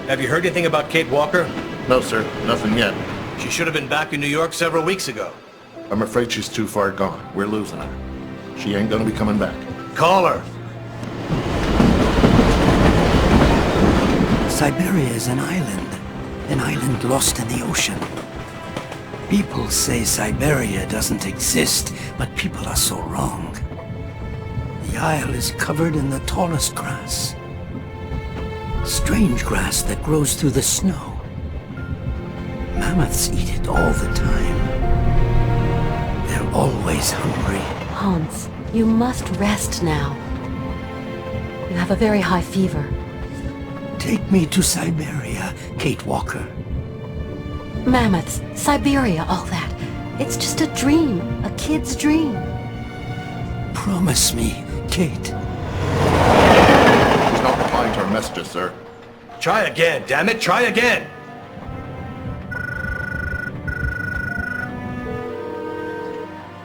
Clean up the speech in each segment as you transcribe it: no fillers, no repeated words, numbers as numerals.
Have you heard anything about Kate Walker? No, sir. Nothing yet. She should have been back in New York several weeks ago. I'm afraid she's too far gone. We're losing her. She ain't gonna be coming back. Call her! Syberia is an island lost in the ocean. People say Syberia doesn't exist, but people are so wrong. The isle is covered in the tallest grass. Strange grass that grows through the snow. Mammoths eat it all the time. They're always hungry. Hans, you must rest now. You have a very high fever. Take me to Syberia, Kate Walker. Mammoths, Syberia, all that. It's just a dream, a kid's dream. Promise me, Kate. She's not replying to our messages, sir. Try again, damn it, try again!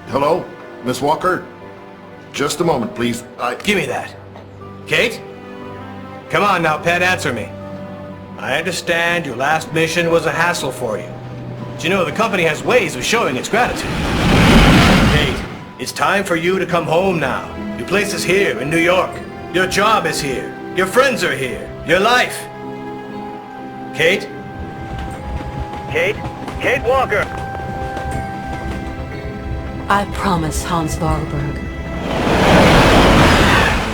Hello? Miss Walker? Just a moment, please. Give me that. Kate? Come on now, pet, answer me. I understand your last mission was a hassle for you. But you know, the company has ways of showing its gratitude. Kate, it's time for you to come home now. Your place is here in New York. Your job is here. Your friends are here. Your life. Kate? Kate? Kate Walker! I promise, Hans Vorarlberg.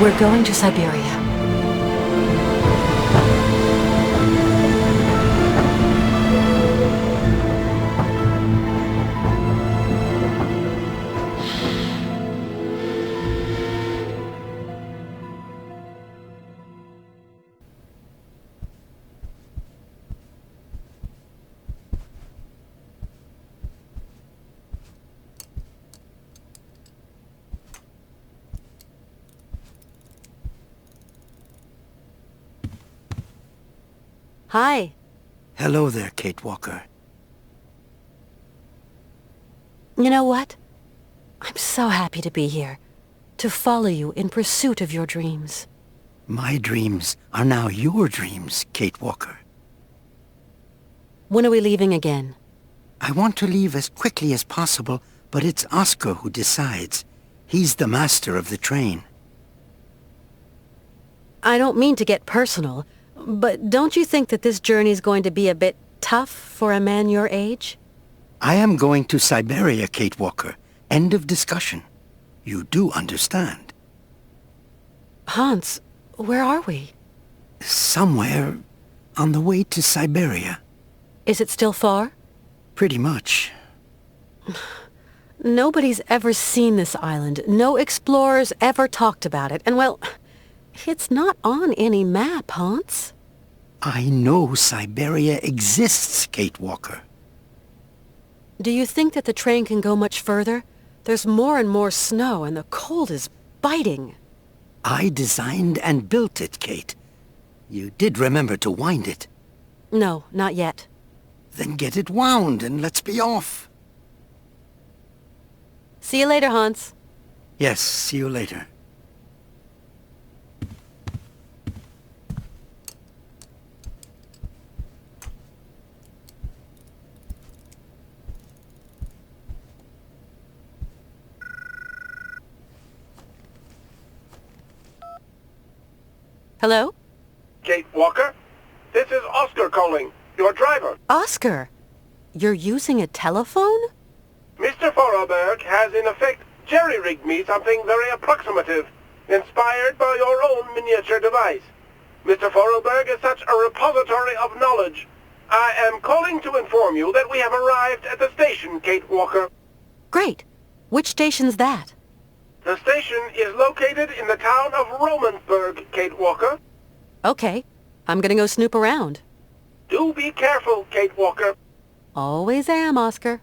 We're going to Syberia. Hi. Hello there, Kate Walker. You know what? I'm so happy to be here, to follow you in pursuit of your dreams. My dreams are now your dreams, Kate Walker. When are we leaving again? I want to leave as quickly as possible, but it's Oscar who decides. He's the master of the train. I don't mean to get personal, but don't you think that this journey's going to be a bit tough for a man your age? I am going to Syberia, Kate Walker. End of discussion. You do understand. Hans, where are we? Somewhere on the way to Syberia. Is it still far? Pretty much. Nobody's ever seen this island. No explorers ever talked about it. And well, it's not on any map, Hans. I know Syberia exists, Kate Walker. Do you think that the train can go much further? There's more and more snow, and the cold is biting. I designed and built it, Kate. You did remember to wind it. No, not yet. Then get it wound and let's be off. See you later, Hans. Yes, see you later. Hello? Kate Walker? This is Oscar calling, your driver. Oscar, you're using a telephone? Mr. Vorarlberg has in effect jerry-rigged me something very approximative, inspired by your own miniature device. Mr. Vorarlberg is such a repository of knowledge. I am calling to inform you that we have arrived at the station, Kate Walker. Great. Which station's that? The station is located in the town of Romansberg, Kate Walker. Okay. I'm gonna go snoop around. Do be careful, Kate Walker. Always am, Oscar.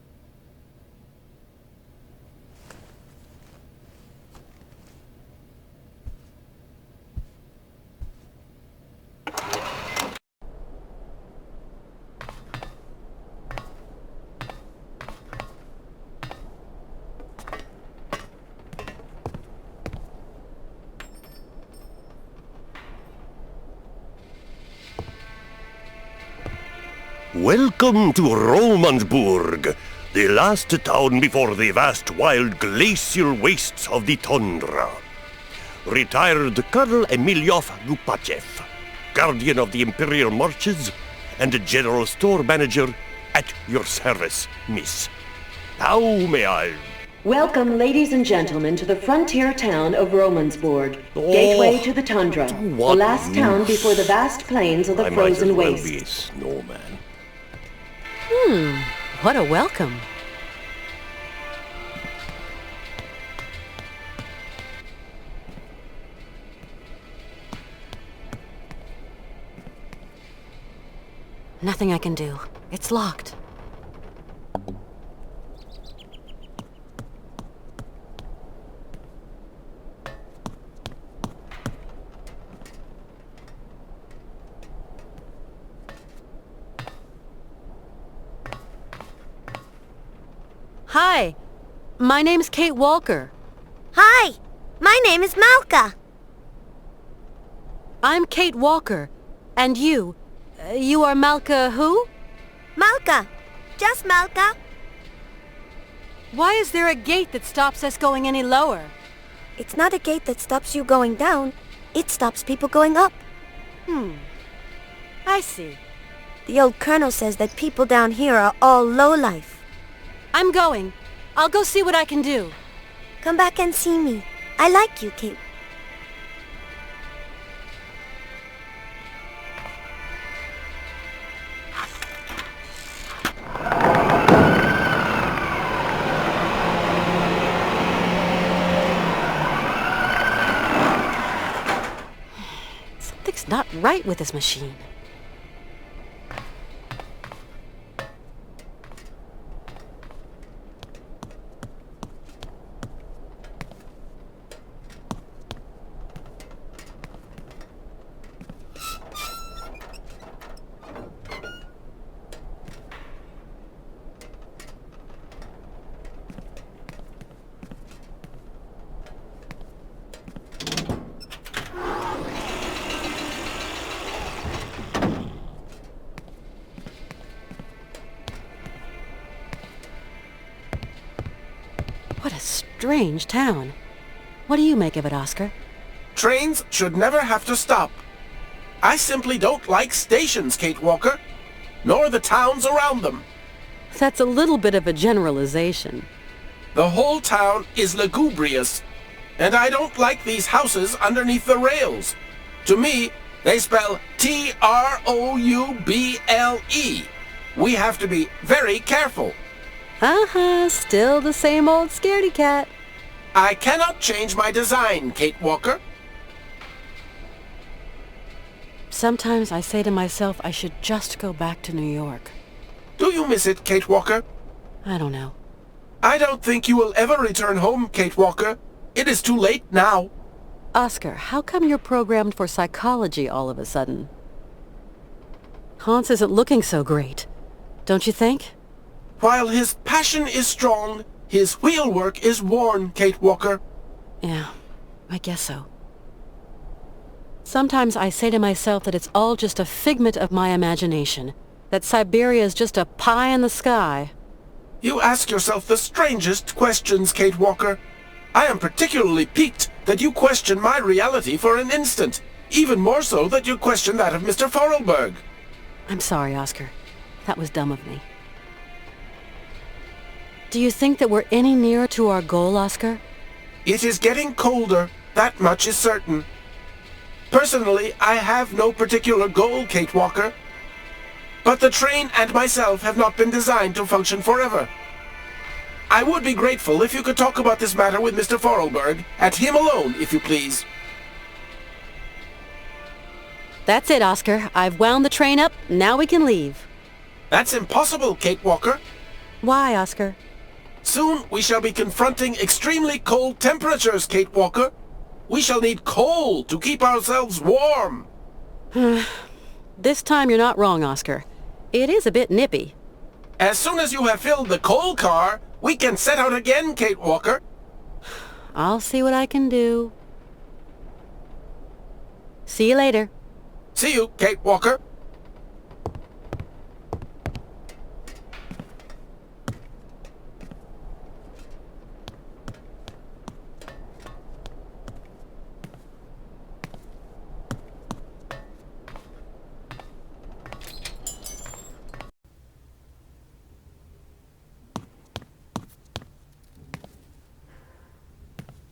Welcome to Romansberg, the last town before the vast wild glacial wastes of the tundra. Retired Colonel Emilyov Gupachev, guardian of the Imperial Marches, and General Store Manager at your service, miss. How may I... Welcome, ladies and gentlemen, to the frontier town of Romansberg, gateway to the tundra, the last town before the vast plains of the frozen waste. I might as well be a snowman. What a welcome. Nothing I can do. It's locked. Hi, my name's Kate Walker. Hi, my name is Malka. I'm Kate Walker. And you? You are Malka who? Malka. Just Malka. Why is there a gate that stops us going any lower? It's not a gate that stops you going down. It stops people going up. I see. The old colonel says that people down here are all lowlife. I'm going. I'll go see what I can do. Come back and see me. I like you, Kate. Something's not right with this machine. What a strange town. What do you make of it, Oscar? Trains should never have to stop. I simply don't like stations, Kate Walker, nor the towns around them. That's a little bit of a generalization. The whole town is lugubrious, and I don't like these houses underneath the rails. To me, they spell T-R-O-U-B-L-E. We have to be very careful. Still the same old scaredy cat. I cannot change my design, Kate Walker. Sometimes I say to myself I should just go back to New York. Do you miss it, Kate Walker? I don't know. I don't think you will ever return home, Kate Walker. It is too late now. Oscar, how come you're programmed for psychology all of a sudden? Hans isn't looking so great, don't you think? While his passion is strong, his wheelwork is worn, Kate Walker. Yeah, I guess so. Sometimes I say to myself that it's all just a figment of my imagination, that Syberia is just a pie in the sky. You ask yourself the strangest questions, Kate Walker. I am particularly piqued that you question my reality for an instant, even more so that you question that of Mr. Forelberg. I'm sorry, Oscar. That was dumb of me. Do you think that we're any nearer to our goal, Oscar? It is getting colder, that much is certain. Personally, I have no particular goal, Kate Walker. But the train and myself have not been designed to function forever. I would be grateful if you could talk about this matter with Mr. Forelberg, at him alone, if you please. That's it, Oscar. I've wound the train up. Now we can leave. That's impossible, Kate Walker. Why, Oscar? Soon we shall be confronting extremely cold temperatures, Kate Walker. We shall need coal to keep ourselves warm. This time you're not wrong, Oscar. It is a bit nippy. As soon as you have filled the coal car, we can set out again, Kate Walker. I'll see what I can do. See you later. See you, Kate Walker.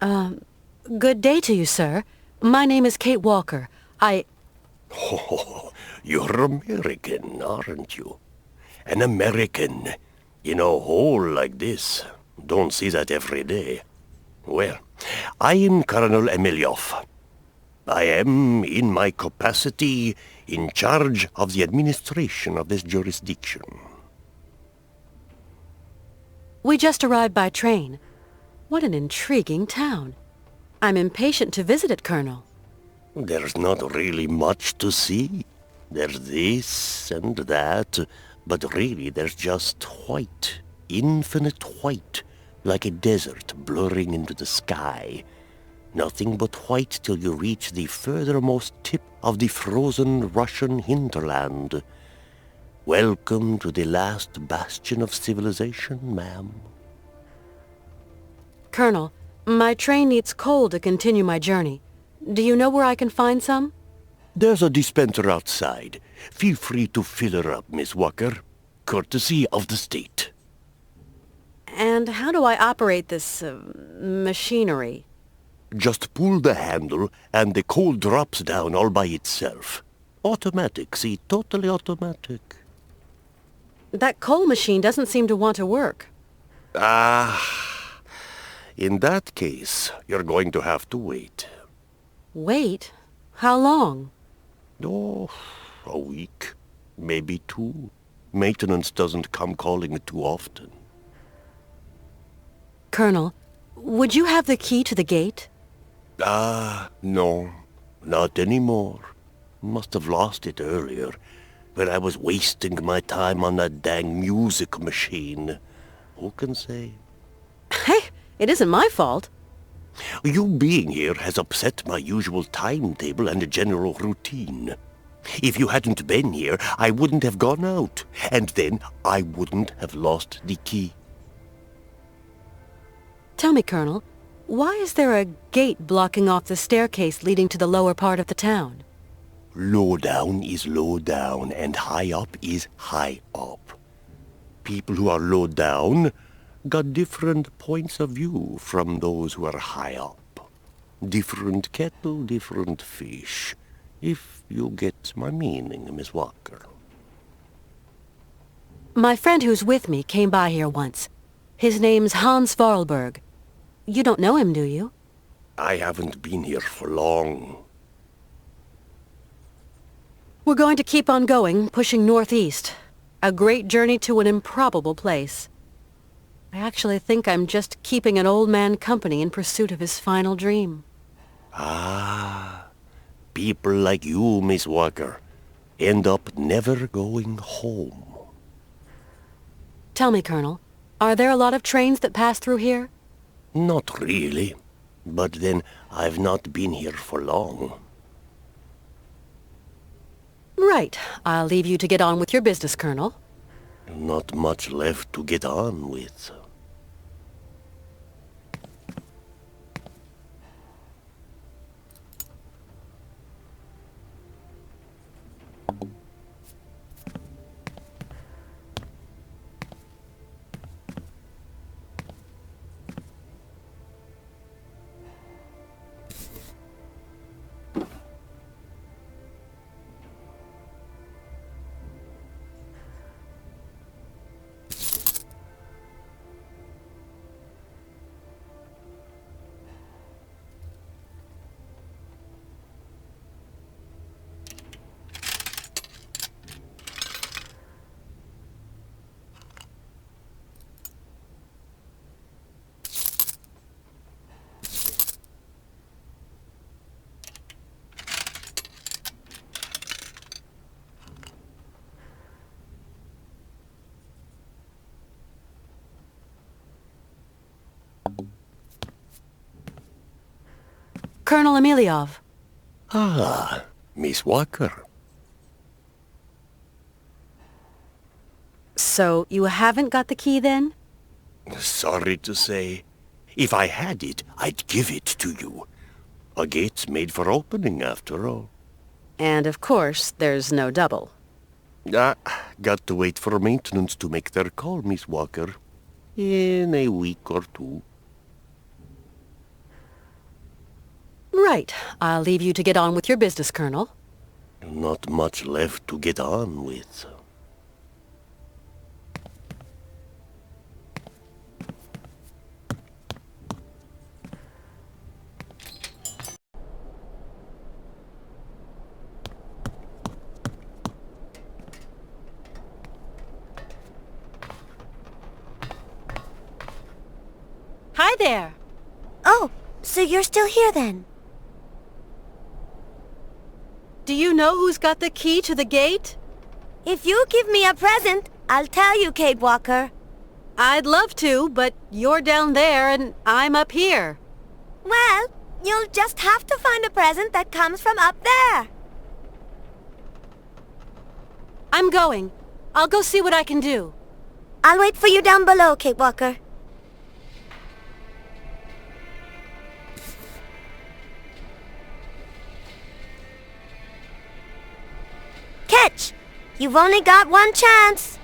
Good day to you, sir. My name is Kate Walker. Oh, you're American, aren't you? An American in a hole like this. Don't see that every day. Well, I am Colonel Emilioff. I am, in my capacity, in charge of the administration of this jurisdiction. We just arrived by train. What an intriguing town. I'm impatient to visit it, Colonel. There's not really much to see. There's this and that, but really there's just white, infinite white, like a desert blurring into the sky. Nothing but white till you reach the furthermost tip of the frozen Russian hinterland. Welcome to the last bastion of civilization, ma'am. Colonel, my train needs coal to continue my journey. Do you know where I can find some? There's a dispenser outside. Feel free to fill her up, Miss Walker. Courtesy of the state. And how do I operate this, machinery? Just pull the handle and the coal drops down all by itself. Automatic, see, totally automatic. That coal machine doesn't seem to want to work. In that case, you're going to have to wait. Wait? How long? Oh, a week, maybe 2. Maintenance doesn't come calling too often. Colonel, would you have the key to the gate? No, not anymore. Must have lost it earlier, but I was wasting my time on that dang music machine. Who can say? Hey, it isn't my fault. You being here has upset my usual timetable and general routine. If you hadn't been here, I wouldn't have gone out, and then I wouldn't have lost the key. Tell me, Colonel, why is there a gate blocking off the staircase leading to the lower part of the town? Low down is low down, and high up is high up. People who are low down got different points of view from those who are high up. Different kettle, different fish. If you get my meaning, Miss Walker. My friend who's with me came by here once. His name's Hans Vorarlberg. You don't know him, do you? I haven't been here for long. We're going to keep on going, pushing northeast. A great journey to an improbable place. I actually think I'm just keeping an old man company in pursuit of his final dream. People like you, Miss Walker, end up never going home. Tell me, Colonel, are there a lot of trains that pass through here? Not really, but then I've not been here for long. Right. I'll leave you to get on with your business, Colonel. Not much left to get on with. Colonel Emiliov. Miss Walker. So, you haven't got the key then? Sorry to say. If I had it, I'd give it to you. A gate's made for opening, after all. And of course, there's no double. Got to wait for maintenance to make their call, Miss Walker. In a week or 2. Right. I'll leave you to get on with your business, Colonel. Not much left to get on with. Hi there. Oh, so you're still here then? Do you know who's got the key to the gate? If you give me a present, I'll tell you, Kate Walker. I'd love to, but you're down there and I'm up here. Well, you'll just have to find a present that comes from up there. I'm going. I'll go see what I can do. I'll wait for you down below, Kate Walker. Catch! You've only got one chance.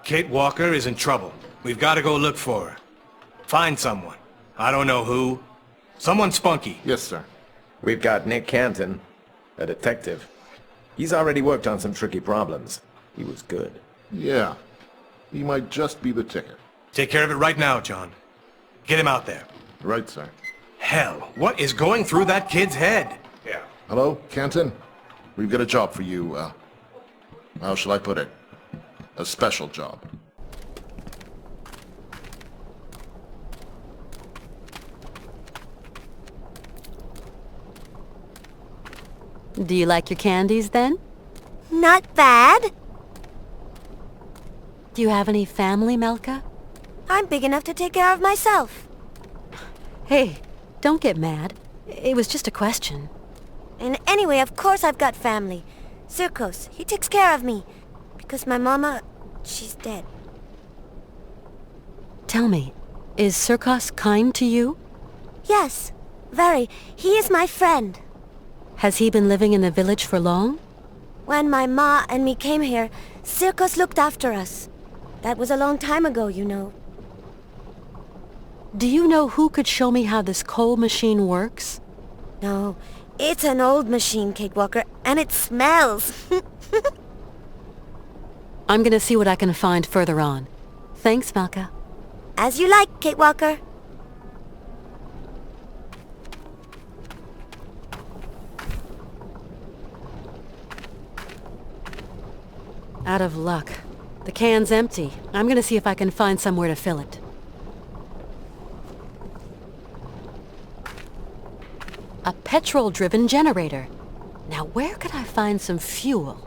Kate Walker is in trouble. We've got to go look for her. Find someone. I don't know who. Someone spunky. Yes, sir. We've got Nick Canton, a detective. He's already worked on some tricky problems. He was good. Yeah. He might just be the ticket. Take care of it right now, John. Get him out there. Right, sir. Hell, what is going through that kid's head? Yeah. Hello, Canton? We've got a job for you, how shall I put it? A special job. Do you like your candies, then? Not bad. Do you have any family, Melka? I'm big enough to take care of myself. Hey, don't get mad. It was just a question. And anyway, of course I've got family. Sirkos, he takes care of me. Because my mama, she's dead. Tell me, is Sirkos kind to you? Yes, very. He is my friend. Has he been living in the village for long? When my ma and me came here, Sirkos looked after us. That was a long time ago, you know. Do you know who could show me how this coal machine works? No, it's an old machine, Kate Walker, and it smells. I'm gonna see what I can find further on. Thanks, Malka. As you like, Kate Walker. Out of luck. The can's empty. I'm gonna see if I can find somewhere to fill it. A petrol-driven generator. Now where could I find some fuel?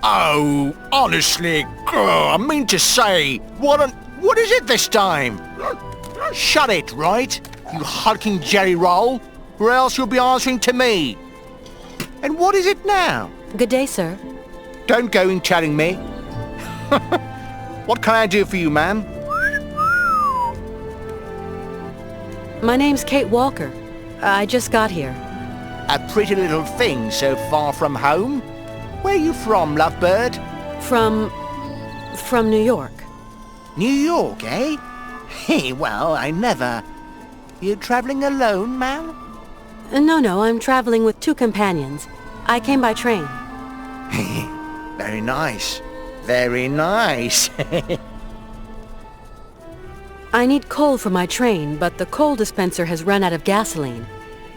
Oh, honestly, I mean to say, what is it this time? Shut it, right? You hulking jerry roll, or else you'll be answering to me. And what is it now? Good day, sir. Don't go in telling me. What can I do for you, ma'am? My name's Kate Walker. I just got here. A pretty little thing so far from home? Where you from, lovebird? From New York. New York, eh? Hey, well, I never... You travelling alone, ma'am? No, I'm traveling with two companions. I came by train. Very nice. Very nice. I need coal for my train, but the coal dispenser has run out of gasoline.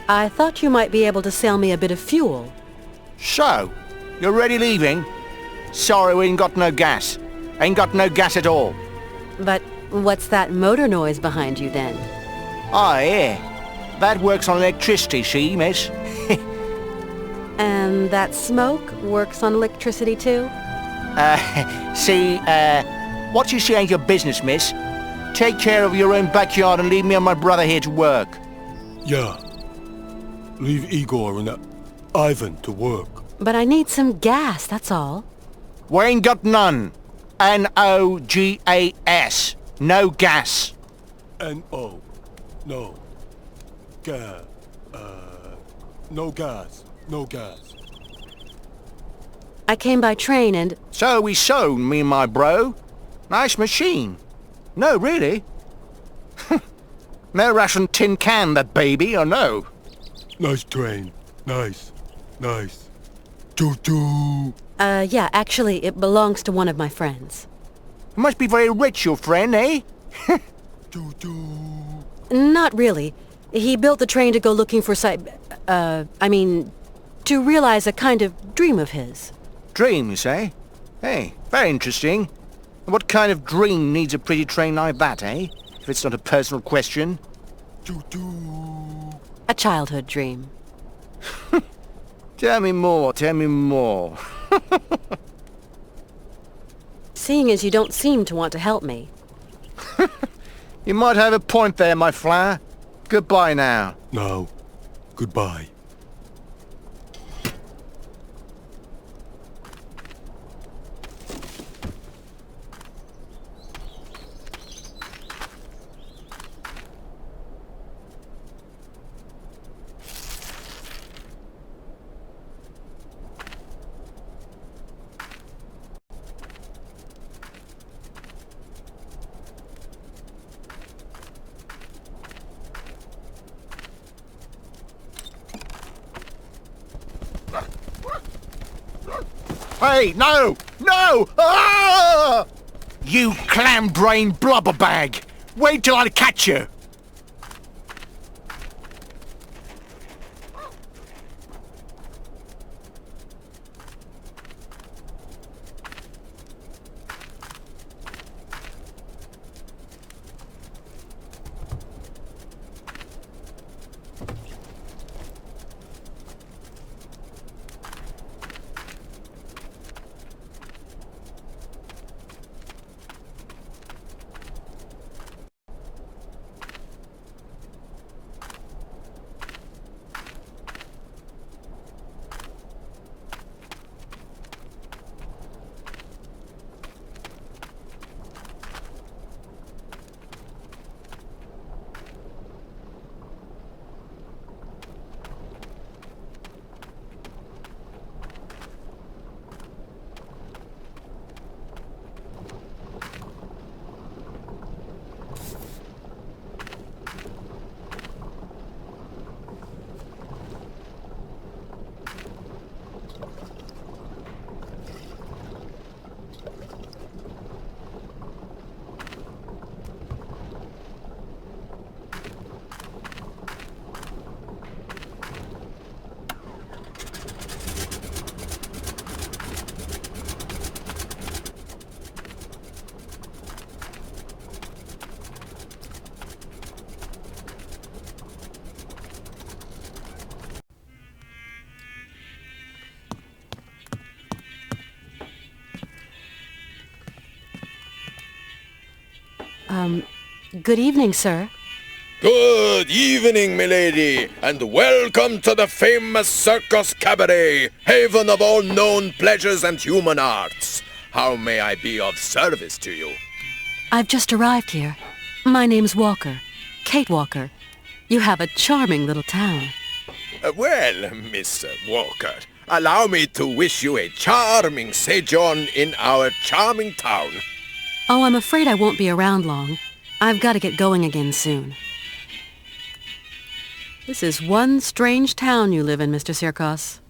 I thought you might be able to sell me a bit of fuel. So, you're already leaving? Sorry, we ain't got no gas. Ain't got no gas at all. But what's that motor noise behind you then? Oh, yeah. That works on electricity, see, miss? And that smoke works on electricity too? What you see ain't your business, miss. Take care of your own backyard and leave me and my brother here to work. Yeah. Leave Igor and Ivan to work. But I need some gas, that's all. We ain't got none. N-O-G-A-S. No gas. N-O. No. Gas. No gas. No gas. I came by train and... So we sewn, me and my bro. Nice machine. No, really. No Russian tin can, that baby, or no? Nice train. Nice. Nice. Choo-choo. Yeah, actually, it belongs to one of my friends. Must be very rich, your friend, eh? Choo-choo. Not really. He built the train to go looking for to realize a kind of dream of his. Dreams, eh? Hey, very interesting. What kind of dream needs a pretty train like that, eh? If it's not a personal question. Choo-choo. A childhood dream. Tell me more, tell me more. Seeing as you don't seem to want to help me. You might have a point there, my flower. Goodbye now. No. Goodbye. Hey, no! No! Ah! You clam-brained blubberbag! Wait till I catch you! Good evening, sir. Good evening, milady, and welcome to the famous Circus Cabaret, haven of all known pleasures and human arts. How may I be of service to you? I've just arrived here. My name's Walker. Kate Walker. You have a charming little town. Well, Miss Walker, allow me to wish you a charming sojourn in our charming town. Oh, I'm afraid I won't be around long. I've got to get going again soon. This is one strange town you live in, Mr. Sirkos.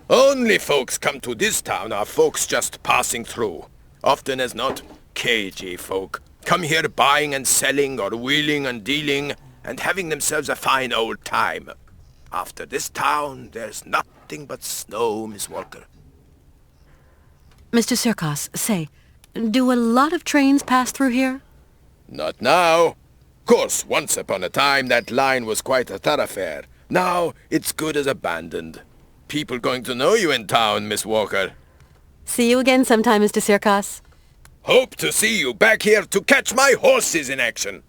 Only folks come to this town are folks just passing through. Often as not, cagey folk. Come here buying and selling or wheeling and dealing and having themselves a fine old time. After this town, there's nothing but snow, Miss Walker. Mr. Sirkos, say, do a lot of trains pass through here? Not now. Course, once upon a time that line was quite a thoroughfare. Now it's good as abandoned. People going to know you in town, Miss Walker. See you again sometime, Mr. Sirkos. Hope to see you back here to catch my horses in action.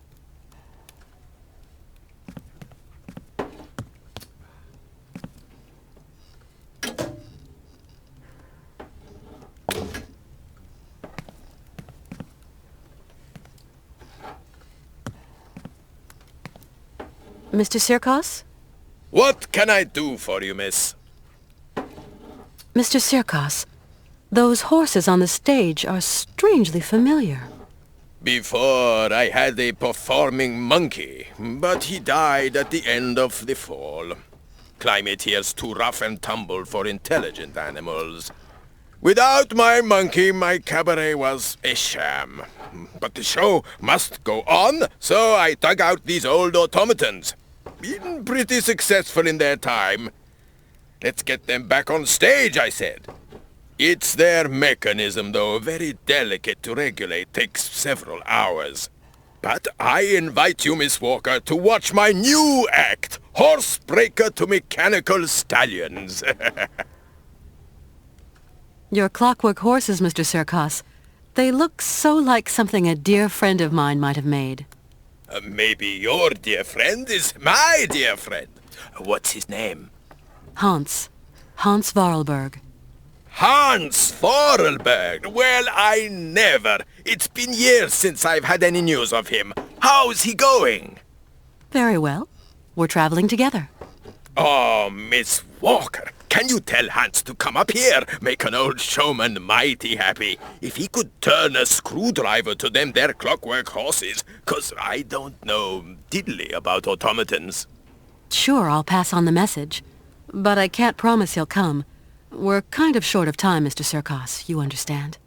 Mr. Sirkos? What can I do for you, miss? Mr. Sirkos, those horses on the stage are strangely familiar. Before, I had a performing monkey, but he died at the end of the fall. Climate here's too rough and tumble for intelligent animals. Without my monkey, my cabaret was a sham. But the show must go on, so I dug out these old automatons. Been pretty successful in their time. Let's get them back on stage, I said. It's their mechanism, though, very delicate to regulate, takes several hours. But I invite you, Miss Walker, to watch my new act, Horsebreaker to Mechanical Stallions. Your clockwork horses, Mr. Sirkos, they look so like something a dear friend of mine might have made. Maybe your dear friend is my dear friend. What's his name? Hans Vorarlberg. Hans Vorarlberg? Well, I never. It's been years since I've had any news of him. How's he going? Very well. We're traveling together. Oh, Miss Walker, can you tell Hans to come up here? Make an old showman mighty happy. If he could turn a screwdriver to them their clockwork horses, 'cause I don't know diddly about automatons. Sure, I'll pass on the message. But I can't promise he'll come. We're kind of short of time, Mr. Sirkos, you understand.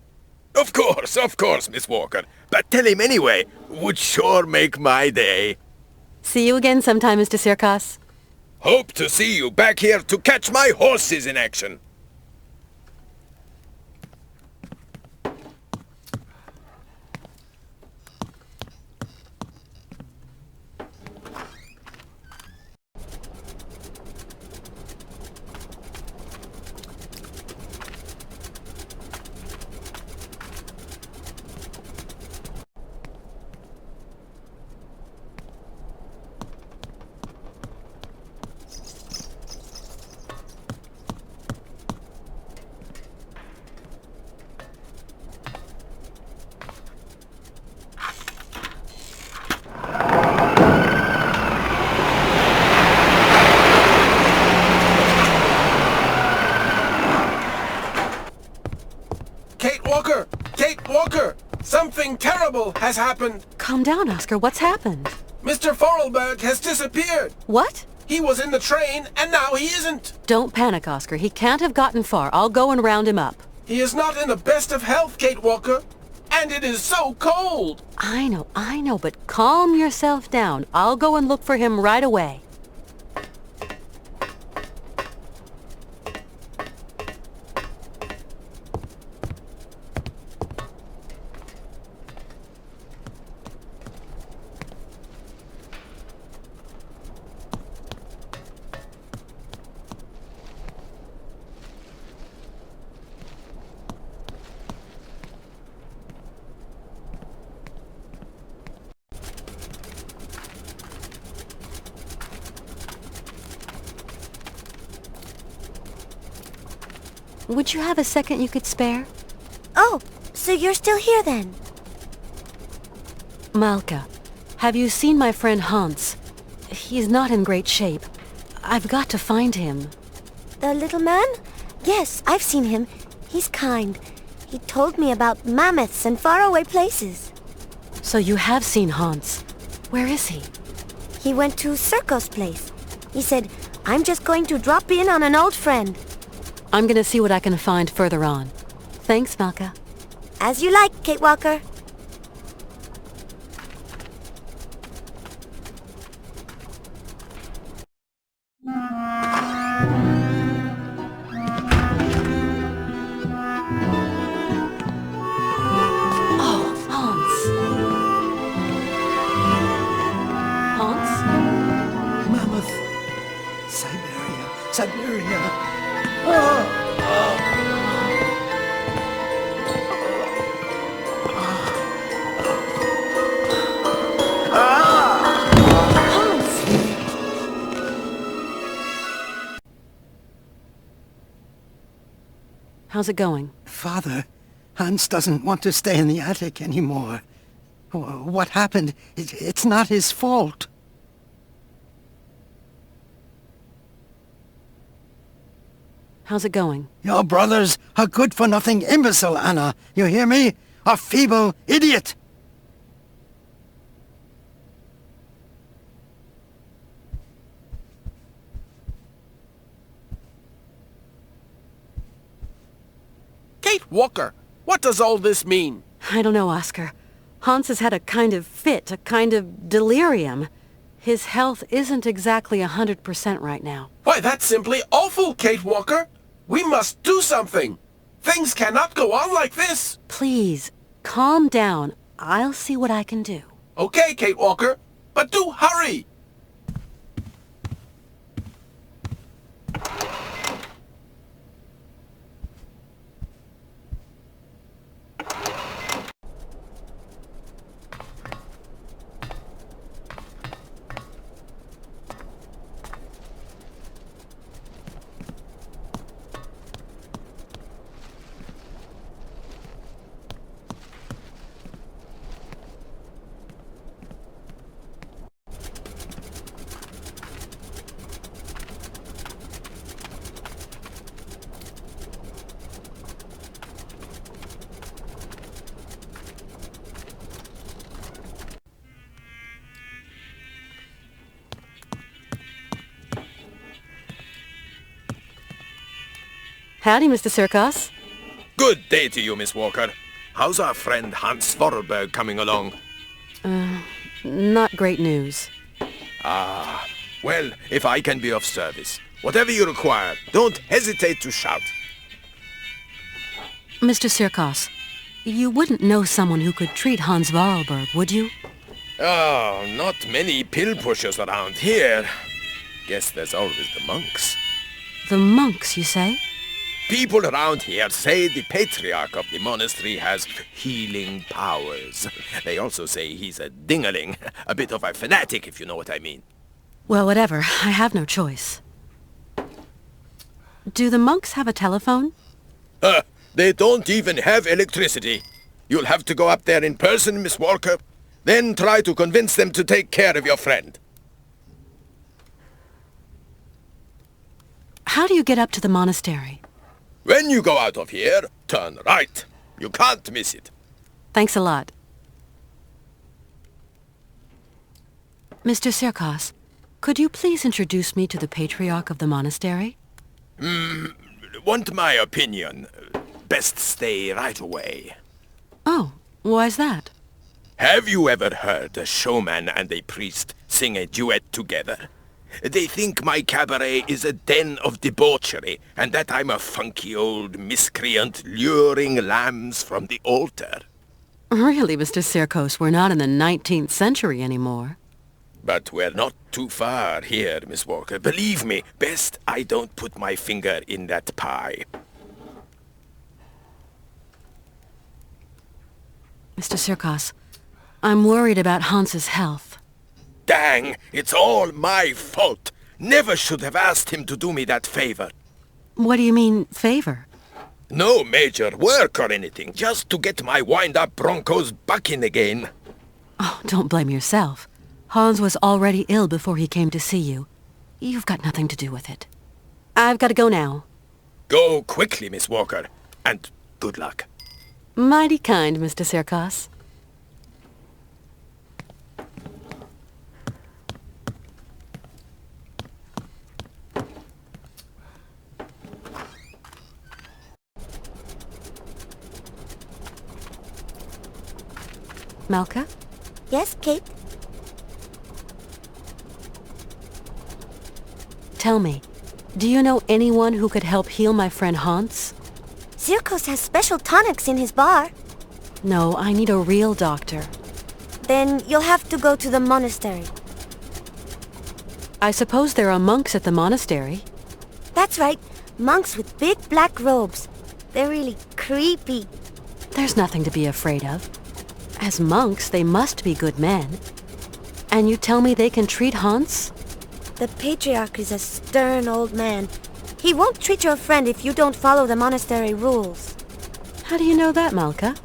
Of course, Miss Walker. But tell him anyway. Would sure make my day. See you again sometime, Mr. Sirkos. Hope to see you back here to catch my horses in action. Kate Walker! Something terrible has happened! Calm down, Oscar. What's happened? Mr. Vorarlberg has disappeared! What? He was in the train, and now he isn't! Don't panic, Oscar. He can't have gotten far. I'll go and round him up. He is not in the best of health, Kate Walker. And it is so cold! I know, but calm yourself down. I'll go and look for him right away. Would you have a second you could spare? Oh, so you're still here then? Malka, have you seen my friend Hans? He's not in great shape. I've got to find him. The little man? Yes, I've seen him. He's kind. He told me about mammoths and faraway places. So you have seen Hans. Where is he? He went to Sirkos' place. He said, I'm just going to drop in on an old friend. I'm gonna see what I can find further on. Thanks, Malka. As you like, Kate Walker. Oh, Hans. Hans? Mammoth. Syberia. Syberia. How's it going? Father, Hans doesn't want to stay in the attic anymore. What happened? It's not his fault. How's it going? Your brother's a good-for-nothing imbecile, Anna. You hear me? A feeble idiot. Kate Walker, what does all this mean? I don't know, Oscar. Hans has had a kind of fit, a kind of delirium. His health isn't exactly 100% right now. Why, that's simply awful, Kate Walker. We must do something. Things cannot go on like this. Please, calm down. I'll see what I can do. Okay, Kate Walker, but do hurry. Howdy, Mr. Sirkos. Good day to you, Miss Walker. How's our friend Hans Vorarlberg coming along? Not great news. Ah, well, if I can be of service, whatever you require, don't hesitate to shout. Mr. Sirkos, you wouldn't know someone who could treat Hans Vorarlberg, would you? Oh, not many pill pushers around here. Guess there's always the monks. The monks, you say? People around here say the patriarch of the monastery has healing powers. They also say he's a dingaling, a bit of a fanatic, if you know what I mean. Well, whatever. I have no choice. Do the monks have a telephone? They don't even have electricity. You'll have to go up there in person, Miss Walker. Then try to convince them to take care of your friend. How do you get up to the monastery? When you go out of here, turn right. You can't miss it. Thanks a lot. Mr. Sirkos, could you please introduce me to the patriarch of the monastery? Want my opinion? Best stay right away. Oh, why's that? Have you ever heard a showman and a priest sing a duet together? They think my cabaret is a den of debauchery, and that I'm a funky old miscreant luring lambs from the altar. Really, Mr. Sirkos, we're not in the 19th century anymore. But we're not too far here, Miss Walker. Believe me, best I don't put my finger in that pie. Mr. Sirkos, I'm worried about Hans's health. Dang, it's all my fault. Never should have asked him to do me that favor. What do you mean, favor? No major work or anything, just to get my wind-up Broncos bucking again. Oh, don't blame yourself. Hans was already ill before he came to see you. You've got nothing to do with it. I've got to go now. Go quickly, Miss Walker, and good luck. Mighty kind, Mr. Sirkos. Malka? Yes, Kate? Tell me, do you know anyone who could help heal my friend Hans? Zirkos has special tonics in his bar. No, I need a real doctor. Then you'll have to go to the monastery. I suppose there are monks at the monastery. That's right. Monks with big black robes. They're really creepy. There's nothing to be afraid of. As monks, they must be good men. And you tell me they can treat Hans? The patriarch is a stern old man. He won't treat your friend if you don't follow the monastery rules. How do you know that, Malka?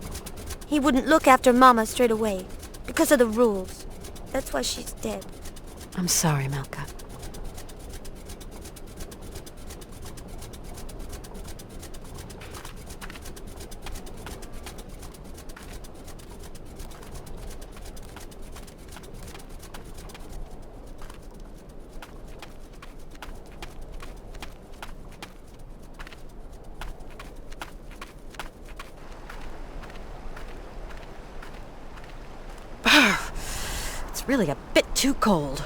He wouldn't look after Mama straight away, because of the rules. That's why she's dead. I'm sorry, Malka. It's really a bit too cold.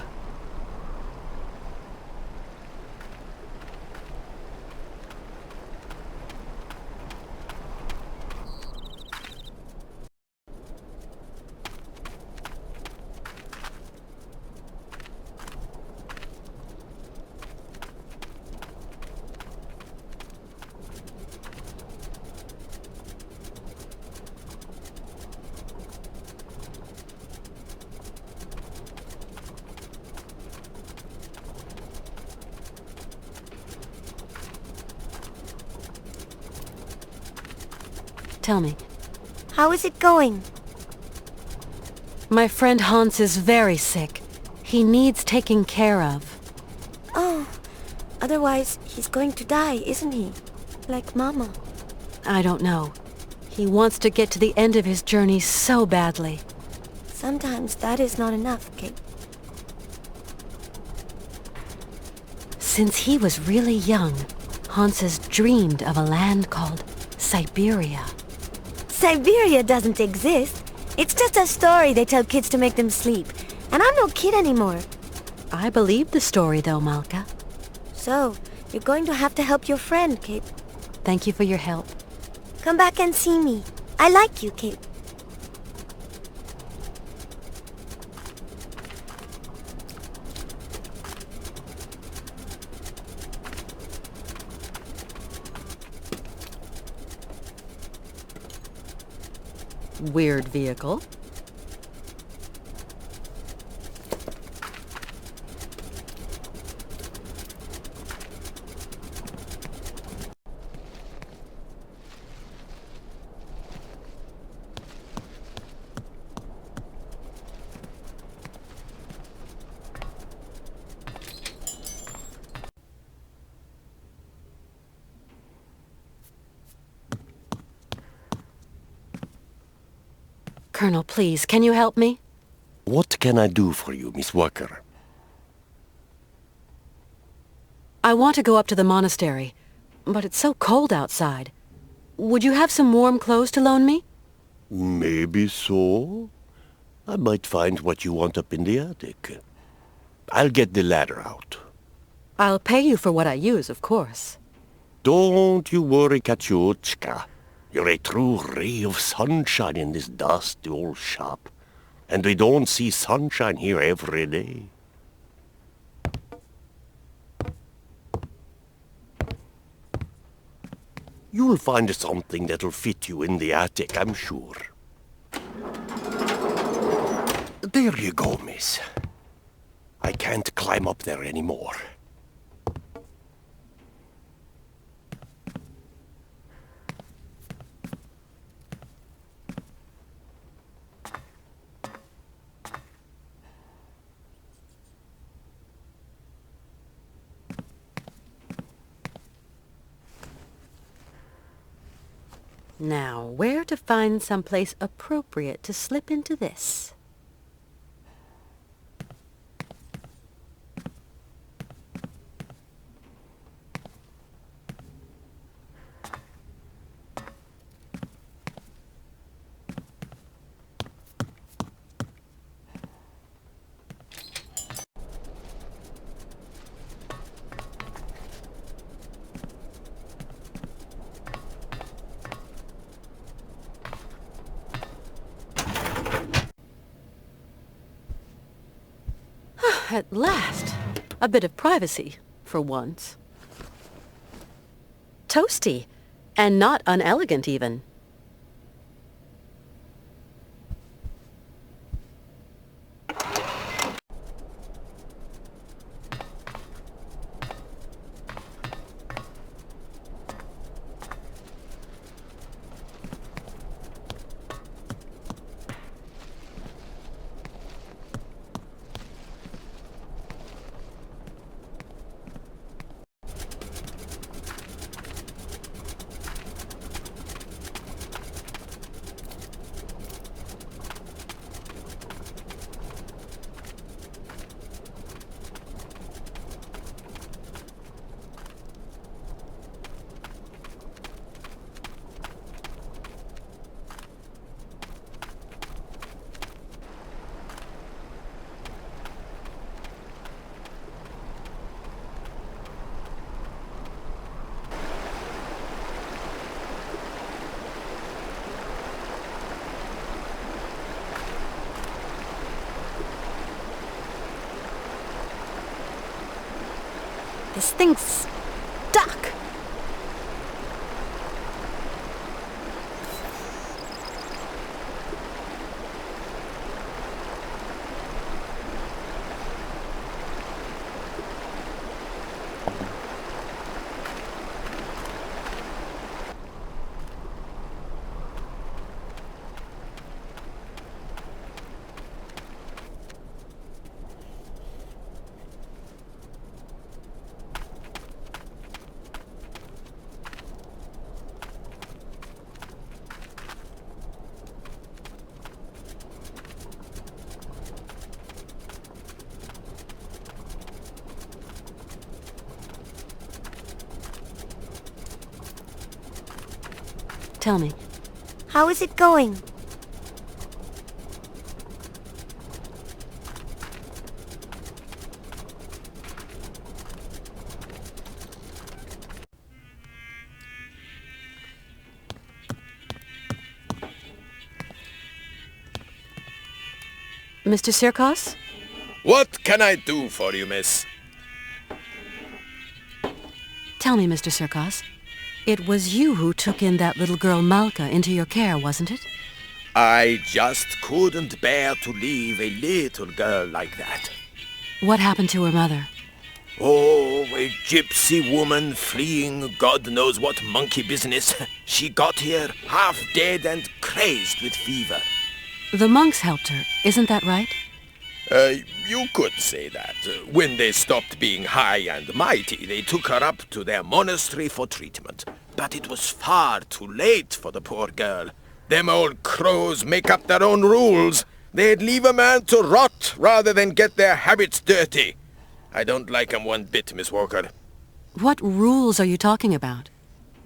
Tell me. How is it going? My friend Hans is very sick. He needs taking care of. Oh, otherwise he's going to die, isn't he? Like Mama. I don't know. He wants to get to the end of his journey so badly. Sometimes that is not enough, Kate. Since he was really young, Hans has dreamed of a land called Syberia. Syberia doesn't exist. It's just a story they tell kids to make them sleep. And I'm no kid anymore. I believe the story, though, Malka. So, you're going to have to help your friend, Kate. Thank you for your help. Come back and see me. I like you, Kate. Weird vehicle. Colonel, please, can you help me? What can I do for you, Miss Walker? I want to go up to the monastery, but it's so cold outside. Would you have some warm clothes to loan me? Maybe so. I might find what you want up in the attic. I'll get the ladder out. I'll pay you for what I use, of course. Don't you worry, Katyushka. You're a true ray of sunshine in this dusty old shop. And we don't see sunshine here every day. You'll find something that'll fit you in the attic, I'm sure. There you go, miss. I can't climb up there anymore. Now, where to find someplace appropriate to slip into this? at last. A bit of privacy, for once. Toasty, and not unelegant even. This thing's stuck. Tell me. How is it going? Mr. Sirkos? What can I do for you, miss? Tell me, Mr. Sirkos. It was you who took in that little girl Malka into your care, wasn't it? I just couldn't bear to leave a little girl like that. What happened to her mother? Oh, a gypsy woman fleeing God knows what monkey business. She got here half dead and crazed with fever. The monks helped her, isn't that right? You could say that. When they stopped being high and mighty, they took her up to their monastery for treatment. But it was far too late for the poor girl. Them old crows make up their own rules. They'd leave a man to rot rather than get their habits dirty. I don't like 'em one bit, Miss Walker. What rules are you talking about?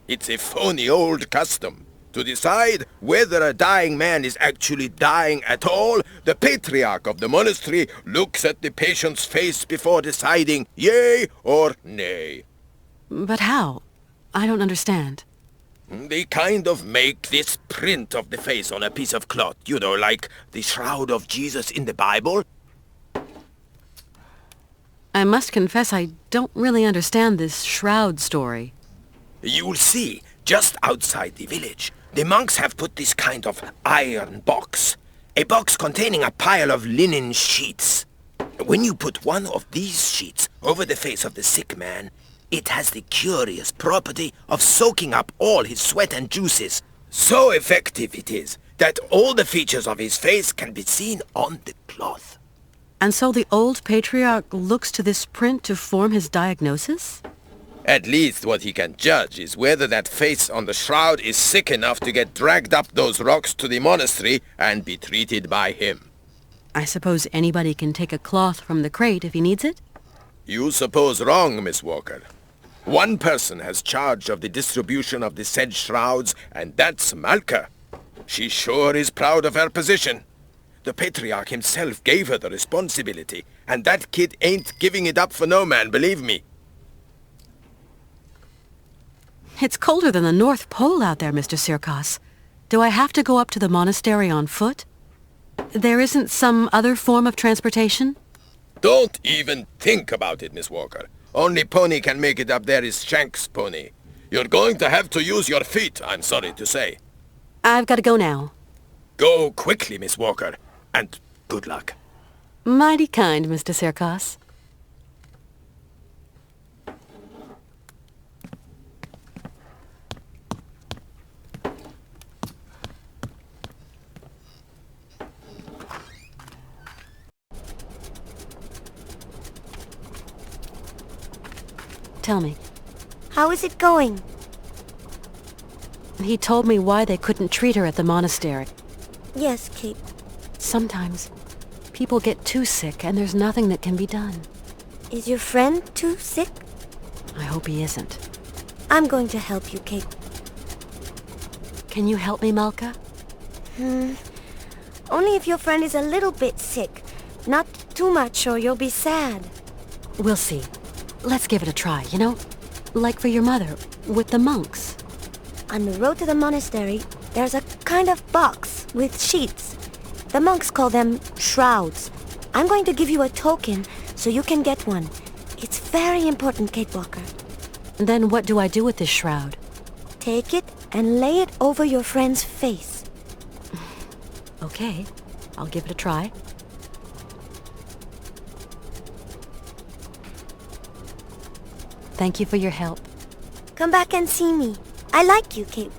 It's a phony old custom. To decide whether a dying man is actually dying at all, the patriarch of the monastery looks at the patient's face before deciding yea or nay. But how? I don't understand. They kind of make this print of the face on a piece of cloth, you know, like the shroud of Jesus in the Bible. I must confess I don't really understand this shroud story. You'll see, just outside the village, the monks have put this kind of iron box. A box containing a pile of linen sheets. When you put one of these sheets over the face of the sick man, it has the curious property of soaking up all his sweat and juices. So effective it is that all the features of his face can be seen on the cloth. And so the old patriarch looks to this print to form his diagnosis? At least what he can judge is whether that face on the shroud is sick enough to get dragged up those rocks to the monastery and be treated by him. I suppose anybody can take a cloth from the crate if he needs it? You suppose wrong, Miss Walker. One person has charge of the distribution of the said shrouds, and that's Malka. She sure is proud of her position. The patriarch himself gave her the responsibility, and that kid ain't giving it up for no man, believe me. It's colder than the North Pole out there, Mr. Sirkos. Do I have to go up to the monastery on foot? There isn't some other form of transportation? Don't even think about it, Miss Walker. Only pony can make it up there is Shank's pony. You're going to have to use your feet, I'm sorry to say. I've got to go now. Go quickly, Miss Walker, and good luck. Mighty kind, Mr. Sirkos. Tell me. How is it going? He told me why they couldn't treat her at the monastery. Yes, Kate. Sometimes people get too sick and there's nothing that can be done. Is your friend too sick? I hope he isn't. I'm going to help you, Kate. Can you help me, Malka? Only if your friend is a little bit sick. Not too much or you'll be sad. We'll see. Let's give it a try, you know? Like for your mother, with the monks. On the road to the monastery, there's a kind of box with sheets. The monks call them shrouds. I'm going to give you a token so you can get one. It's very important, Kate Walker. Then what do I do with this shroud? Take it and lay it over your friend's face. Okay, I'll give it a try. Thank you for your help. Come back and see me. I like you, Kate.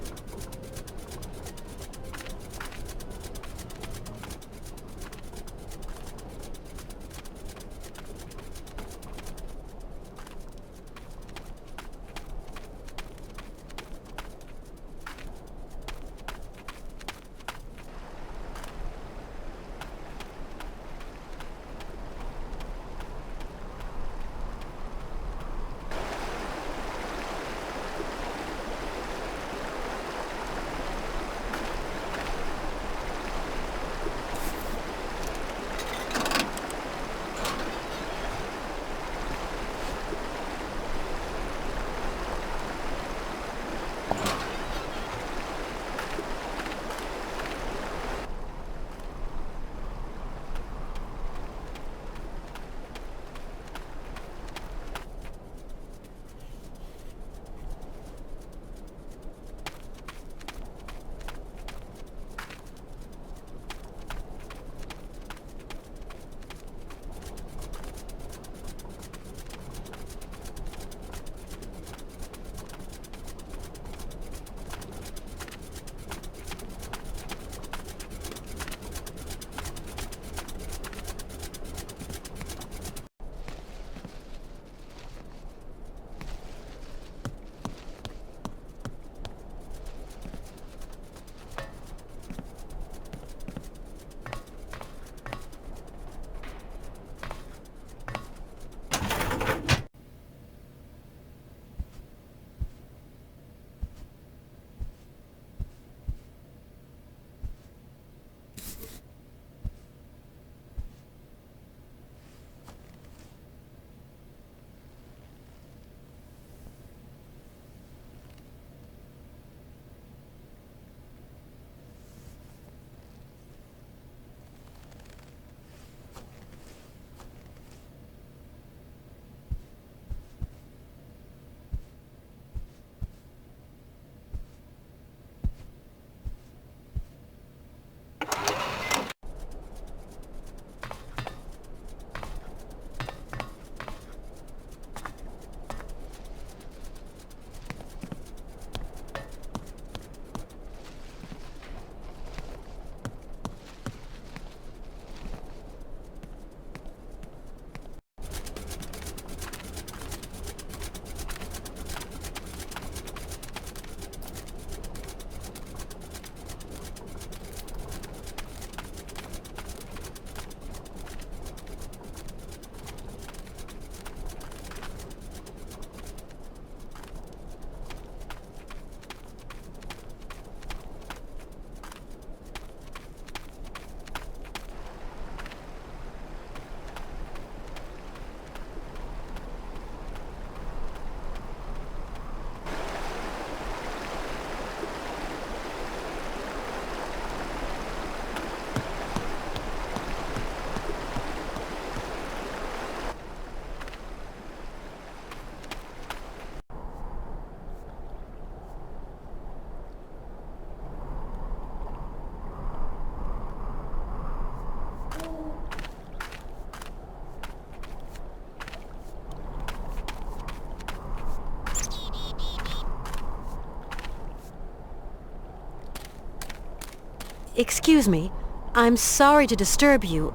Excuse me. I'm sorry to disturb you,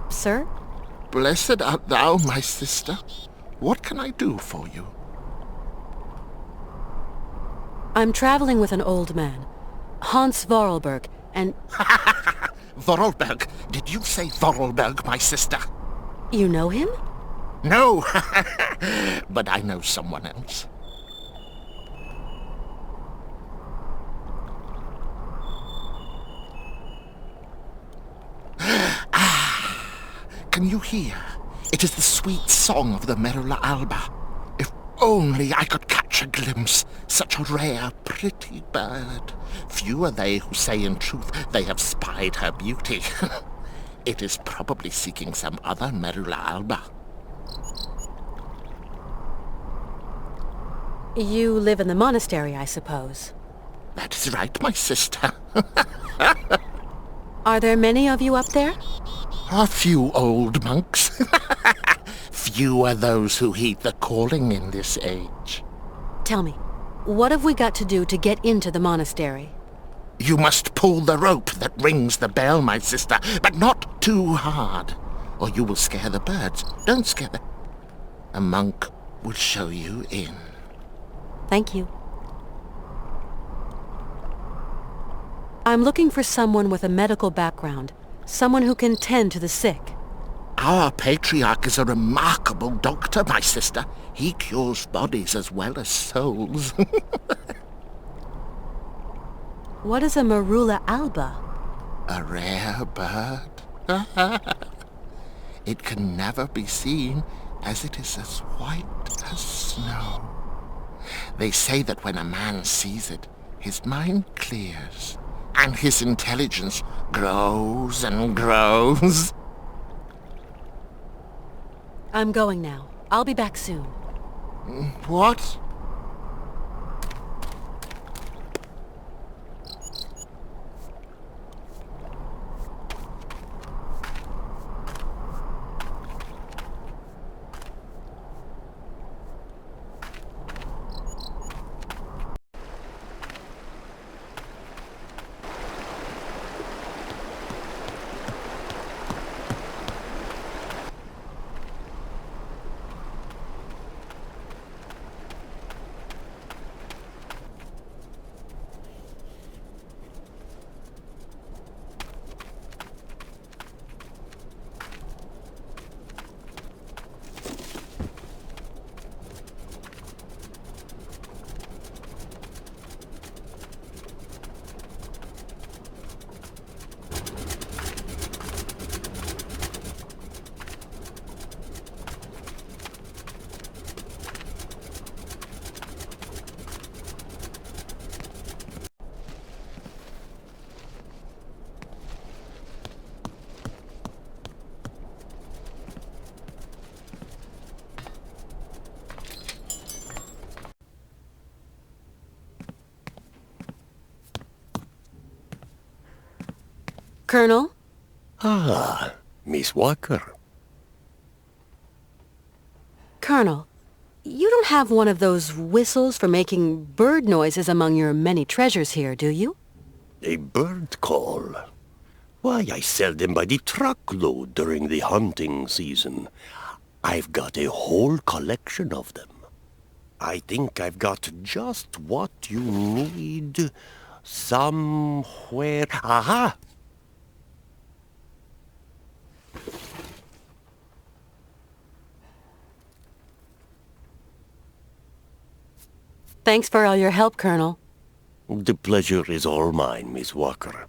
sir? Blessed art thou, my sister. What can I do for you? I'm traveling with an old man, Hans Vorarlberg, and... Vorarlberg? Did you say Vorarlberg, my sister? You know him? No, but I know someone else. Can you hear? It is the sweet song of the Merula alba. If only I could catch a glimpse, such a rare, pretty bird. Few are they who say in truth they have spied her beauty. It is probably seeking some other Merula alba. You live in the monastery, I suppose. That is right, my sister. Are there many of you up there? A few old monks. Few are those who heed the calling in this age. Tell me, what have we got to do to get into the monastery? You must pull the rope that rings the bell, my sister, but not too hard, or you will scare the birds. Don't scare them. A monk will show you in. Thank you. I'm looking for someone with a medical background. Someone who can tend to the sick. Our patriarch is a remarkable doctor, my sister. He cures bodies as well as souls. What is a Merula alba? A rare bird. It can never be seen, as it is as white as snow. They say that when a man sees it, his mind clears, and his intelligence grows and grows. I'm going now. I'll be back soon. What? Colonel? Ah, Miss Walker. Colonel, you don't have one of those whistles for making bird noises among your many treasures here, do you? A bird call? Why, I sell them by the truckload during the hunting season. I've got a whole collection of them. I think I've got just what you need somewhere. Aha! Thanks for all your help, Colonel. The pleasure is all mine, Miss Walker.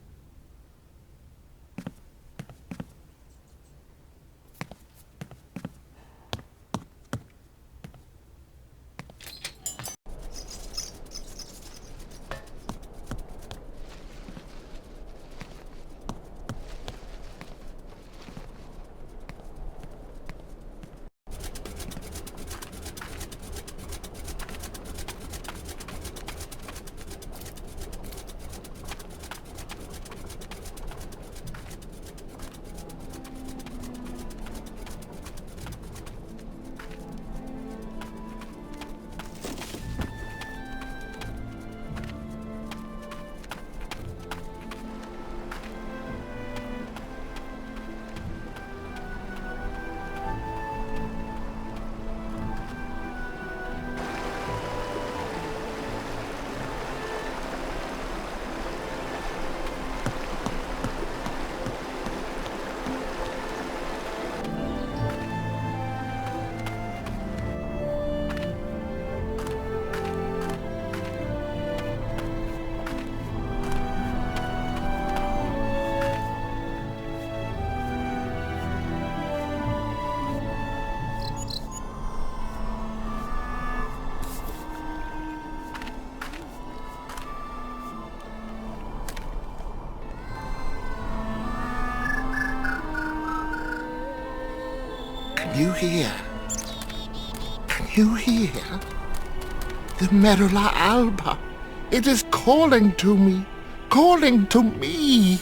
you hear? Can you hear? The Merula Alba. It is calling to me. Calling to me.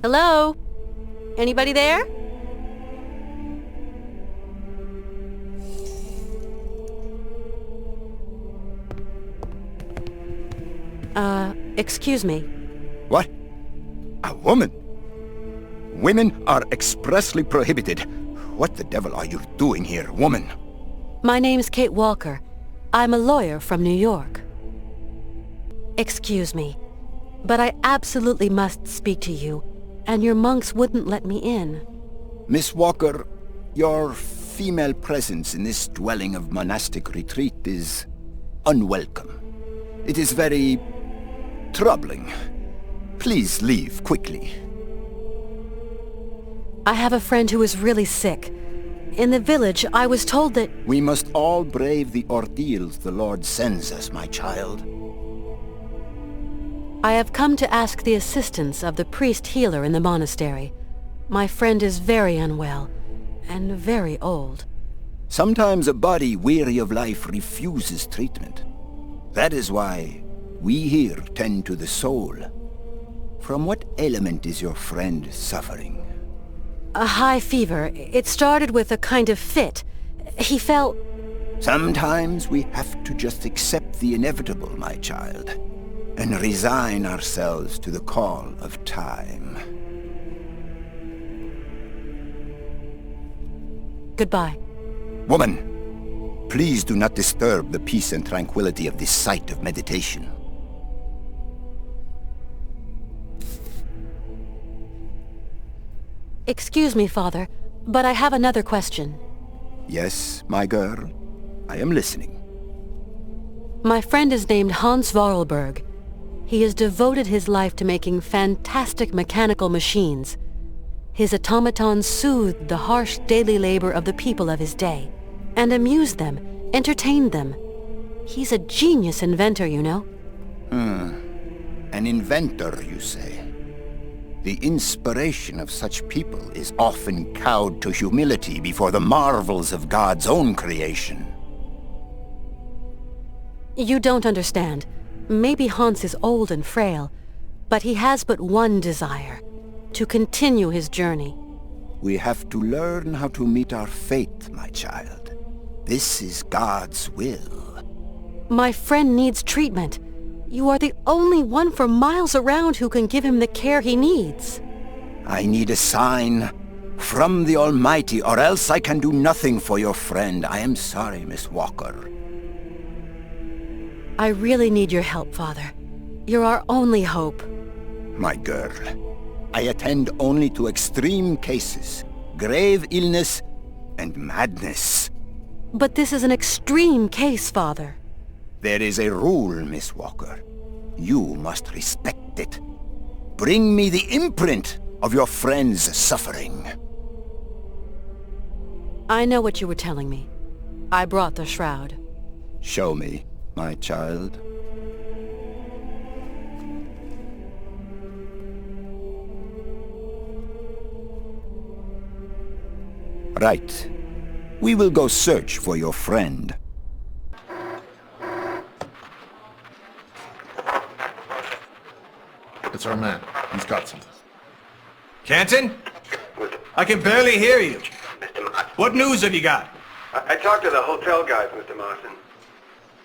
Hello? Anybody there? Excuse me. What? A woman? Women are expressly prohibited. What the devil are you doing here, woman? My name's Kate Walker. I'm a lawyer from New York. Excuse me, but I absolutely must speak to you, and your monks wouldn't let me in. Miss Walker, your female presence in this dwelling of monastic retreat is unwelcome. It is very troubling. Please leave quickly. I have a friend who is really sick. In the village, I was told that... We must all brave the ordeals the Lord sends us, my child. I have come to ask the assistance of the priest healer in the monastery. My friend is very unwell, and very old. Sometimes a body weary of life refuses treatment. That is why we here tend to the soul. From what ailment is your friend suffering? A high fever. It started with a kind of fit. He felt... Sometimes we have to just accept the inevitable, my child, and resign ourselves to the call of time. Goodbye. Woman, please do not disturb the peace and tranquility of this site of meditation. Excuse me, Father, but I have another question. Yes, my girl. I am listening. My friend is named Hans Vorarlberg. He has devoted his life to making fantastic mechanical machines. His automatons soothed the harsh daily labor of the people of his day. and amuse them, entertain them. He's a genius inventor, you know. An inventor, you say? The inspiration of such people is often cowed to humility before the marvels of God's own creation. You don't understand. Maybe Hans is old and frail, but he has but one desire, to continue his journey. We have to learn how to meet our fate, my child. This is God's will. My friend needs treatment. You are the only one for miles around who can give him the care he needs. I need a sign from the Almighty, or else I can do nothing for your friend. I am sorry, Miss Walker. I really need your help, Father. You're our only hope. My girl, I attend only to extreme cases, grave illness, and madness. But this is an extreme case, Father. There is a rule, Miss Walker. You must respect it. Bring me the imprint of your friend's suffering. I know what you were telling me. I brought the shroud. Show me, my child. Right. We will go search for your friend. It's our man. He's got something. Canton? I can barely hear you. Mr. Mawson. What news have you got? I talked to the hotel guys, Mr. Mawson.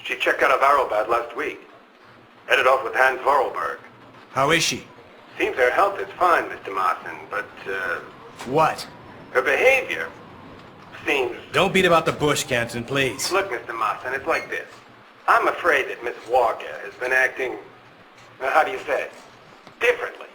She checked out of Arrowbad last week. Headed off with Hans Vorarlberg. How is she? Seems her health is fine, Mr. Mawson, but, What? her behavior seems... Don't beat about the bush, Canton, please. Look, Mr. Mawson, it's like this. I'm afraid that Miss Walker has been acting, how do you say it, differently.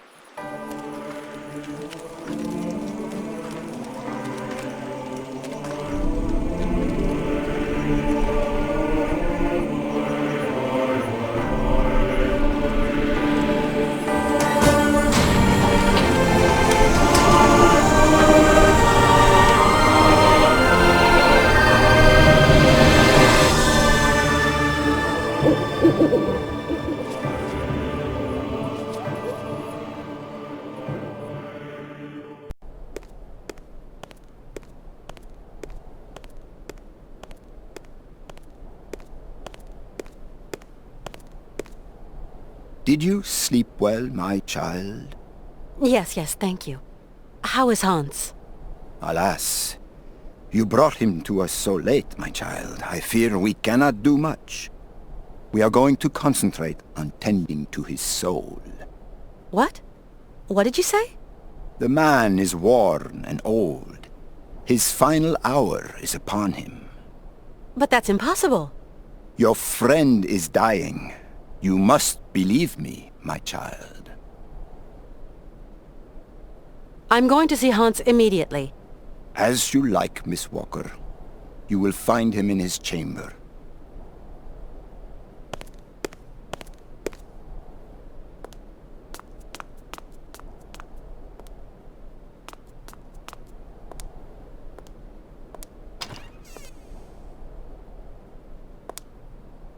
Did you sleep well, my child? Yes, thank you. How is Hans? Alas, you brought him to us so late, my child. I fear we cannot do much. We are going to concentrate on tending to his soul. What? What did you say? The man is worn and old. His final hour is upon him. But that's impossible. Your friend is dying. You must believe me, my child. I'm going to see Hans immediately. As you like, Miss Walker. You will find him in his chamber.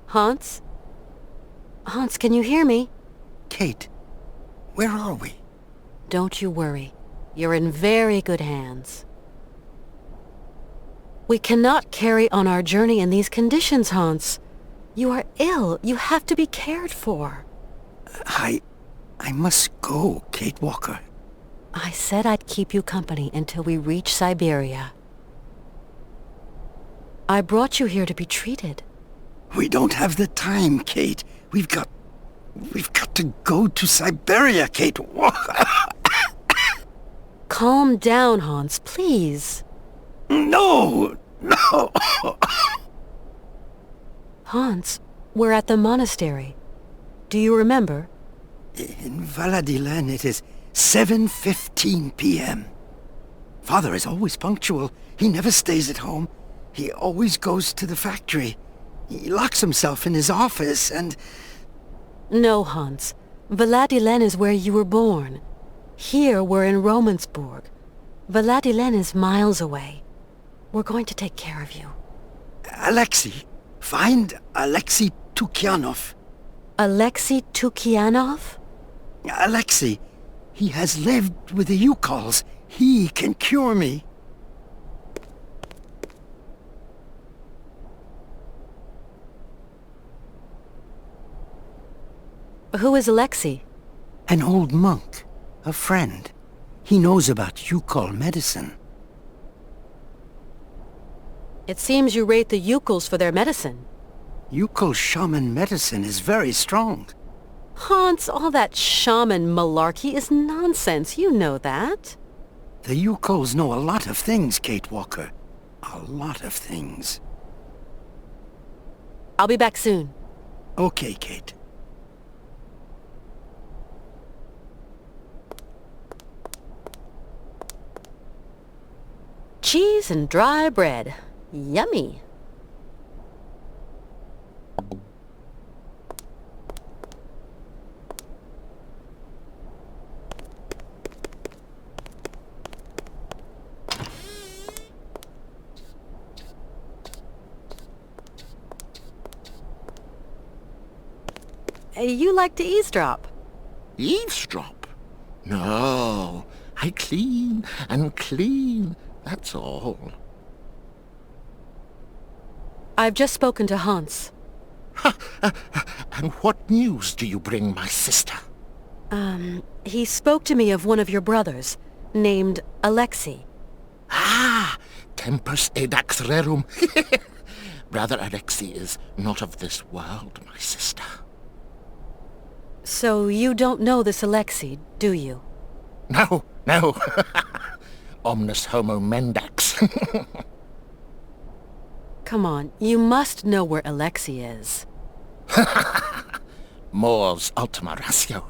Hans? Hans, can you hear me? Kate, where are we? Don't you worry. You're in very good hands. We cannot carry on our journey in these conditions, Hans. You are ill. You have to be cared for. I must go, Kate Walker. I said I'd keep you company until we reach Syberia. I brought you here to be treated. We don't have the time, Kate. We've got to go to Syberia, Kate Walker. Calm down, Hans, please. No. Hans, we're at the monastery. Do you remember? In Valadilen, it is 7:15 p.m. Father is always punctual. He never stays at home. He always goes to the factory. He locks himself in his office and... No, Hans. Valadilen is where you were born. Here we're in Romansberg. Valadilen is miles away. We're going to take care of you. Alexei. Find Alexei Tukyanov. Alexei Tukyanov? Alexei. He has lived with the Youkols. He can cure me. Who is Alexei? An old monk. A friend. He knows about Youkol medicine. It seems you rate the Youkols for their medicine. Youkol shaman medicine is very strong. Hans, all that shaman malarkey is nonsense. You know that. The Youkols know a lot of things, Kate Walker. A lot of things. I'll be back soon. Okay, Kate. Cheese and dry bread. Yummy. You like to eavesdrop. Eavesdrop? No, I clean and clean, that's all. I've just spoken to Hans. And what news do you bring, my sister? He spoke to me of one of your brothers, named Alexei. Ah, tempus edax rerum. Brother Alexei is not of this world, my sister. So you don't know this Alexei, do you? No. Omnis homo mendax. Come on, you must know where Alexei is. Mors ultima ratio.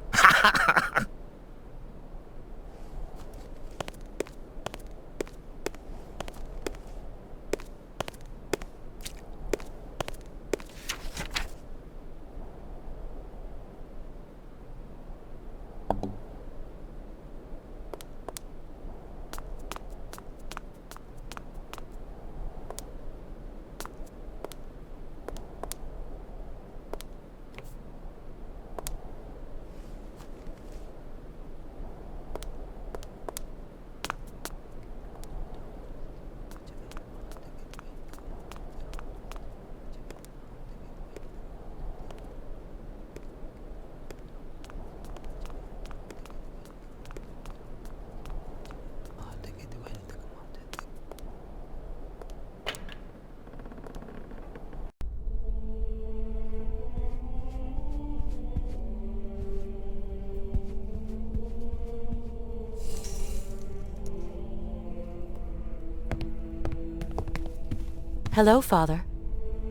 Hello, Father.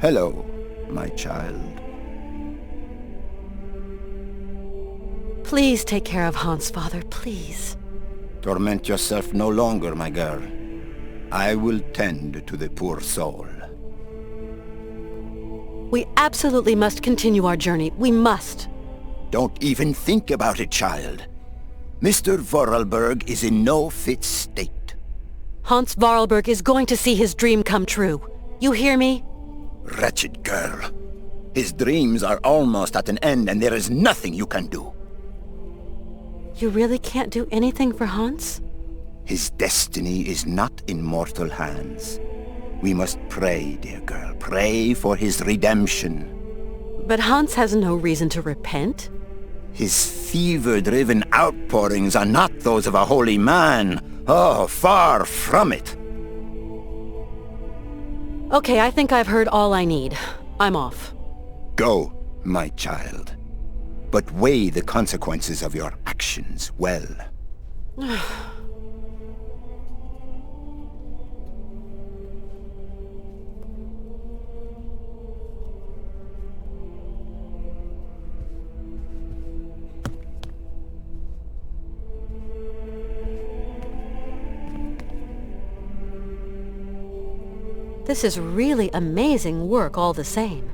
Hello, my child. Please take care of Hans, Father, please. Torment yourself no longer, my girl. I will tend to the poor soul. We absolutely must continue our journey. We must. Don't even think about it, child. Mr. Vorarlberg is in no fit state. Hans Vorarlberg is going to see his dream come true. You hear me? Wretched girl. His dreams are almost at an end and there is nothing you can do. You really can't do anything for Hans? His destiny is not in mortal hands. We must pray, dear girl. Pray for his redemption. But Hans has no reason to repent. His fever-driven outpourings are not those of a holy man. Oh, far from it. Okay, I think I've heard all I need. I'm off. Go, my child. But weigh the consequences of your actions well. This is really amazing work all the same.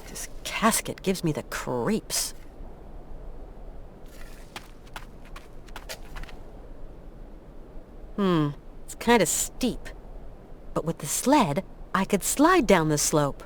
This casket gives me the creeps. It's kind of steep. But with the sled, I could slide down the slope.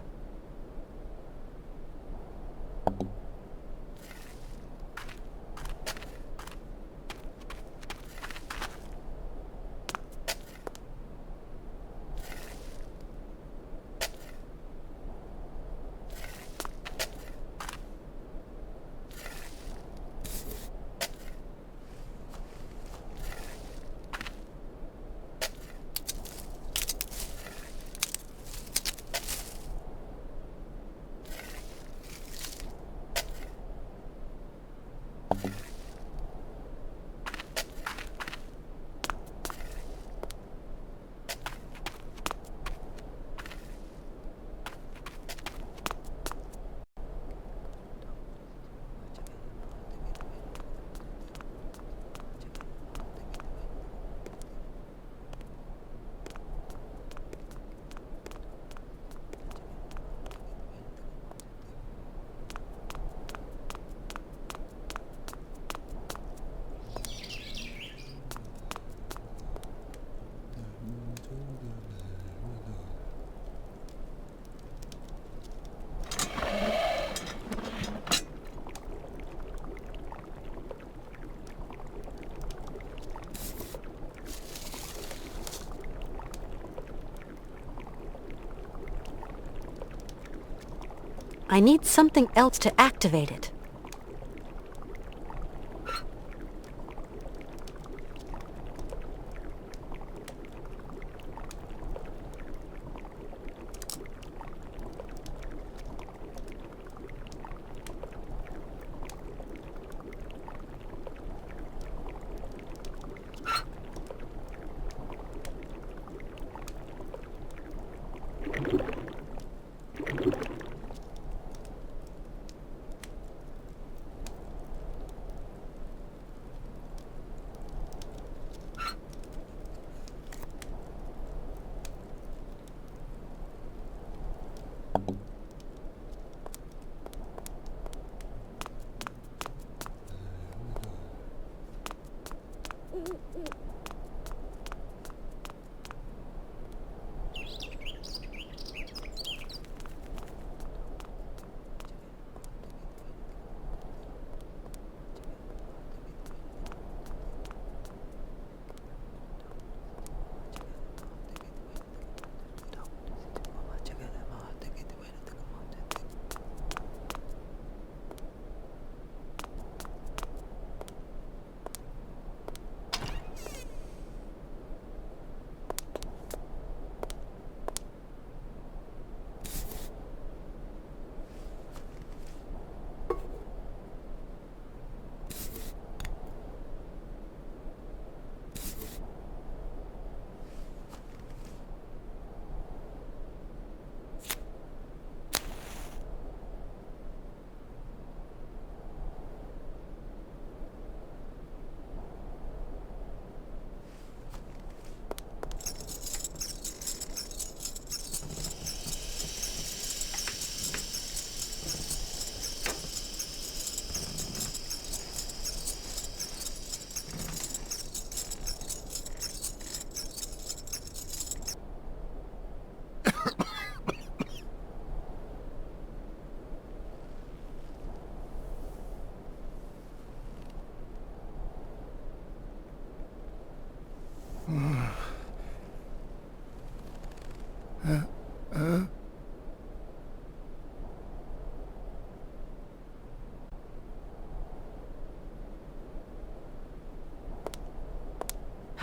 I need something else to activate it.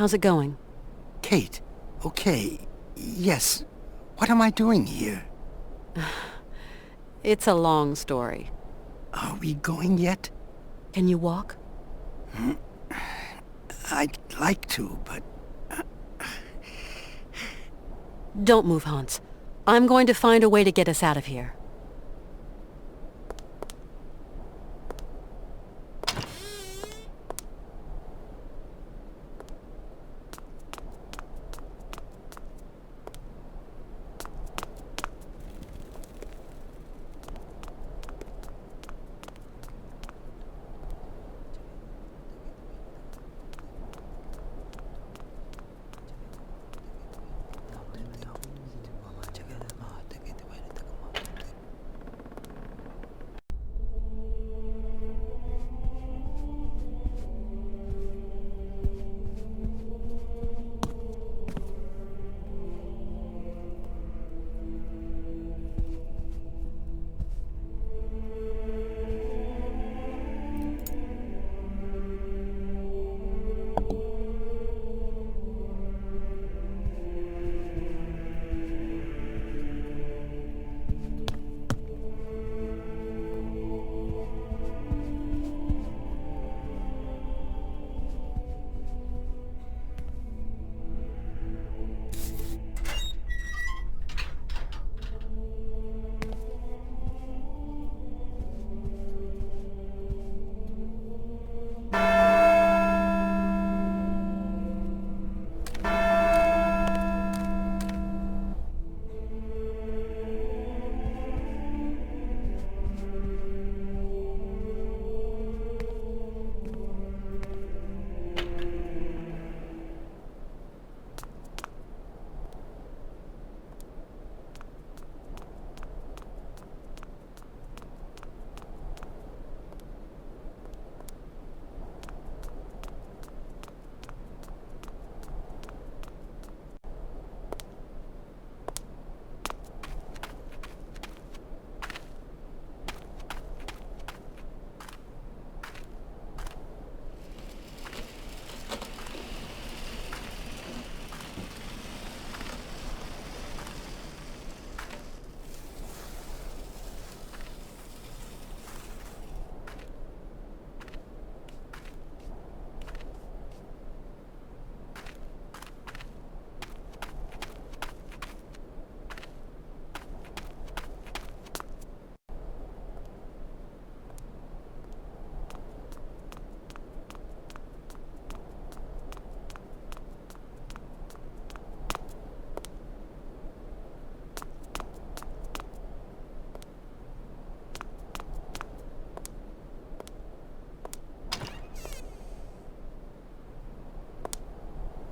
How's it going? Kate, okay. Yes. What am I doing here? It's a long story. Are we going yet? Can you walk? I'd like to, but... Don't move, Hans. I'm going to find a way to get us out of here.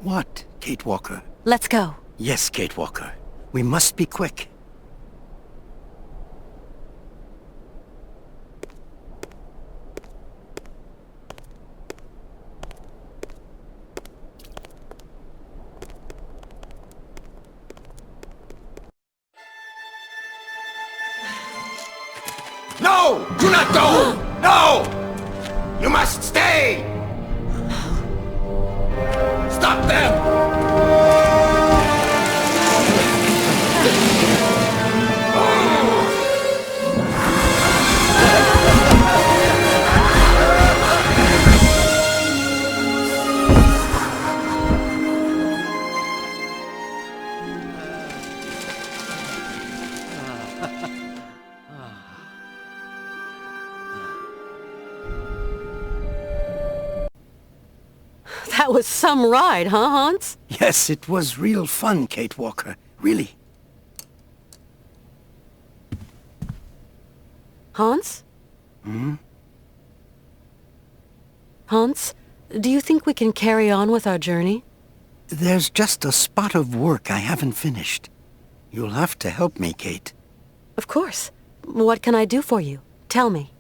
What, Kate Walker? Let's go. Yes, Kate Walker. We must be quick. No! Do not go! No! You must stay! Stop them! That was some ride, huh, Hans? Yes, it was real fun, Kate Walker. Really. Hans? Hmm? Hans, do you think we can carry on with our journey? There's just a spot of work I haven't finished. You'll have to help me, Kate. Of course. What can I do for you? Tell me.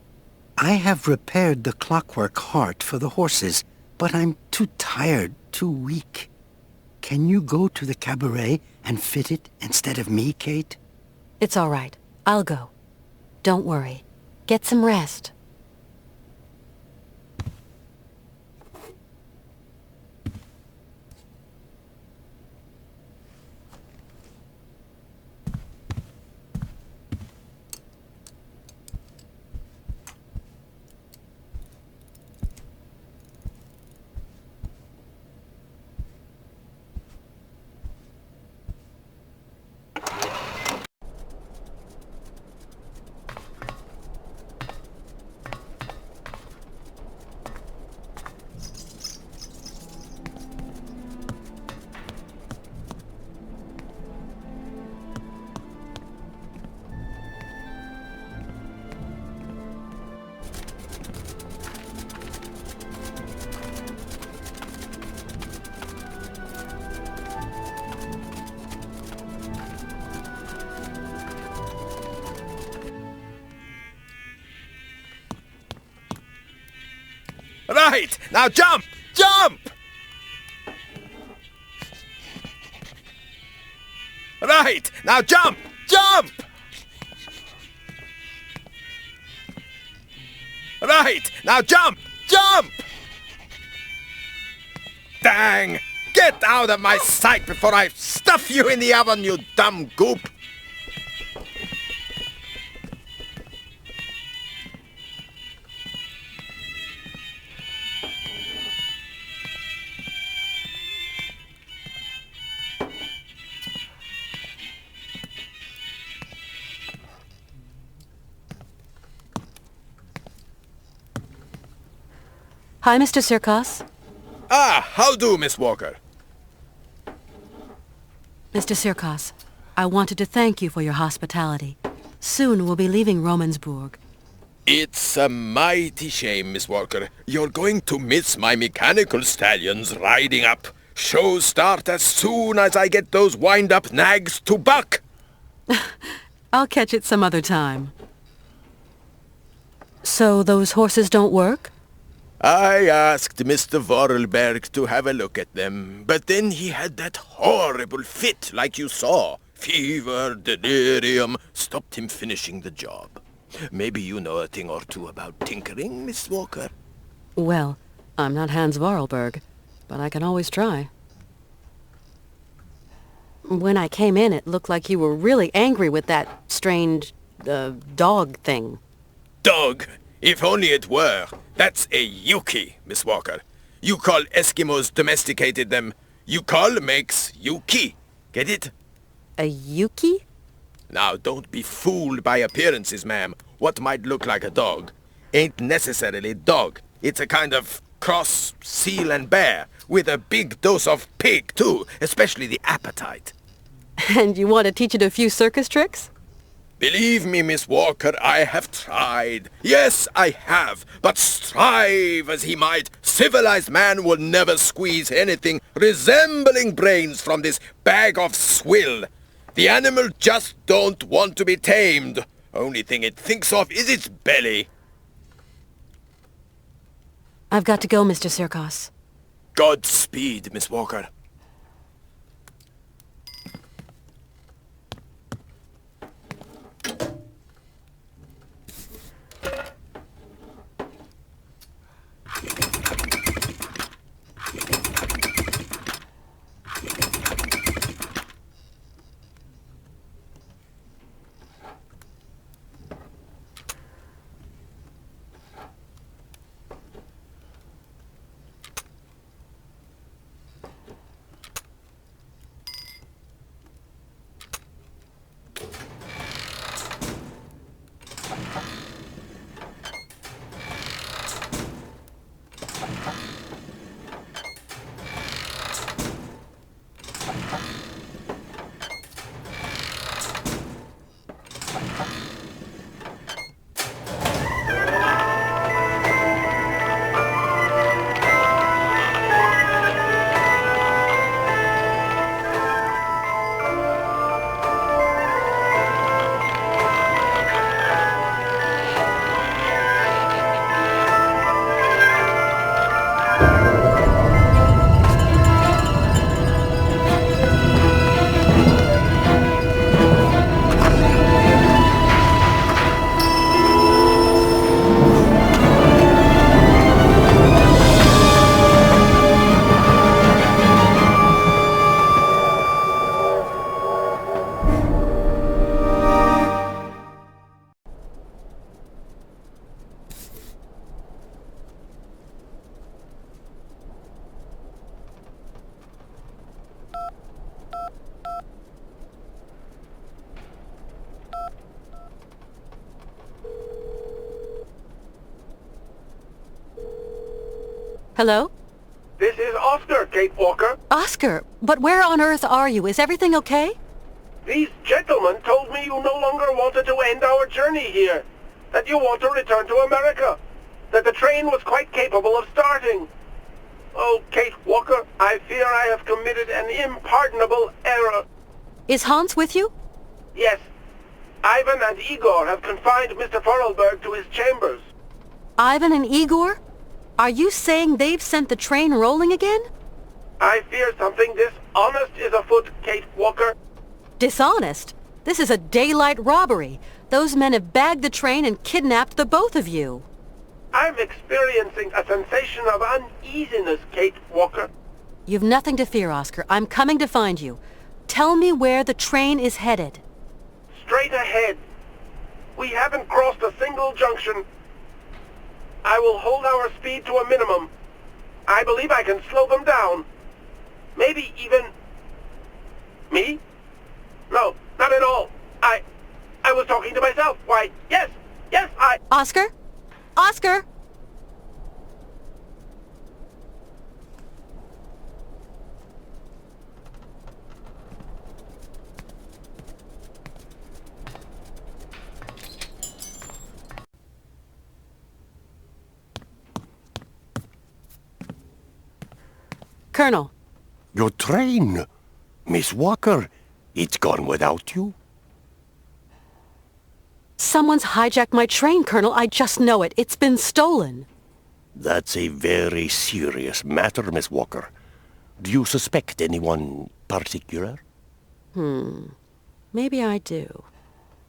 I have repaired the clockwork heart for the horses, but I'm too tired, too weak. Can you go to the cabaret and fit it instead of me, Kate? It's all right. I'll go. Don't worry. Get some rest. Right! Now jump! Jump! Right! Now jump! Jump! Right! Now jump! Jump! Dang! Get out of my sight before I stuff you in the oven, you dumb goop! Hi, Mr. Sirkos. Ah, how do, Miss Walker? Mr. Sirkos, I wanted to thank you for your hospitality. Soon we'll be leaving Romansberg. It's a mighty shame, Miss Walker. You're going to miss my mechanical stallions riding up. Shows start as soon as I get those wind-up nags to buck. I'll catch it some other time. So those horses don't work? I asked Mr. Vorarlberg to have a look at them, but then he had that horrible fit like you saw. Fever, delirium, stopped him finishing the job. Maybe you know a thing or two about tinkering, Miss Walker? Well, I'm not Hans Vorarlberg, but I can always try. When I came in, it looked like you were really angry with that strange, dog thing. Dog? If only it were. That's a Yuki, Miss Walker. Youkol Eskimos domesticated them. Youkol makes Yuki. Get it? A Yuki? Now, don't be fooled by appearances, ma'am. What might look like a dog ain't necessarily dog. It's a kind of cross seal and bear, with a big dose of pig, too, especially the appetite. And you want to teach it a few circus tricks? Believe me, Miss Walker, I have tried. Yes, I have. But strive as he might, civilized man will never squeeze anything resembling brains from this bag of swill. The animal just don't want to be tamed. Only thing it thinks of is its belly. I've got to go, Mr. Sirkos. Godspeed, Miss Walker. Hello? This is Oscar, Kate Walker. Oscar, but where on earth are you? Is everything okay? These gentlemen told me you no longer wanted to end our journey here, that you want to return to America, that the train was quite capable of starting. Oh, Kate Walker, I fear I have committed an impardonable error. Is Hans with you? Yes. Ivan and Igor have confined Mr. Vorarlberg to his chambers. Ivan and Igor? Are you saying they've sent the train rolling again? I fear something dishonest is afoot, Kate Walker. Dishonest? This is a daylight robbery. Those men have bagged the train and kidnapped the both of you. I'm experiencing a sensation of uneasiness, Kate Walker. You've nothing to fear, Oscar. I'm coming to find you. Tell me where the train is headed. Straight ahead. We haven't crossed a single junction. I will hold our speed to a minimum. I believe I can slow them down. Maybe even... Me? No, not at all. I was talking to myself. Why, yes, Oscar? Oscar? Colonel. Your train. Miss Walker, it's gone without you? Someone's hijacked my train, Colonel. I just know it. It's been stolen. That's a very serious matter, Miss Walker. Do you suspect anyone particular? Maybe I do.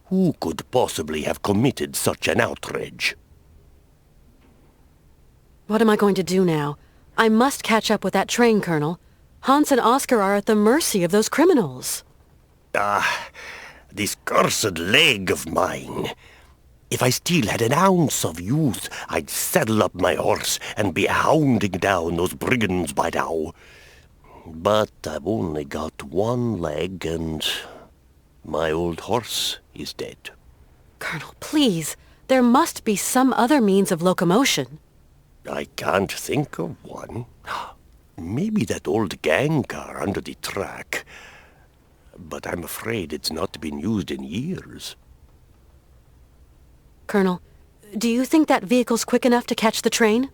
Who could possibly have committed such an outrage? What am I going to do now? I must catch up with that train, Colonel. Hans and Oscar are at the mercy of those criminals. This cursed leg of mine. If I still had an ounce of youth, I'd saddle up my horse and be hounding down those brigands by now. But I've only got one leg, and my old horse is dead. Colonel, please. There must be some other means of locomotion. I can't think of one. Maybe that old gang car under the track. But I'm afraid it's not been used in years. Colonel. Do you think that vehicle's quick enough to catch the train?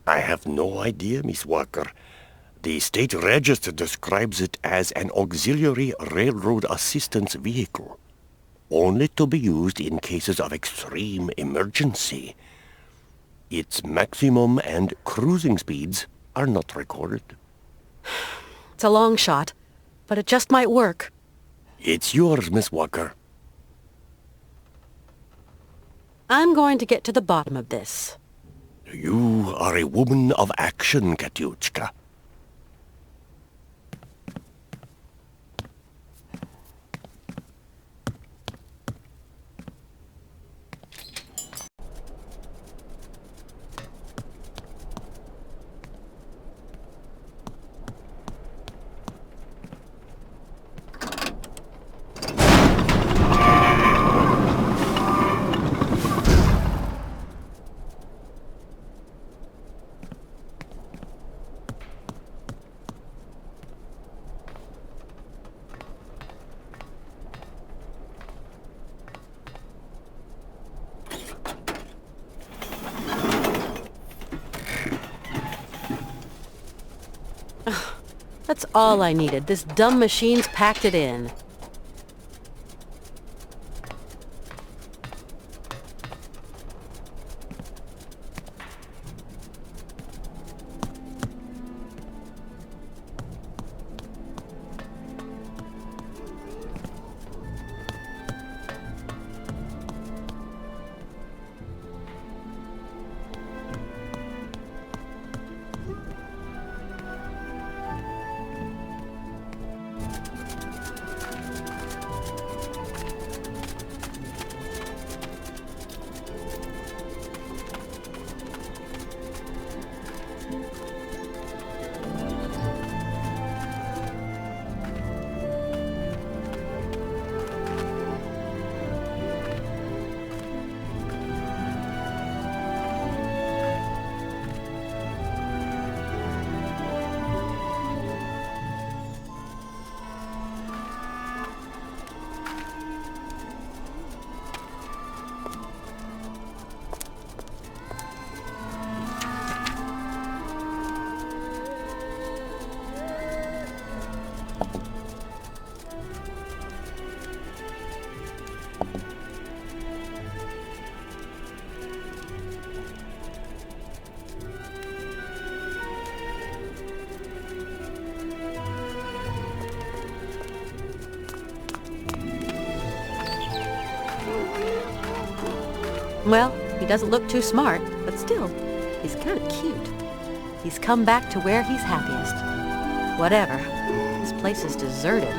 I have no idea, Miss Walker. The state register describes it as an auxiliary railroad assistance vehicle, only to be used in cases of extreme emergency. Its maximum and cruising speeds are not recorded. It's a long shot, but it just might work. It's yours, Miss Walker. I'm going to get to the bottom of this. You are a woman of action, Katyushka. That's all I needed. This dumb machine's packed it in. Well, he doesn't look too smart, but still, he's kind of cute. He's come back to where he's happiest. Whatever. This place is deserted.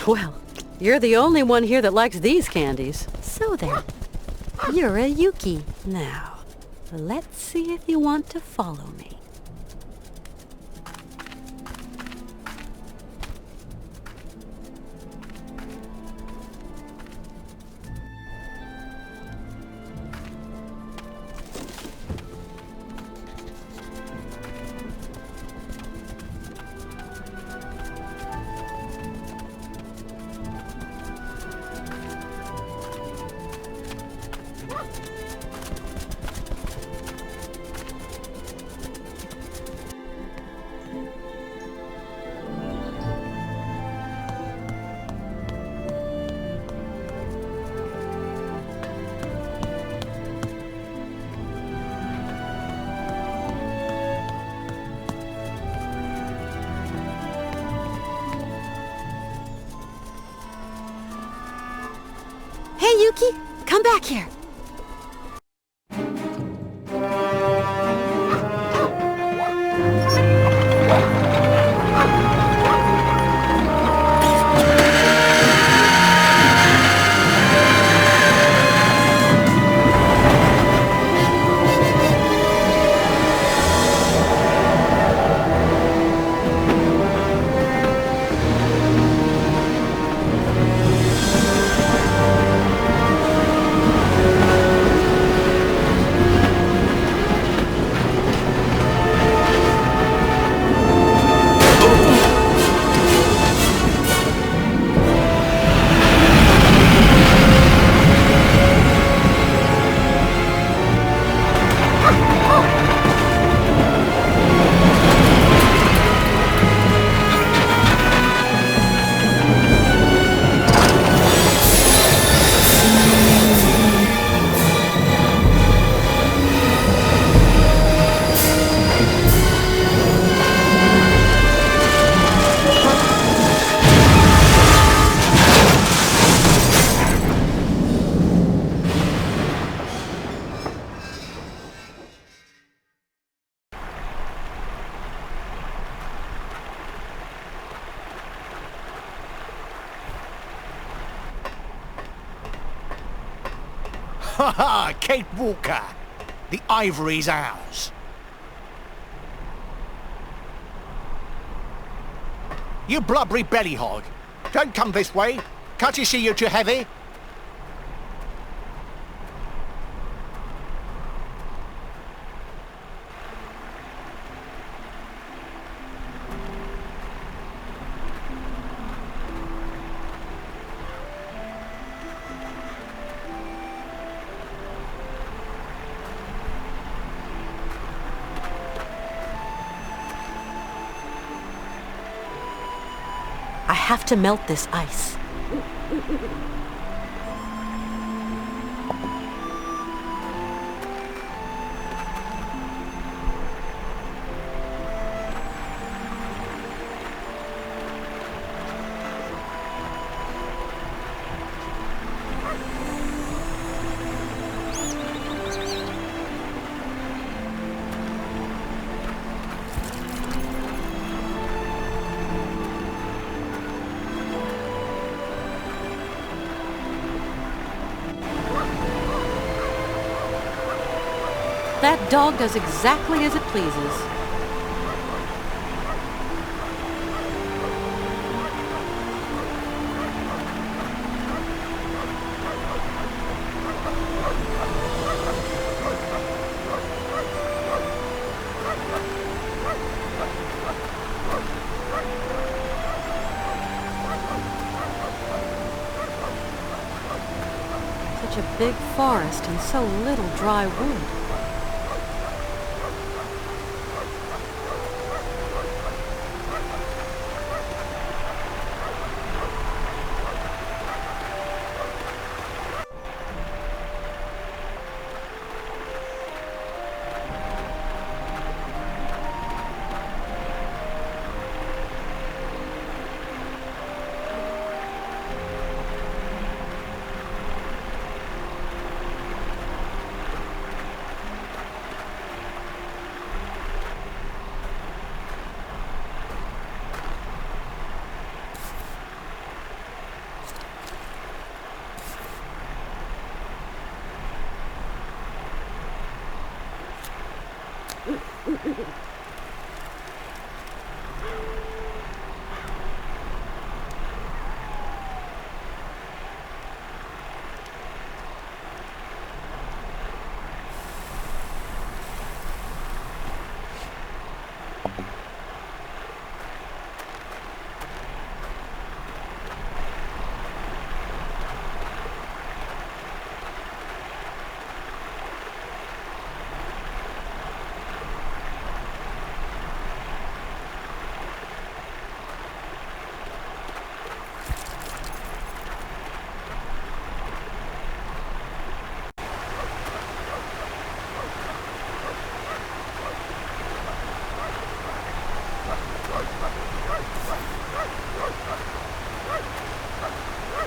Well, you're the only one here that likes these candies. So then, you're a Yuki. Now, let's see if you want to follow me. Hey, Yuki, come back here. Ha ha! Kate Walker! The ivory's ours. You blubbery belly hog! Don't come this way! Can't you see you're too heavy? I have to melt this ice. That dog does exactly as it pleases. Such a big forest and so little dry wood.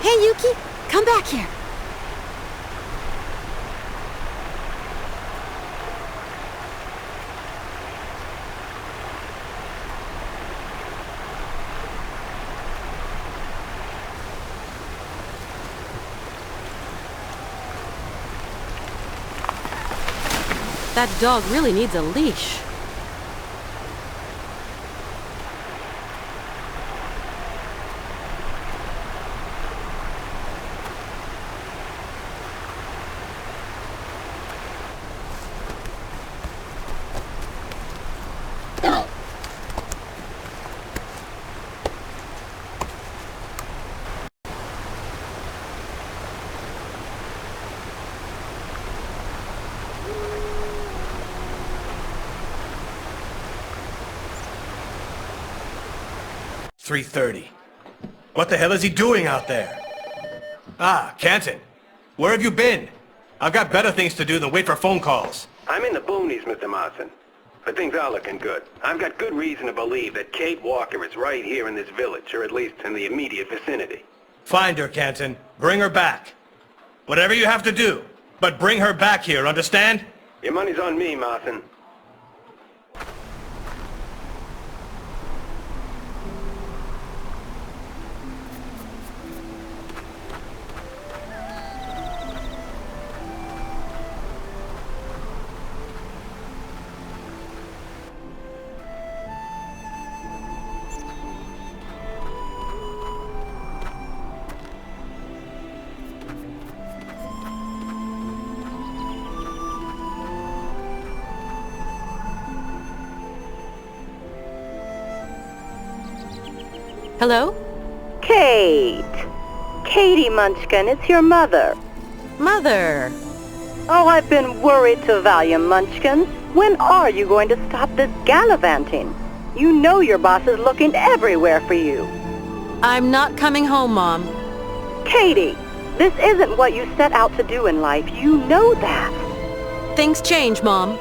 Hey, Yuki! Come back here! That dog really needs a leash. .3:30. What the hell is he doing out there? Ah, Canton. Where have you been? I've got better things to do than wait for phone calls. I'm in the boonies, Mr. Martin. But things are looking good. I've got good reason to believe that Kate Walker is right here in this village, or at least in the immediate vicinity. Find her, Canton. Bring her back. Whatever you have to do, but bring her back here, understand? Your money's on me, Martin. Hello? Kate! Katie Munchkin, it's your mother. Mother! Oh, I've been worried to Valium, Munchkin. When are you going to stop this gallivanting? You know your boss is looking everywhere for you. I'm not coming home, Mom. Katie, this isn't what you set out to do in life. You know that. Things change, Mom.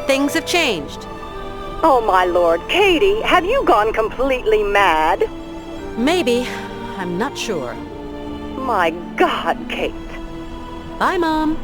Things have changed. Oh, my lord. Katie, have you gone completely mad? Maybe. I'm not sure. My God, Kate. Bye, Mom.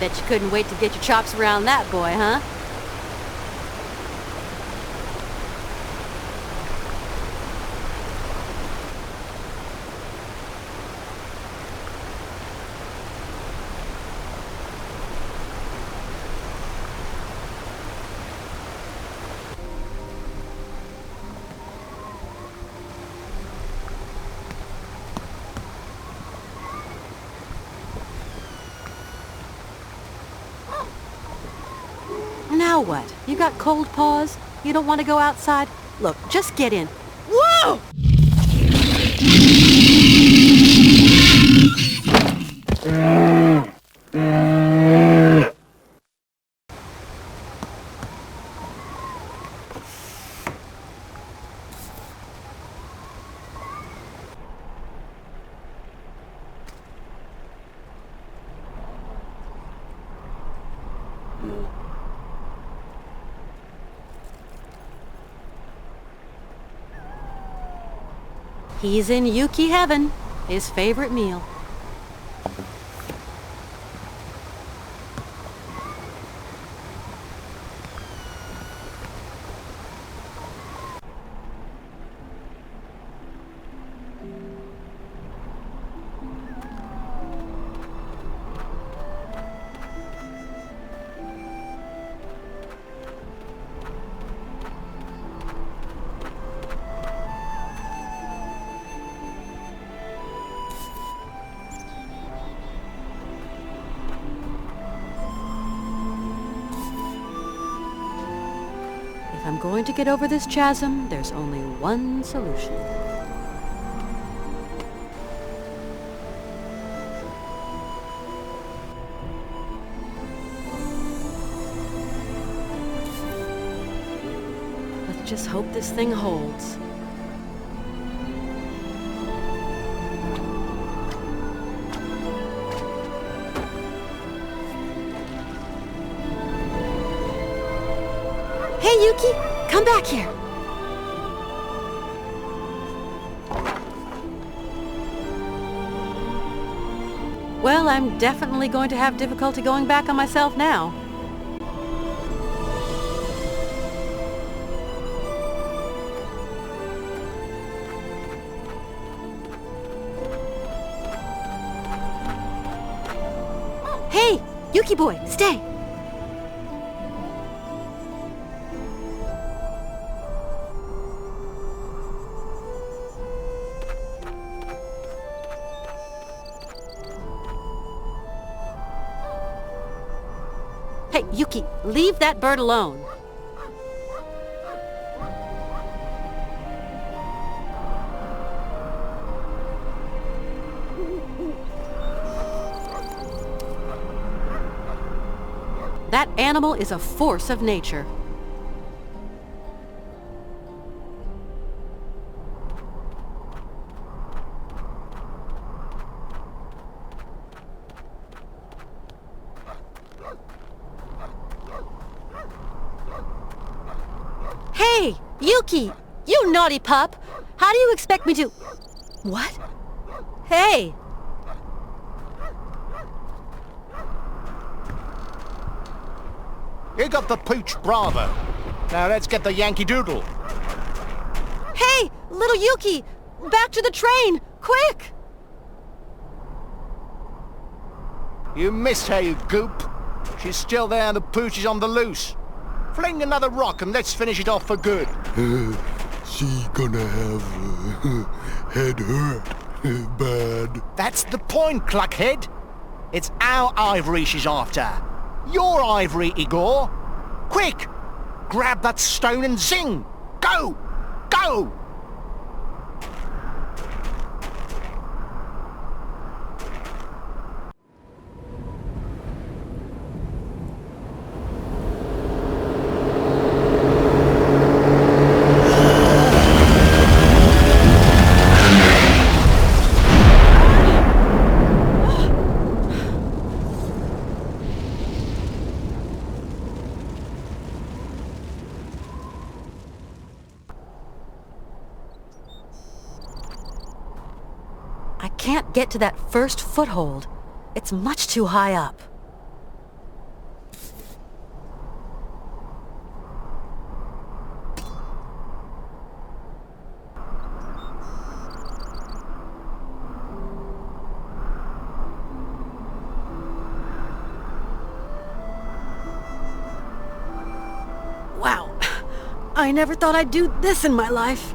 Bet you couldn't wait to get your chops around that boy, huh? Now what? You got cold paws? You don't want to go outside? Look, just get in. Whoa! He's in Yuki heaven, his favorite meal. If I'm going to get over this chasm, there's only one solution. Let's just hope this thing holds. Hey, Yuki! Come back here! Well, I'm definitely going to have difficulty going back on myself now. Hey! Yuki boy, stay! Hey, Yuki, leave that bird alone. That animal is a force of nature. Hey, Yuki! You naughty pup! How do you expect me to... What? Hey! You got the pooch Bravo. Now let's get the Yankee Doodle. Hey, little Yuki! Back to the train! Quick! You missed her, you goop. She's still there and the pooch is on the loose. Fling another rock and let's finish it off for good. She gonna have head hurt bad. That's the point, Cluckhead. It's our ivory she's after. Your ivory, Igor. Quick! Grab that stone and zing! Go! Go! I can't get to that first foothold. It's much too high up. Wow. I never thought I'd do this in my life.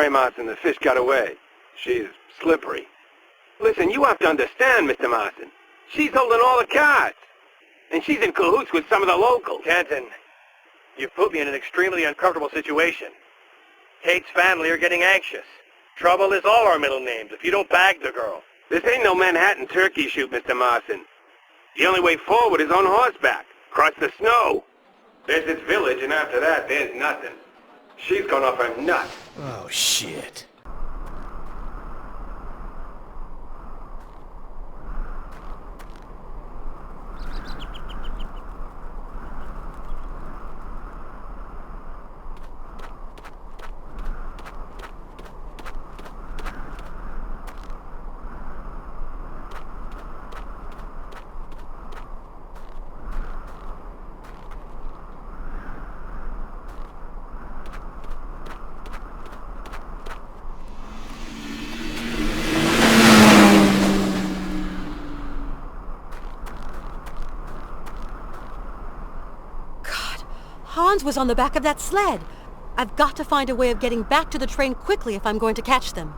sorry, Martin. The fish got away. She's slippery. Listen, you have to understand, Mr. Martin. She's holding all the cards. And she's in cahoots with some of the locals. Canton, you've put me in an extremely uncomfortable situation. Kate's family are getting anxious. Trouble is all our middle names if you don't bag the girl. This ain't no Manhattan turkey shoot, Mr. Martin. The only way forward is on horseback, across the snow. There's this village, and after that, there's nothing. She's gone off her nut. Oh, shit. Hans was on the back of that sled. I've got to find a way of getting back to the train quickly if I'm going to catch them.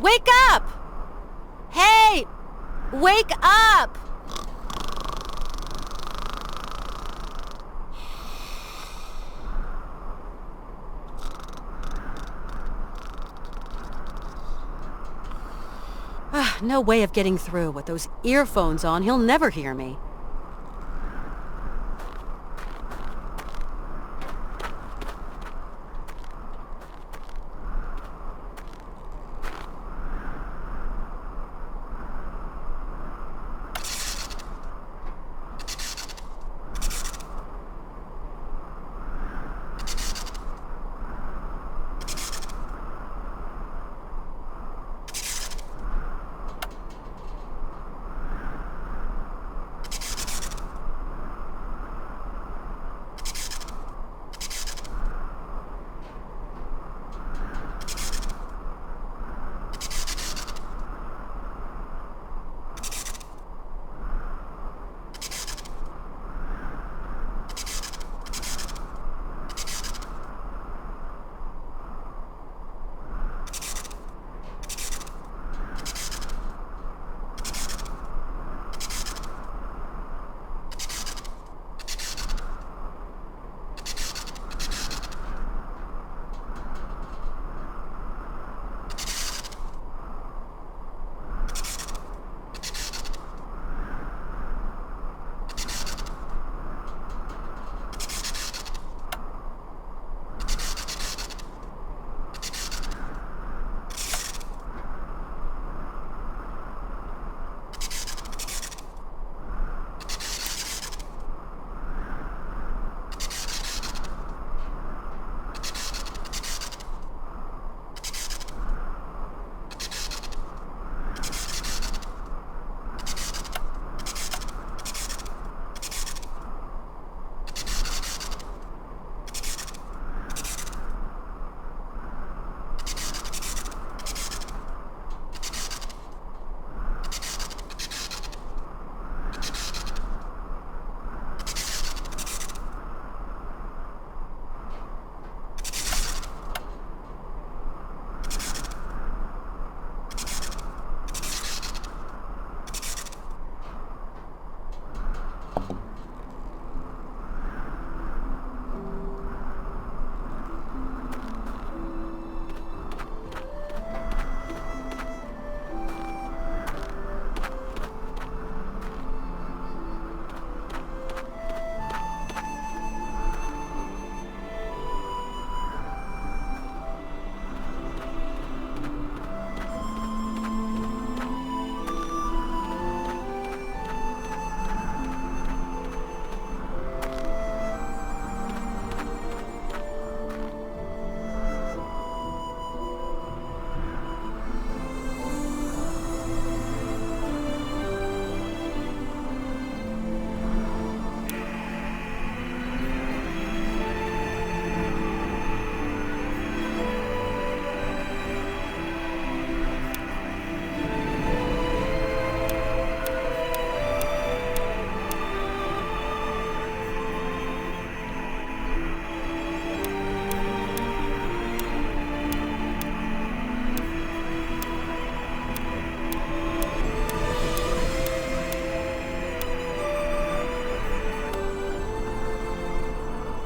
Wake up! Hey! Wake up! No way of getting through. With those earphones on, he'll never hear me.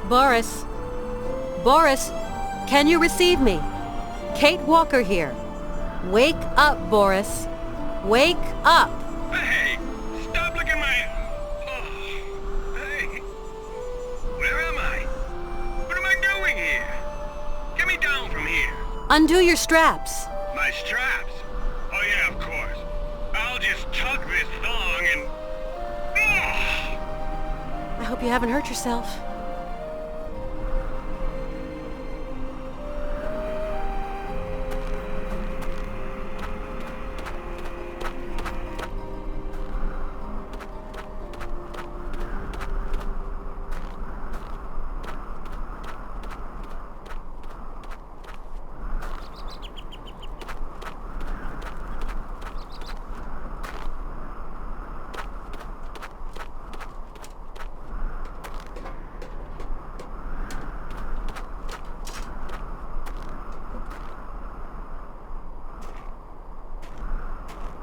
Boris? Boris, can you receive me? Kate Walker here. Wake up, Boris. Wake up! Hey! Stop looking at my... Oh. Hey! Where am I? What am I doing here? Get me down from here. Undo your straps. My straps? Oh yeah, of course. I'll just tug this thong and... I hope you haven't hurt yourself.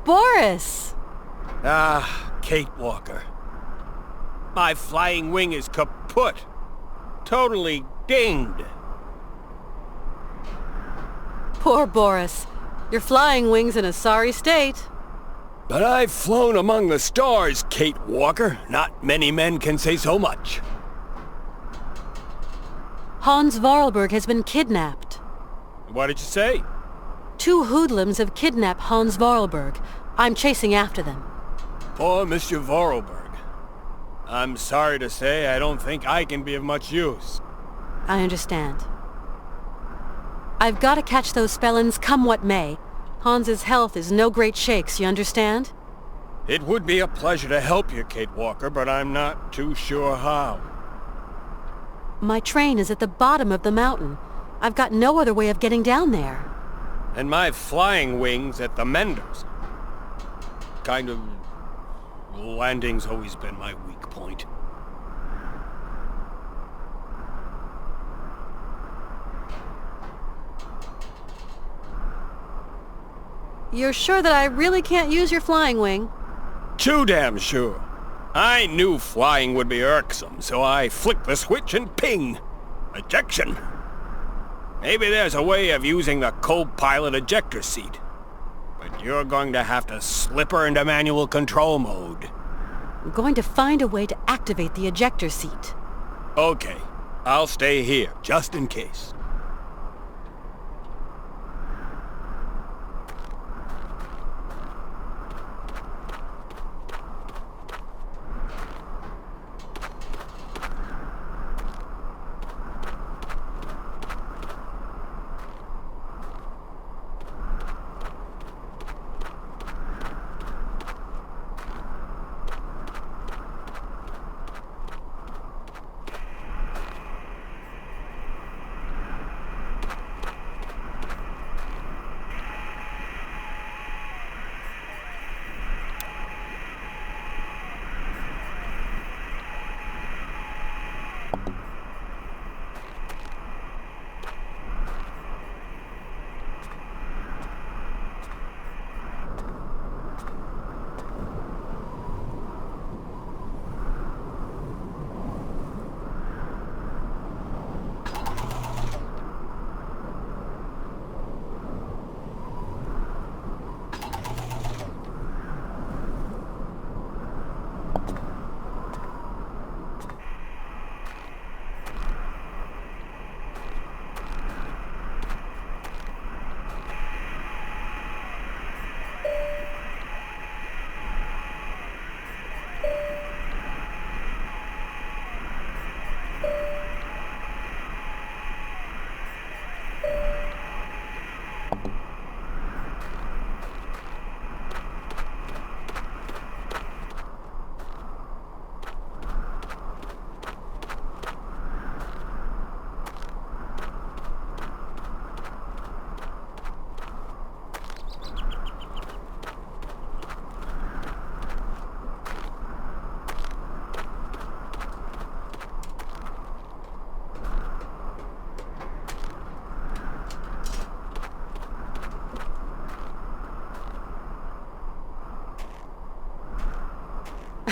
Boris! Ah, Kate Walker. My flying wing is kaput. Totally dinged. Poor Boris. Your flying wing's in a sorry state. But I've flown among the stars, Kate Walker. Not many men can say so much. Hans Vorarlberg has been kidnapped. What did you say? 2 hoodlums have kidnapped Hans Vorarlberg. I'm chasing after them. Poor Mr. Vorarlberg. I'm sorry to say I don't think I can be of much use. I understand. I've got to catch those felons come what may. Hans's health is no great shakes, you understand? It would be a pleasure to help you, Kate Walker, but I'm not too sure how. My train is at the bottom of the mountain. I've got no other way of getting down there. And my flying wing's at the Menders. Kind of... landing's always been my weak point. You're sure that I really can't use your flying wing? Too damn sure. I knew flying would be irksome, so I flicked the switch and ping! Ejection! Maybe there's a way of using the co-pilot ejector seat. But you're going to have to slip her into manual control mode. I'm going to find a way to activate the ejector seat. Okay, I'll stay here, just in case.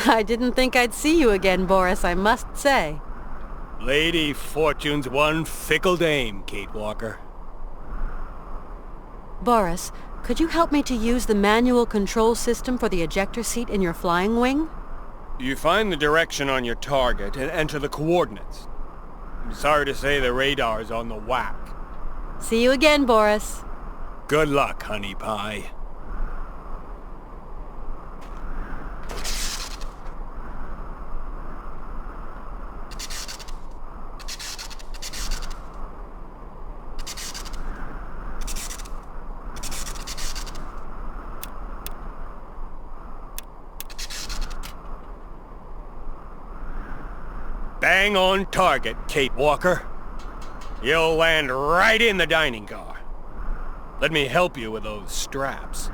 I didn't think I'd see you again, Boris, I must say. Lady Fortune's one fickle dame, Kate Walker. Boris, could you help me to use the manual control system for the ejector seat in your flying wing? You find the direction on your target and enter the coordinates. I'm sorry to say the radar's on the whack. See you again, Boris. Good luck, honey pie. Bang on target, Kate Walker. You'll land right in the dining car. Let me help you with those straps.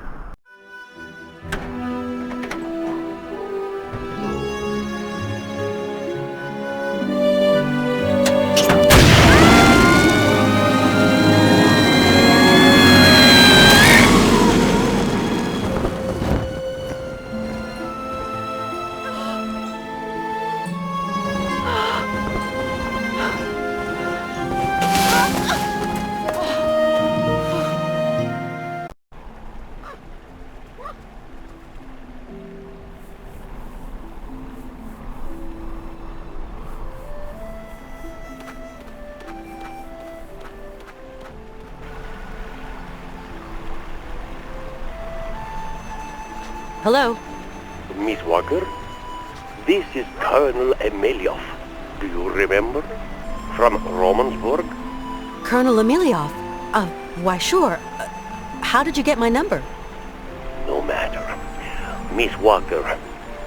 Hello? Miss Walker, this is Colonel Emilioff. Do you remember? From Romansberg? Colonel Emilioff? Why sure. How did you get my number? No matter. Miss Walker,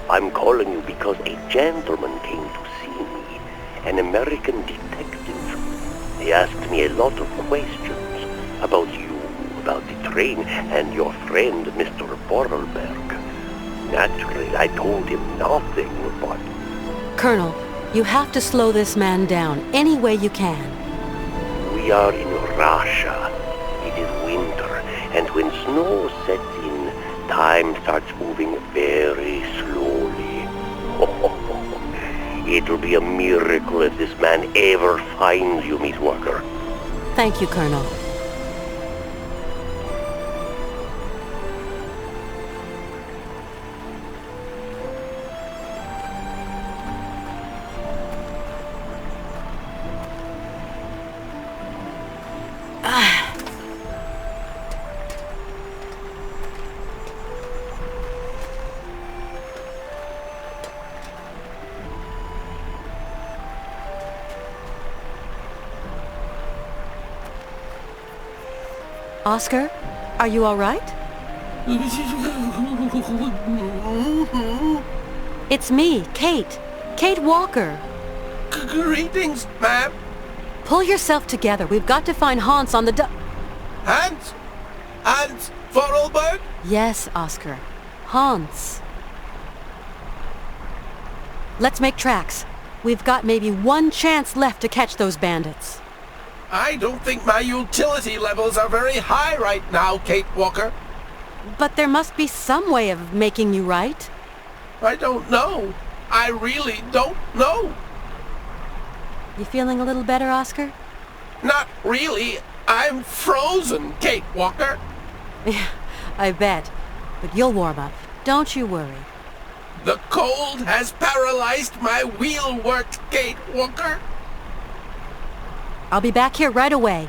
I'm calling you because a gentleman came to see me, an American detective. He asked me a lot of questions about you, about the train, and your friend, Mr. Vorarlberg. Naturally, I told him nothing but... Colonel, you have to slow this man down any way you can. We are in Russia. It is winter, and when snow sets in, time starts moving very slowly. It'll be a miracle if this man ever finds you, Miss Walker. Thank you, Colonel. Oscar, are you all right? It's me, Kate. Kate Walker. Greetings, ma'am. Pull yourself together. We've got to find Hans on the Hans? Hans Vorarlberg? Yes, Oscar. Hans. Let's make tracks. We've got maybe one chance left to catch those bandits. I don't think my utility levels are very high right now, Kate Walker. But there must be some way of making you right. I don't know. I really don't know. You feeling a little better, Oscar? Not really. I'm frozen, Kate Walker. Yeah, I bet. But you'll warm up. Don't you worry. The cold has paralyzed my wheel work, Kate Walker. I'll be back here right away.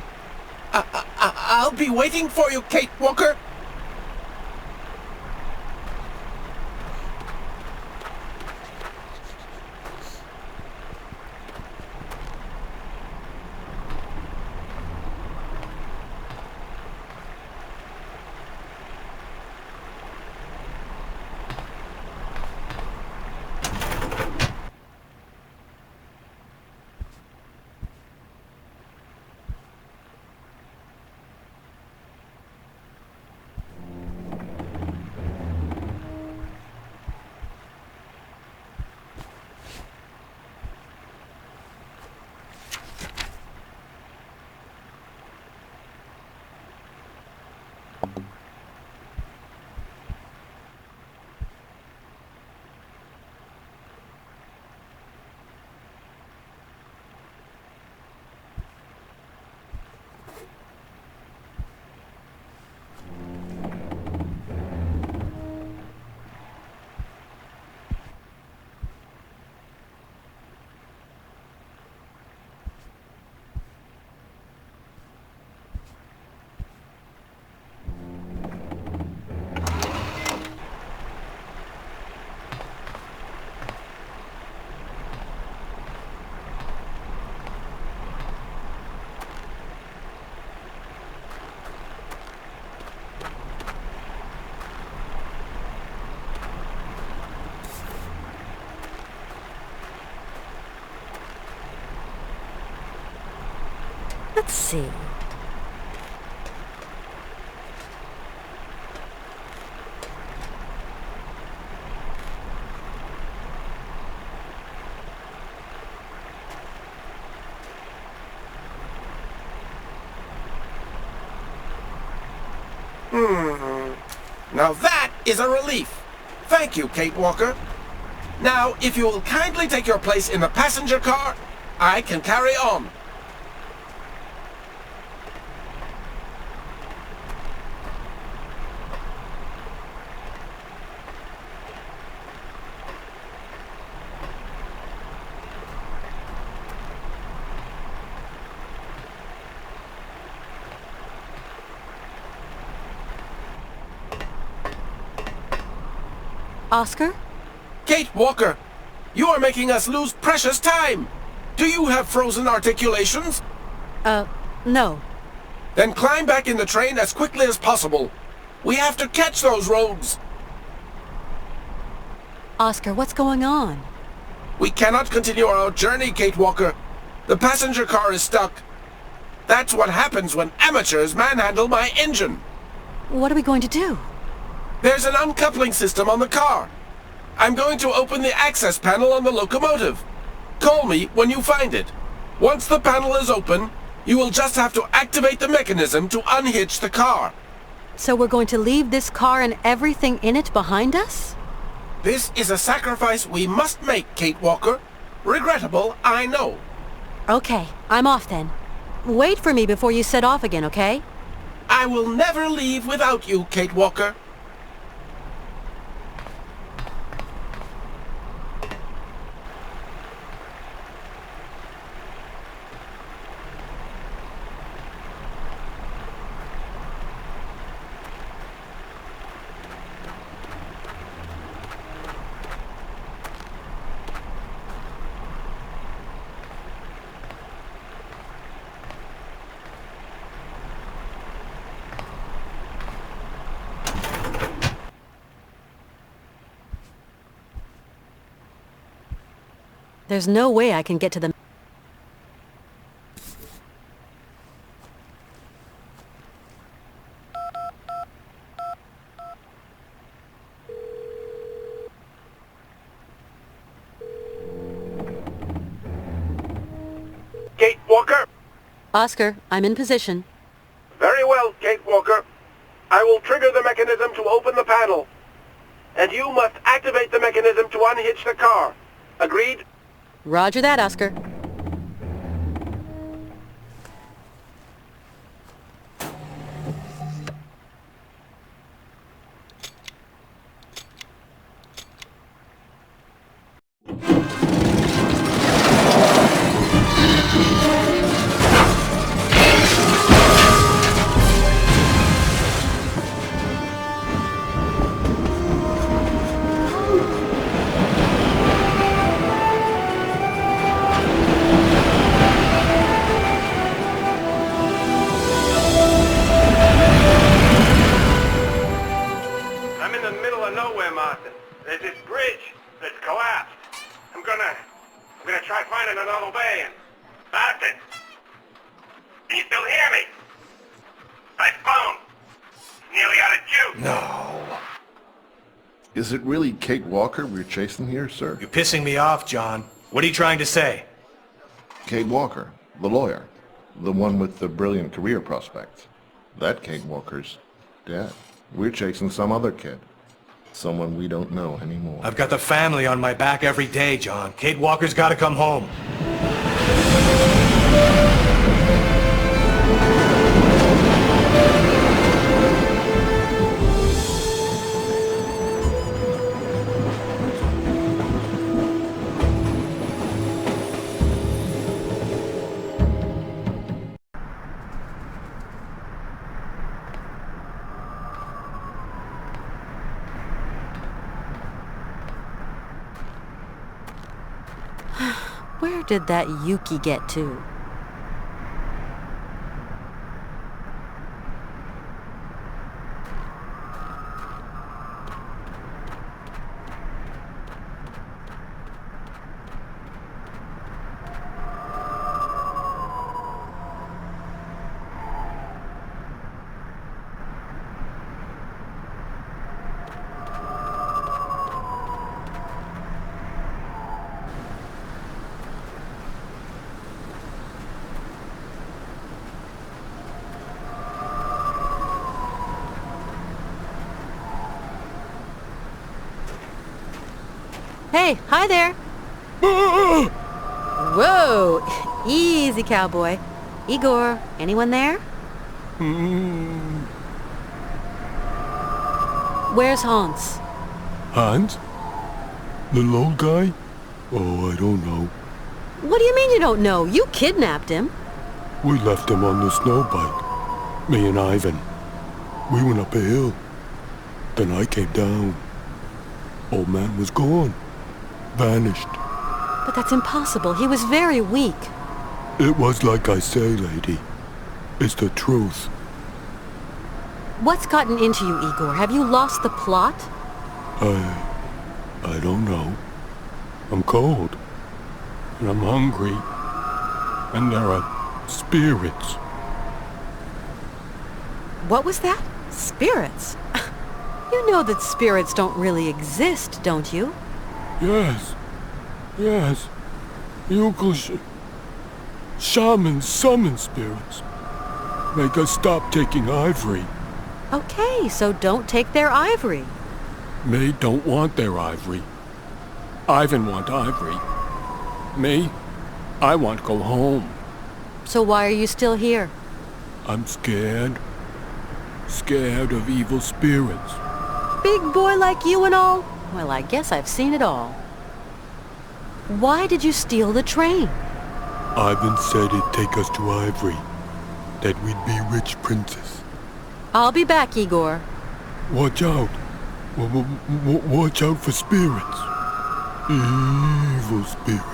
I'll be waiting for you, Kate Walker. Let's see. Now that is a relief. Thank you, Kate Walker. Now, if you will kindly take your place in the passenger car, I can carry on. Oscar? Kate Walker, you are making us lose precious time. Do you have frozen articulations? No. Then climb back in the train as quickly as possible. We have to catch those rogues. Oscar, what's going on? We cannot continue our journey, Kate Walker. The passenger car is stuck. That's what happens when amateurs manhandle my engine. What are we going to do? There's an uncoupling system on the car. I'm going to open the access panel on the locomotive. Call me when you find it. Once the panel is open, you will just have to activate the mechanism to unhitch the car. So we're going to leave this car and everything in it behind us? This is a sacrifice we must make, Kate Walker. Regrettable, I know. Okay, I'm off then. Wait for me before you set off again, okay? I will never leave without you, Kate Walker. There's no way I can get to the... Kate Walker? Oscar, I'm in position. Very well, Kate Walker. I will trigger the mechanism to open the panel. And you must activate the mechanism to unhitch the car. Agreed? Roger that, Oscar. There's this bridge that's collapsed. I'm gonna try finding another way and... Martin! Can you still hear me? My phone! Nearly out of juice! No. Is it really Kate Walker we're chasing here, sir? You're pissing me off, John. What are you trying to say? Kate Walker, the lawyer. The one with the brilliant career prospects. That Kate Walker's dead. We're chasing some other kid. Someone we don't know anymore. I've got the family on my back every day, John. Kate Walker's got to come home. Where did that Yuki get to? Hey, hi there. Whoa! Easy, cowboy. Igor, anyone there? Where's Hans? Hans? Little old guy? Oh, I don't know. What do you mean you don't know? You kidnapped him. We left him on the snow bike. Me and Ivan. We went up a hill. Then I came down. Old man was gone. Vanished. But that's impossible. He was very weak. It was like I say, lady. It's the truth. What's gotten into you, Igor? Have you lost the plot? I don't know. I'm cold. And I'm hungry. And there are spirits. What was that? Spirits? You know that spirits don't really exist, don't you? Yes. Yes. Youkol shamans summon spirits. Make us stop taking ivory. Okay, so don't take their ivory. Me don't want their ivory. Ivan want ivory. Me, I want to go home. So why are you still here? I'm scared. Scared of evil spirits. Big boy like you and all? Well, I guess I've seen it all. Why did you steal the train? Ivan said it'd take us to Ivory. That we'd be rich princes. I'll be back, Igor. Watch out. Watch out for spirits. Evil spirits.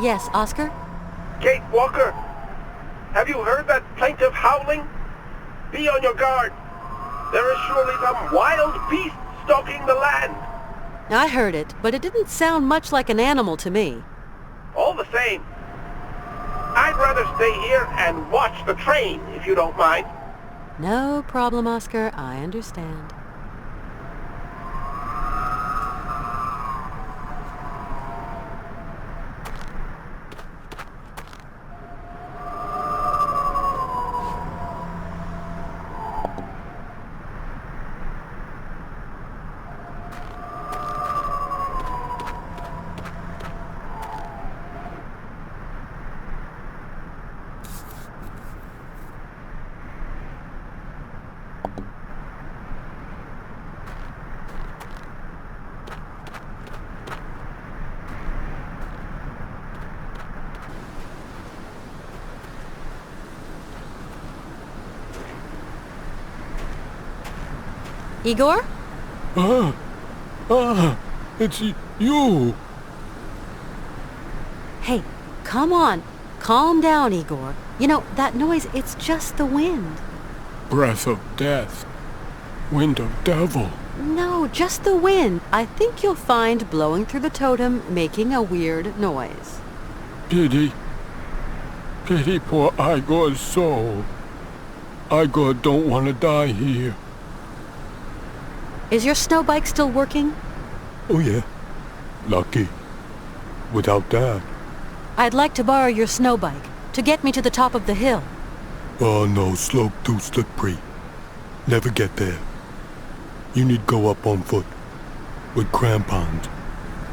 Yes, Oscar? Kate Walker, have you heard that plaintive howling? Be on your guard. There is surely some wild beast stalking the land. I heard it, but it didn't sound much like an animal to me. All the same, I'd rather stay here and watch the train, if you don't mind. No problem, Oscar. I understand. Igor? It's you. Hey, come on. Calm down, Igor. You know, that noise, it's just the wind. Breath of death. Wind of devil. No, just the wind. I think you'll find blowing through the totem making a weird noise. Pity. Pity poor Igor's soul. Igor don't want to die here. Is your snow bike still working? Oh yeah. Lucky. Without that. I'd like to borrow your snow bike to get me to the top of the hill. Oh no, slope too slippery. Never get there. You need go up on foot. With crampons.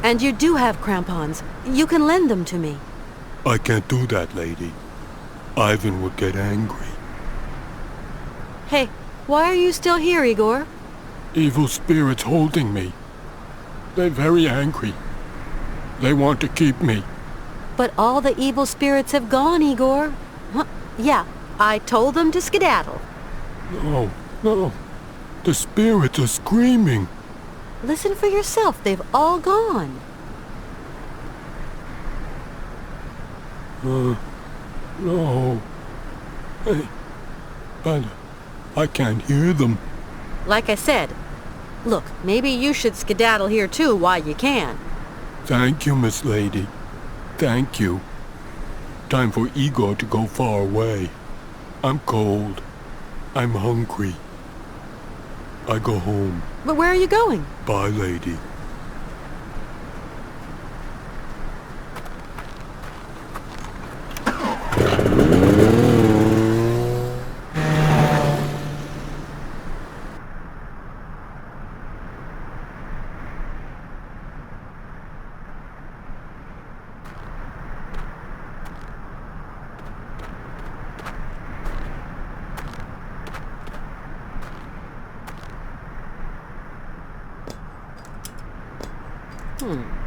And you do have crampons. You can lend them to me. I can't do that, lady. Ivan would get angry. Hey, why are you still here, Igor? Evil spirits holding me. They're very angry. They want to keep me. But all the evil spirits have gone, Igor. Huh? Yeah, I told them to skedaddle. No, no. The spirits are screaming. Listen for yourself. They've all gone. No. Hey, but I can't hear them. Like I said, look, maybe you should skedaddle here too while you can. Thank you, Miss Lady. Thank you. Time for Igor to go far away. I'm cold. I'm hungry. I go home. But where are you going? Bye, lady.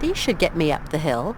These should get me up the hill.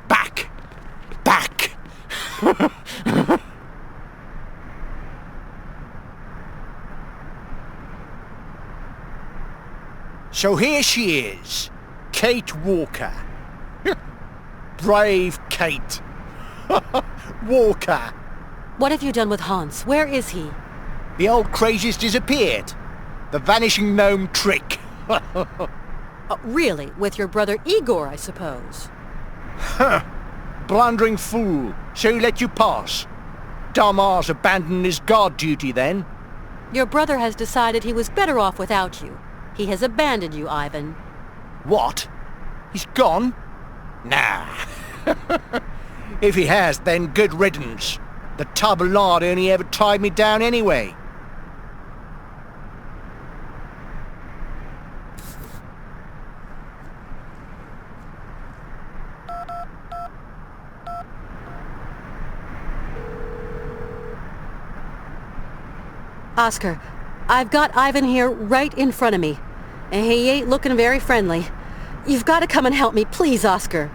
Back! Back! So here she is, Kate Walker. Brave Kate. Walker. What have you done with Hans? Where is he? The old crazy's disappeared. The vanishing gnome trick. Really? With your brother Igor, I suppose? Huh. Blundering fool. So he let you pass. Dumbass abandoned his guard duty then. Your brother has decided he was better off without you. He has abandoned you, Ivan. What? He's gone? Nah. If he has, then good riddance. The tub of lard only ever tied me down anyway. Oscar, I've got Ivan here right in front of me, and he ain't looking very friendly. You've got to come and help me, please, Oscar.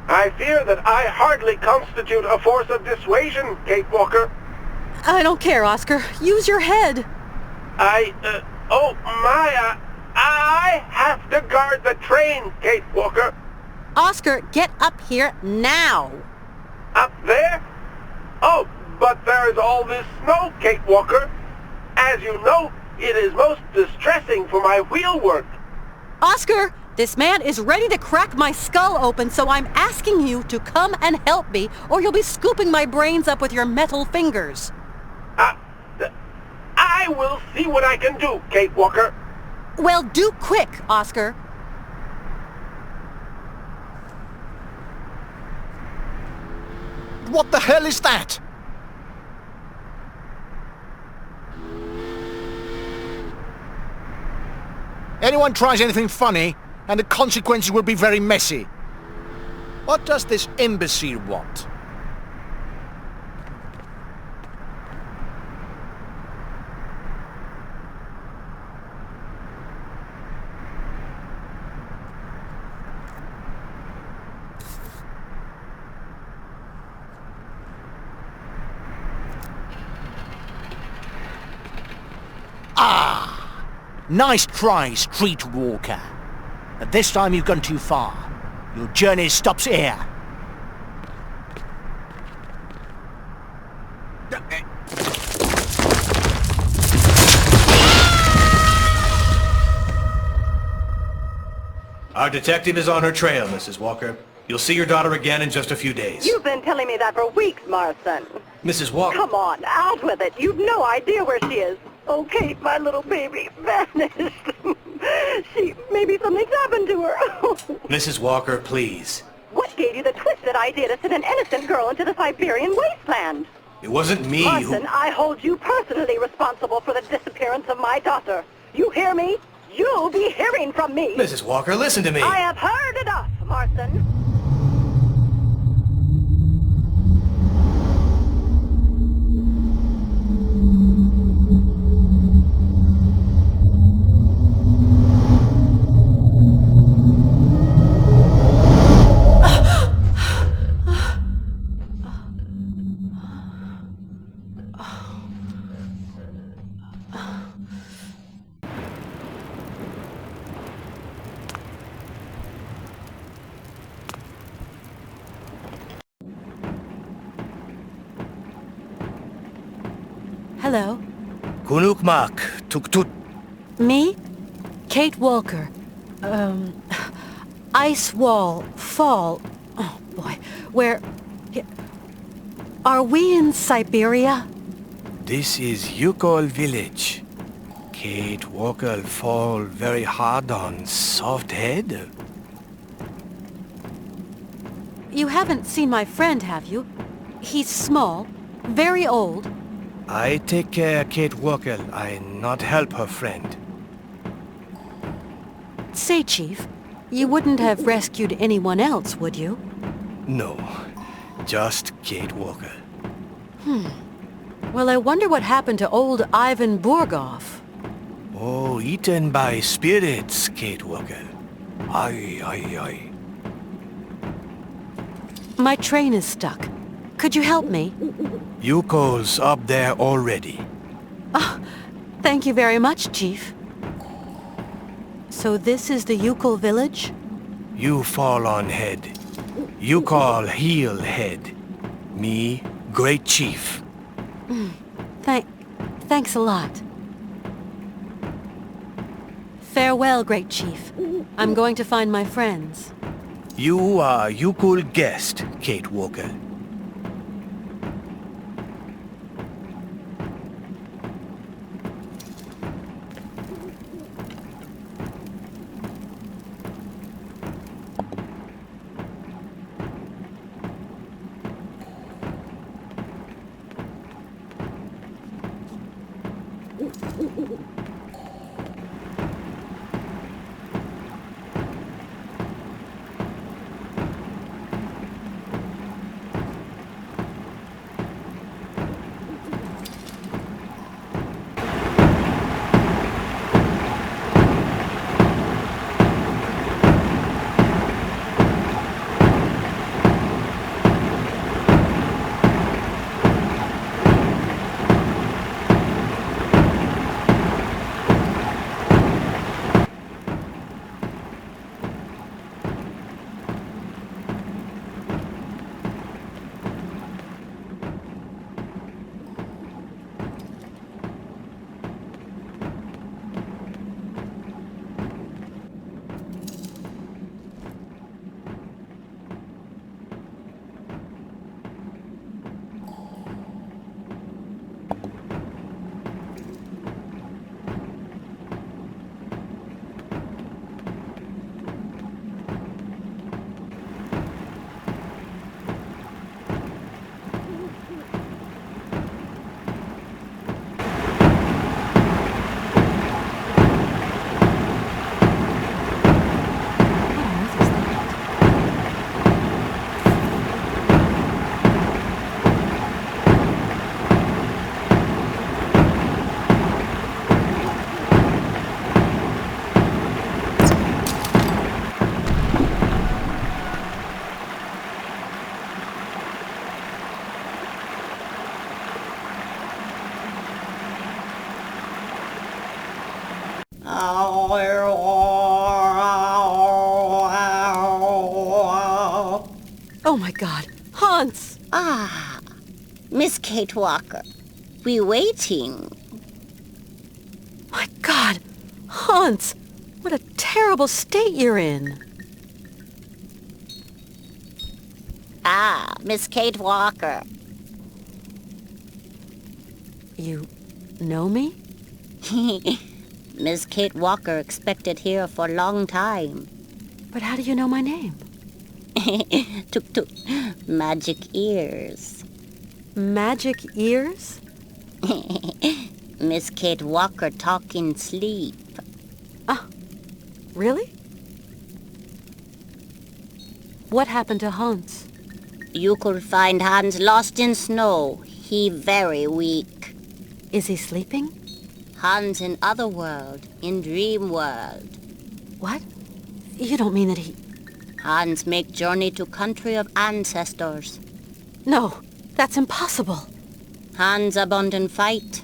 I fear that I hardly constitute a force of dissuasion, Kate Walker. I don't care, Oscar. Use your head. I have to guard the train, Kate Walker. Oscar, get up here now. Up there? Oh, but there's all this snow, Kate Walker. As you know, it is most distressing for my wheel work. Oscar, this man is ready to crack my skull open, so I'm asking you to come and help me, or you'll be scooping my brains up with your metal fingers. I will see what I can do, Kate Walker. Well, do quick, Oscar. What the hell is that? Anyone tries anything funny, and the consequences will be very messy. What does this imbecile want? Ah! Nice try, street walker. But this time you've gone too far. Your journey stops here. Our detective is on her trail, Mrs. Walker. You'll see your daughter again in just a few days. You've been telling me that for weeks, Marston. Mrs. Walker... Come on, out with it. You've no idea where she is. Oh, Kate, my little baby, vanished. Maybe something's happened to her. Mrs. Walker, please. What gave you the twisted idea to send an innocent girl into the Siberian wasteland? It wasn't me Larson, I hold you personally responsible for the disappearance of my daughter. You hear me? You'll be hearing from me. Mrs. Walker, listen to me. I have heard enough, Marston. Hello. Kunukmak, tuktut. Me? Kate Walker. Ice wall, fall. Oh, boy. Where... Are we in Syberia? This is Youkol Village. Kate Walker fall very hard on soft head. You haven't seen my friend, have you? He's small, very old. I take care Kate Walker. I not help her friend. Say, Chief, you wouldn't have rescued anyone else, would you? No, just Kate Walker. Well, I wonder what happened to old Ivan Burgov. Oh, eaten by spirits, Kate Walker. Aye, aye, aye. My train is stuck. Could you help me? Youkol's up there already. Oh, thank you very much, Chief. So this is the Youkol Village? You fall on head. Youkol heal head. Me, great chief. Thanks a lot. Farewell, great chief. I'm going to find my friends. You are Youkol guest, Kate Walker. Oh my God, Hans! Ah, Miss Kate Walker. We waiting. My God, Hans! What a terrible state you're in. Ah, Miss Kate Walker. You know me? Miss Kate Walker expected here for a long time. But how do you know my name? Tuk tuk. Magic ears. Magic ears? Miss Kate Walker talk in sleep. Ah, really? What happened to Hans? You could find Hans lost in snow. He very weak. Is he sleeping? Hans in other world, in dream world. What? You don't mean that he... Hans make journey to country of ancestors. No, that's impossible. Hans abandon fight.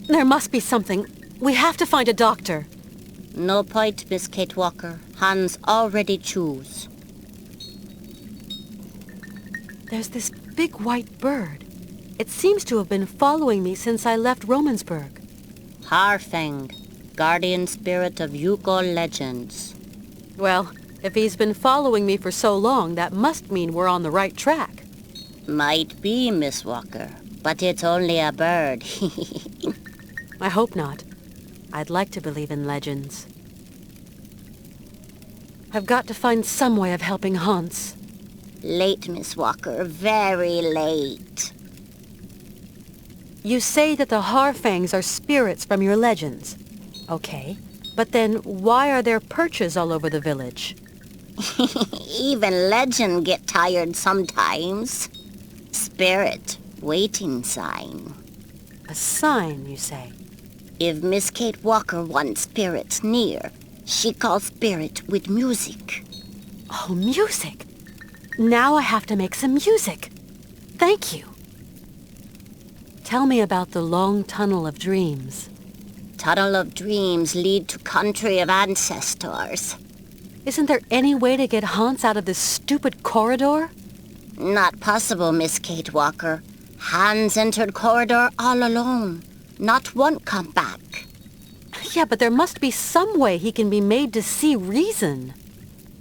There must be something. We have to find a doctor. No point, Miss Kate Walker. Hans already choose. There's this big white bird. It seems to have been following me since I left Romansberg. Harfang, guardian spirit of Youkol legends. Well, if he's been following me for so long, that must mean we're on the right track. Might be, Miss Walker, but it's only a bird. I hope not. I'd like to believe in legends. I've got to find some way of helping Hans. Late, Miss Walker, very late. You say that the Harfangs are spirits from your legends. Okay, but then why are there perches all over the village? Even legend get tired sometimes. Spirit, waiting sign. A sign, you say? If Miss Kate Walker wants spirits near, she calls spirit with music. Oh, music! Now I have to make some music. Thank you. Tell me about the long tunnel of dreams. Tunnel of dreams lead to country of ancestors. Isn't there any way to get Hans out of this stupid corridor? Not possible, Miss Kate Walker. Hans entered corridor all alone. Not one come back. Yeah, but there must be some way he can be made to see reason.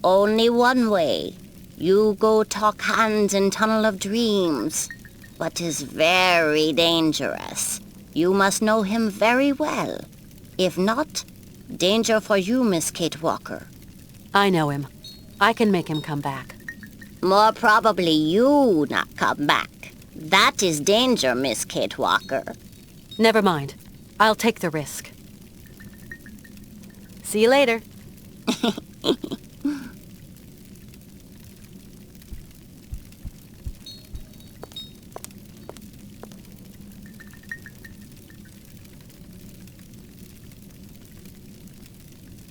Only one way. You go talk Hans in Tunnel of Dreams. But is very dangerous. You must know him very well. If not, danger for you, Miss Kate Walker. I know him. I can make him come back. More probably you not come back. That is danger, Miss Kate Walker. Never mind. I'll take the risk. See you later.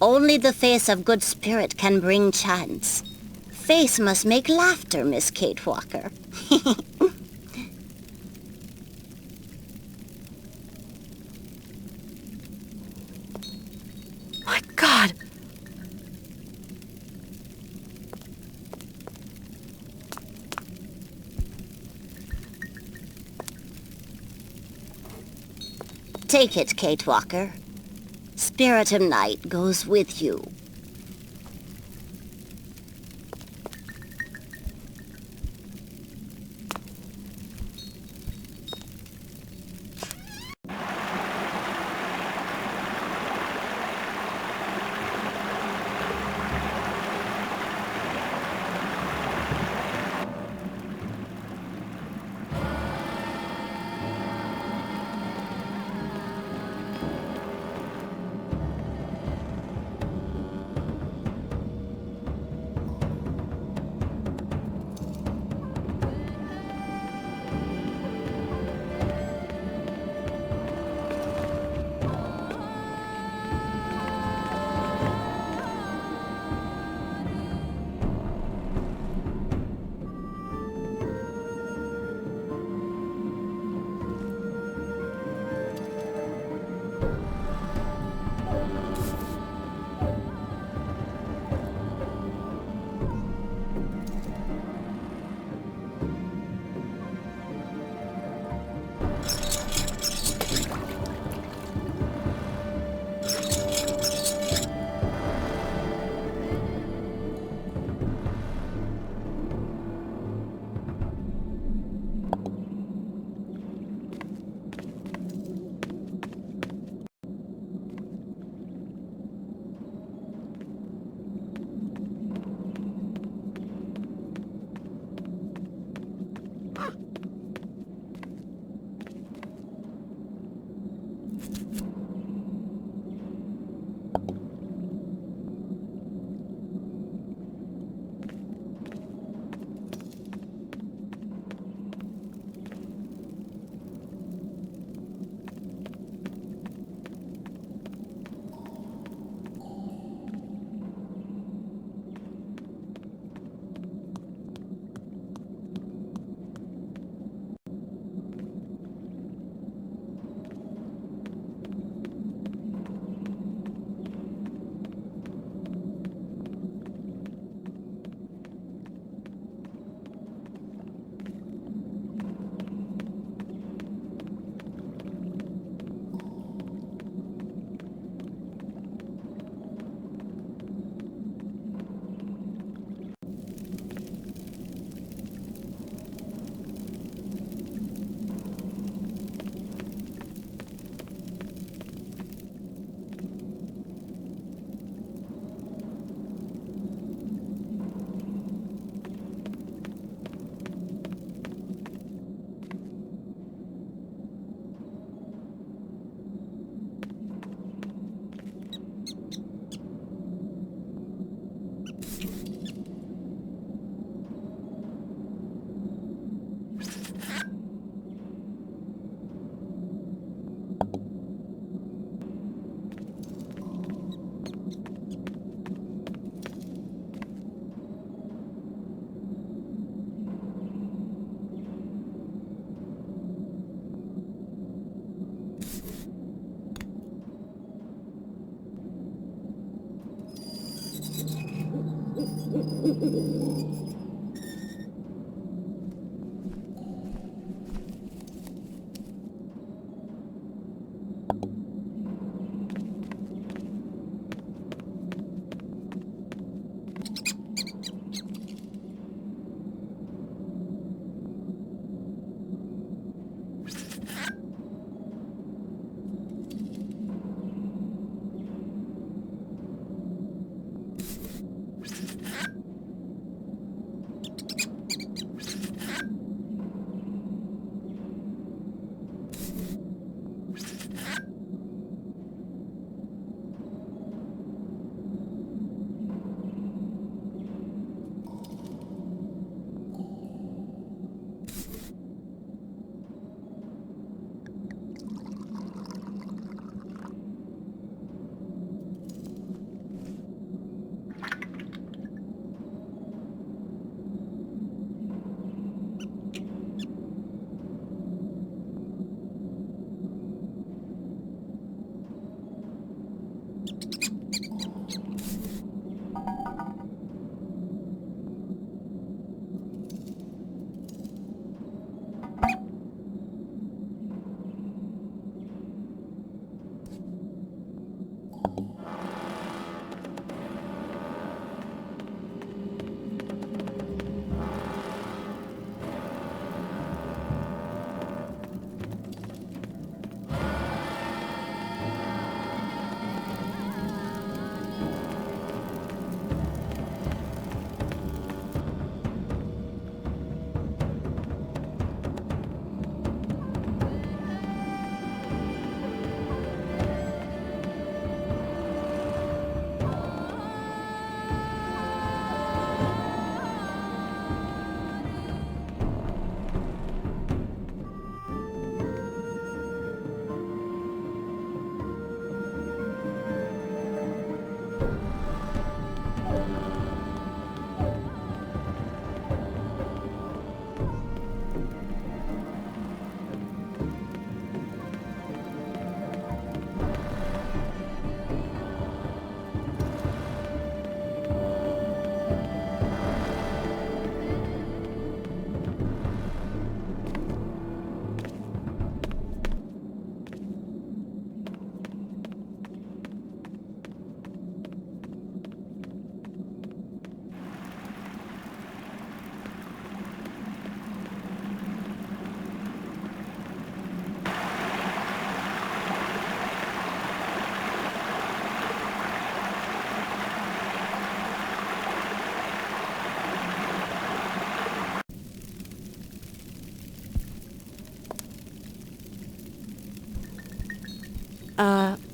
Only the face of good spirit can bring chance. Face must make laughter, Miss Kate Walker. My God! Take it, Kate Walker. Spirit of Night goes with you.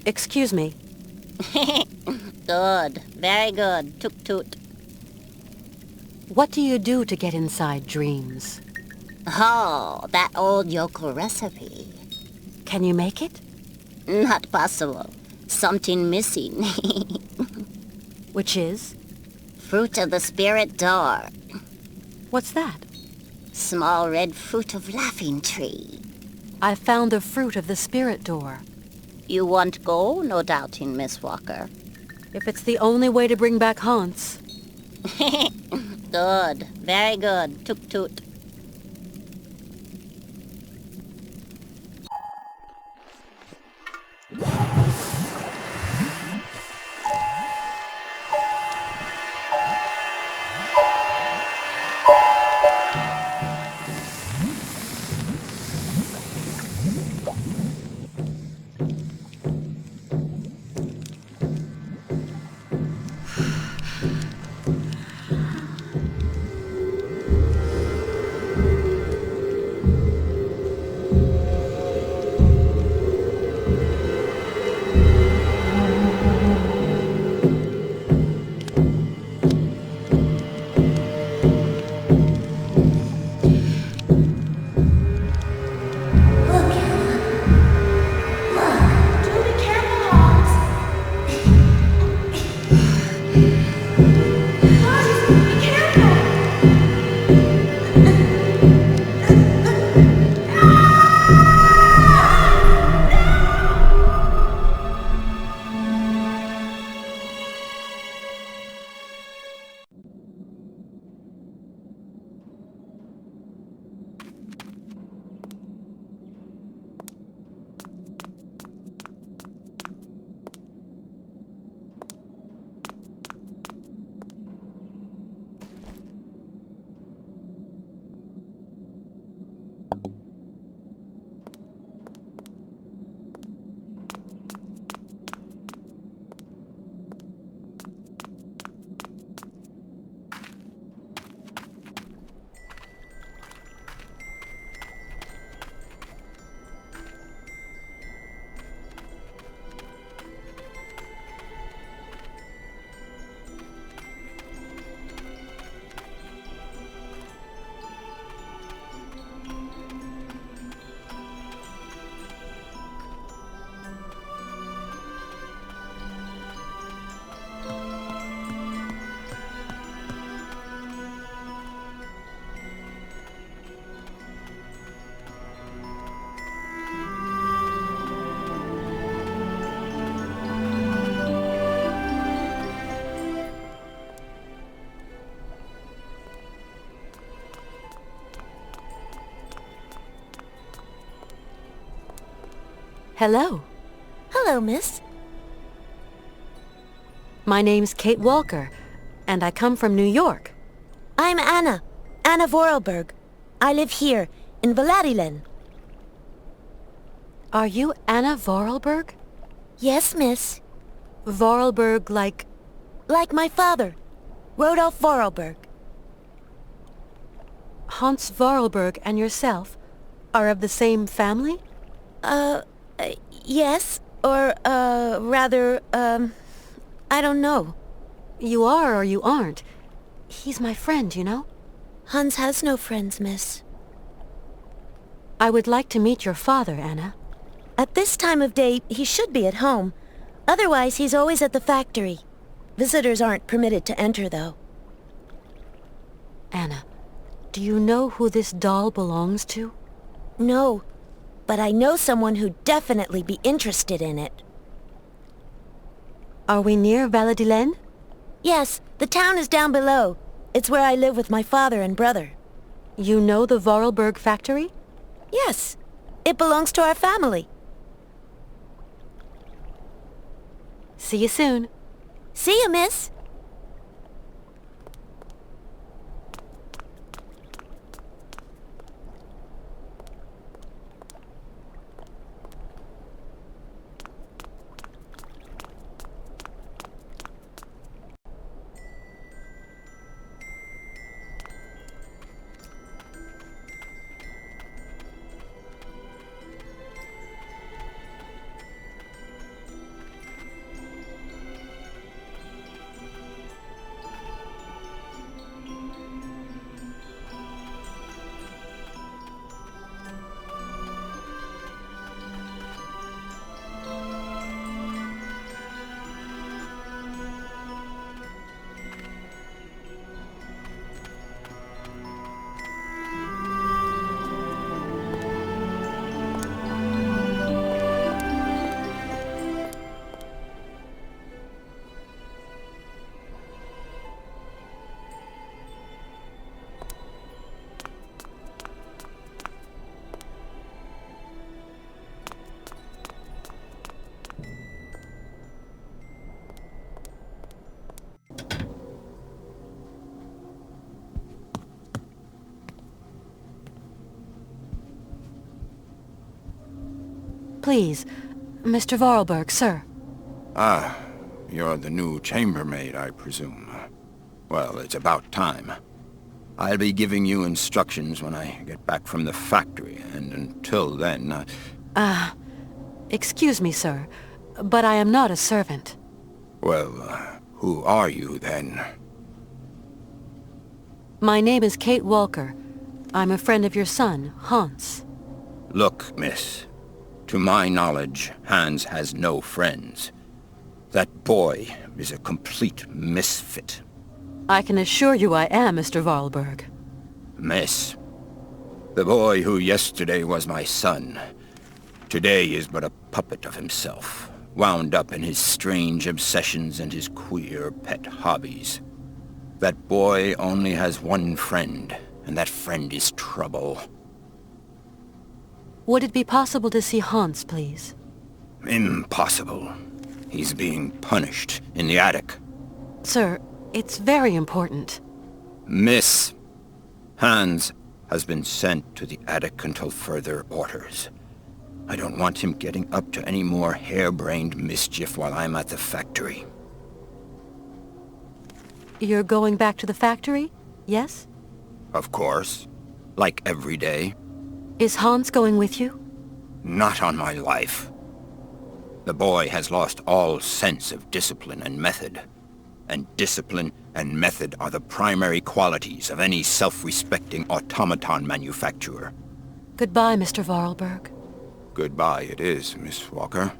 Excuse me. Good. Very good. Toot toot. What do you do to get inside dreams? Oh, that old Youkol recipe. Can you make it? Not possible. Something missing. Which is? Fruit of the spirit door. What's that? Small red fruit of laughing tree. I found the fruit of the spirit door. You won't go, no doubting, Miss Walker. If it's the only way to bring back Hans. Good. Very good. Toot toot. Hello. Hello, miss. My name's Kate Walker, and I come from New York. I'm Anna. Anna Vorarlberg. I live here, in Valadilen. Are you Anna Vorarlberg? Yes, miss. Vorarlberg like... Like my father, Rodolf Vorarlberg. Hans Vorarlberg and yourself are of the same family? Yes. Or, rather, I don't know. You are or you aren't. He's my friend, you know? Hans has no friends, miss. I would like to meet your father, Anna. At this time of day, he should be at home. Otherwise, he's always at the factory. Visitors aren't permitted to enter, though. Anna, do you know who this doll belongs to? No, but I know someone who'd definitely be interested in it. Are we near Valadilen? Yes, the town is down below. It's where I live with my father and brother. You know the Vorarlberg factory? Yes, it belongs to our family. See you soon. See you, miss. Please, Mr. Vorarlberg, sir. Ah, you're the new chambermaid, I presume. Well, it's about time. I'll be giving you instructions when I get back from the factory, and until then, Excuse me, sir, but I am not a servant. Well, who are you, then? My name is Kate Walker. I'm a friend of your son, Hans. Look, miss. To my knowledge, Hans has no friends. That boy is a complete misfit. I can assure you I am, Mr. Vorarlberg. Miss, the boy who yesterday was my son, today is but a puppet of himself, wound up in his strange obsessions and his queer pet hobbies. That boy only has one friend, and that friend is trouble. Would it be possible to see Hans, please? Impossible. He's being punished in the attic. Sir, it's very important. Miss, Hans has been sent to the attic until further orders. I don't want him getting up to any more harebrained mischief while I'm at the factory. You're going back to the factory, yes? Of course. Like every day. Is Hans going with you? Not on my life. The boy has lost all sense of discipline and method. And discipline and method are the primary qualities of any self-respecting automaton manufacturer. Goodbye, Mr. Vorarlberg. Goodbye it is, Miss Walker.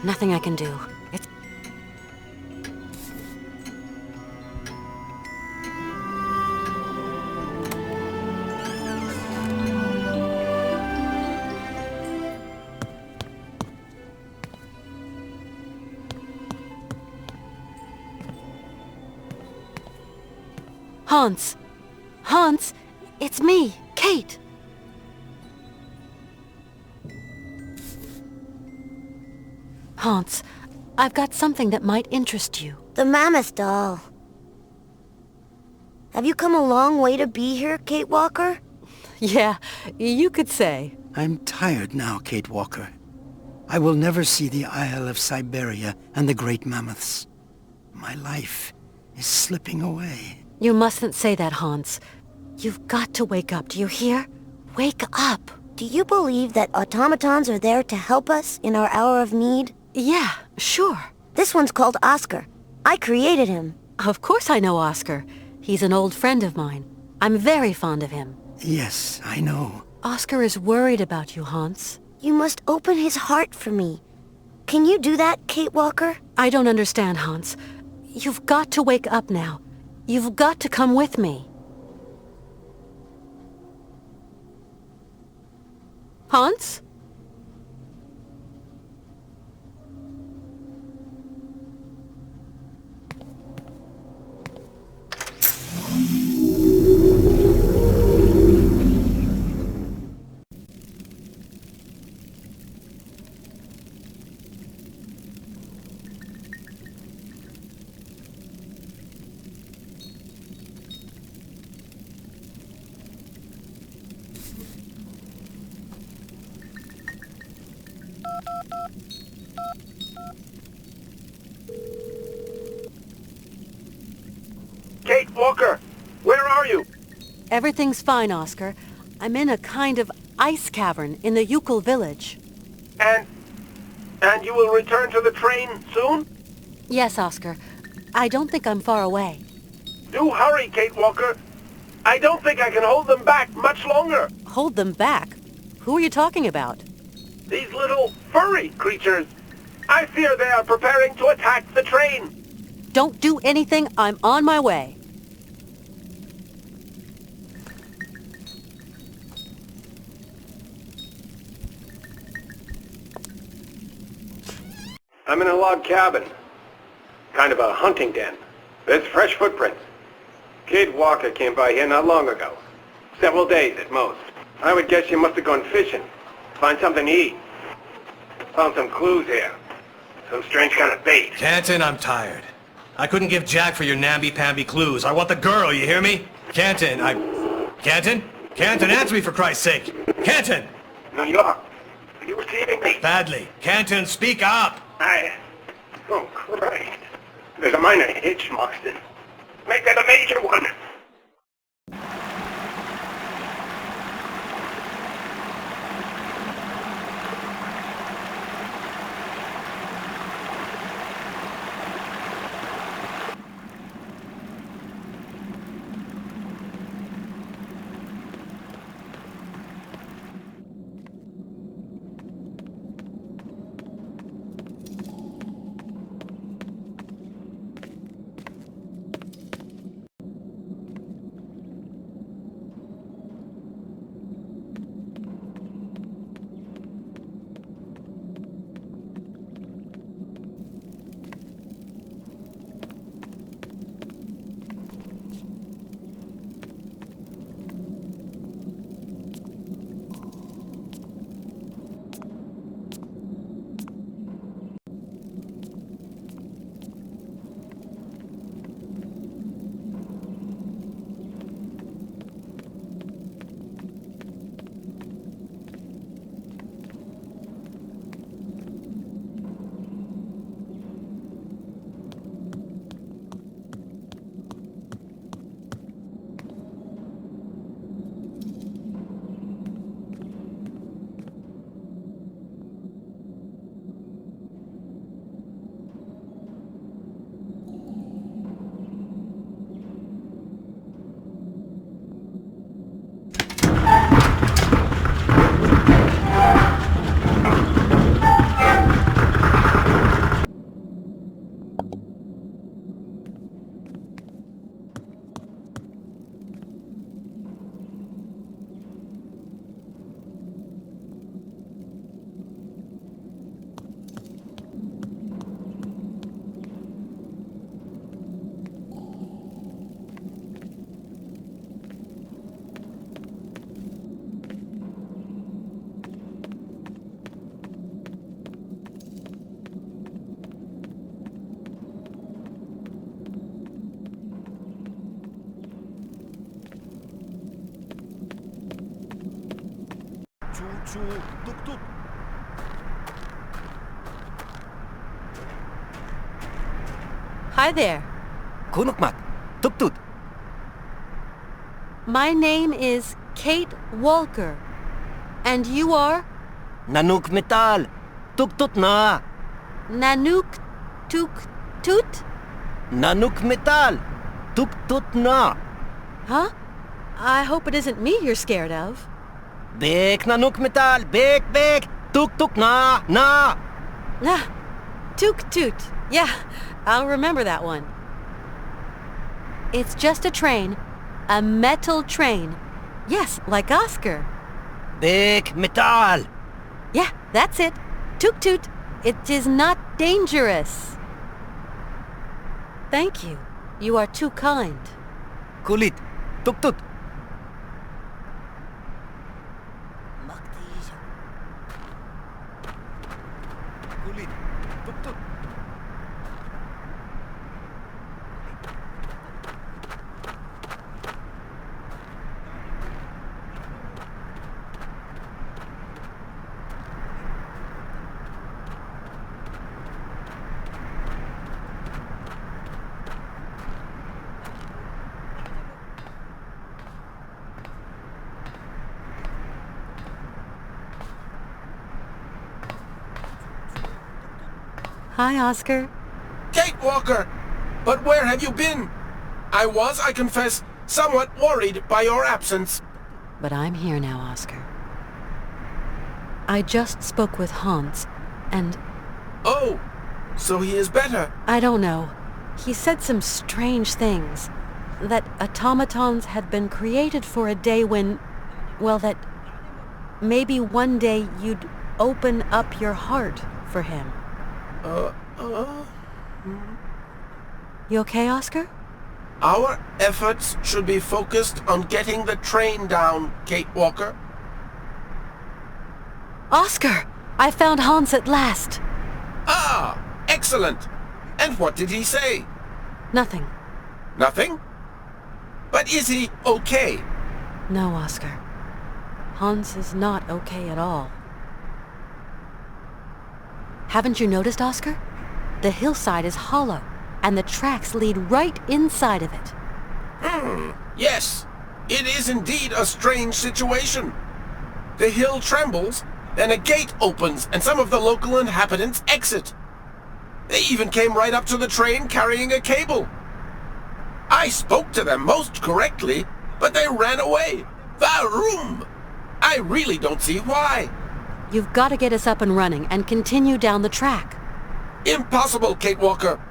Nothing I can do. It's... Hans! Hans! It's me, Kate! Hans, I've got something that might interest you. The Mammoth doll. Have you come a long way to be here, Kate Walker? Yeah, you could say. I'm tired now, Kate Walker. I will never see the Isle of Syberia and the great mammoths. My life is slipping away. You mustn't say that, Hans. You've got to wake up, do you hear? Wake up! Do you believe that automatons are there to help us in our hour of need? Yeah, sure. This one's called Oscar. I created him. Of course I know Oscar. He's an old friend of mine. I'm very fond of him. Yes, I know. Oscar is worried about you, Hans. You must open his heart for me. Can you do that, Kate Walker? I don't understand, Hans. You've got to wake up now. You've got to come with me. Hans? Kate Walker, where are you? Everything's fine, Oscar. I'm in a kind of ice cavern in the Youkol Village. And you will return to the train soon? Yes, Oscar. I don't think I'm far away. Do hurry, Kate Walker. I don't think I can hold them back much longer. Hold them back? Who are you talking about? These little furry creatures. I fear they are preparing to attack the train. Don't do anything. I'm on my way. I'm in a log cabin. Kind of a hunting den. There's fresh footprints. Kate Walker came by here not long ago. Several days at most. I would guess you must have gone fishing. Find something to eat. Found some clues here. Some strange kind of bait. Canton, I'm tired. I couldn't give Jack for your namby-pamby clues. I want the girl, you hear me? Canton, Canton? Canton, answer me for Christ's sake! Canton! New York. Are you receiving me? Badly. Canton, speak up! Oh, Christ. There's a minor hitch, Marston. Make that a major one. Hi there. Kunukmak, tuk-tut. My name is Kate Walker. And you are? Nanuk metal, tuk-tut na. Nanook Tuk Toot? Nanuk metal, tuk-tut na. Huh? I hope it isn't me you're scared of. Bek nanuk metal, bek, tuk-tuk na. Ah, Took Toot. Yeah, I'll remember that one. It's just a train. A metal train. Yes, like Oscar. Bek metal. Yeah, that's it. Toot Toot. It is not dangerous. Thank you. You are too kind. Kulit, tuk-tut. Kulit, tuk-tut. Hi, Oscar. Kate Walker! But where have you been? I was, I confess, somewhat worried by your absence. But I'm here now, Oscar. I just spoke with Hans, and... Oh, so he is better. I don't know. He said some strange things. That automatons had been created for a day when... Well, that... Maybe one day you'd open up your heart for him. You okay, Oscar? Our efforts should be focused on getting the train down, Kate Walker. Oscar! I found Hans at last. Ah, excellent. And what did he say? Nothing. Nothing? But is he okay? No, Oscar. Hans is not okay at all. Haven't you noticed, Oscar? The hillside is hollow, and the tracks lead right inside of it. Yes. It is indeed a strange situation. The hill trembles, then a gate opens, and some of the local inhabitants exit. They even came right up to the train carrying a cable. I spoke to them most correctly, but they ran away. Varum! I really don't see why. You've got to get us up and running and continue down the track. Impossible, Kate Walker.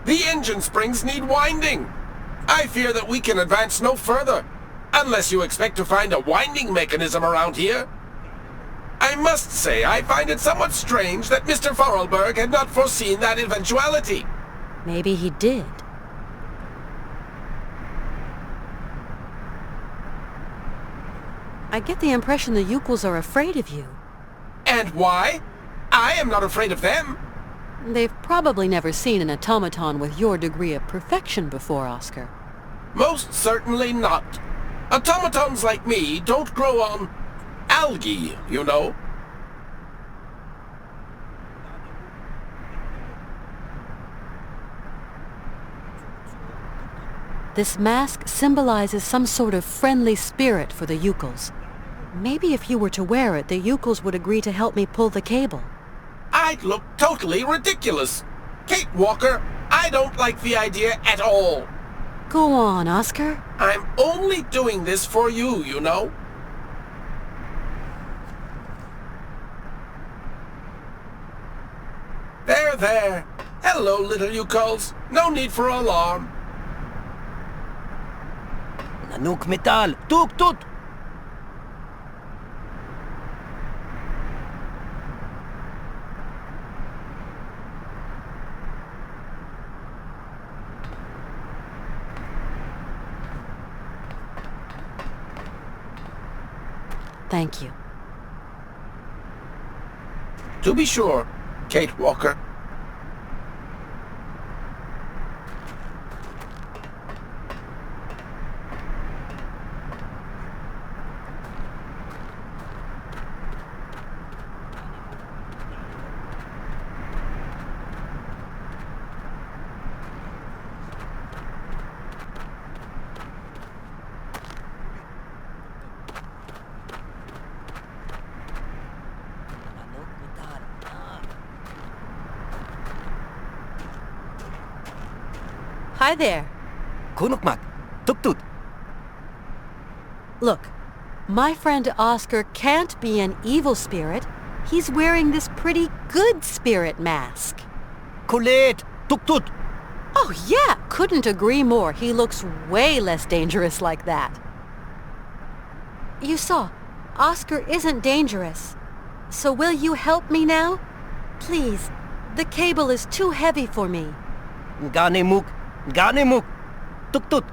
The engine springs need winding. I fear that we can advance no further, unless you expect to find a winding mechanism around here. I must say, I find it somewhat strange that Mr. Vorarlberg had not foreseen that eventuality. Maybe he did. I get the impression the Youkols are afraid of you. And why? I am not afraid of them. They've probably never seen an automaton with your degree of perfection before, Oscar. Most certainly not. Automatons like me don't grow on algae, you know. This mask symbolizes some sort of friendly spirit for the Youkols. Maybe if you were to wear it, the Youkols would agree to help me pull the cable. I'd look totally ridiculous. Kate Walker, I don't like the idea at all. Go on, Oscar. I'm only doing this for you, you know. There. Hello, little Youkols. No need for alarm. Nanuk metal, tuk-tut. Thank you. To be sure, Kate Walker. Hi there. Kunukmak, tuktut. Look, my friend Oscar can't be an evil spirit. He's wearing this pretty good spirit mask. Kulit, tuktut. Oh yeah, couldn't agree more. He looks way less dangerous like that. You saw, Oscar isn't dangerous. So will you help me now? Please, the cable is too heavy for me. Ganemuk, tuktut.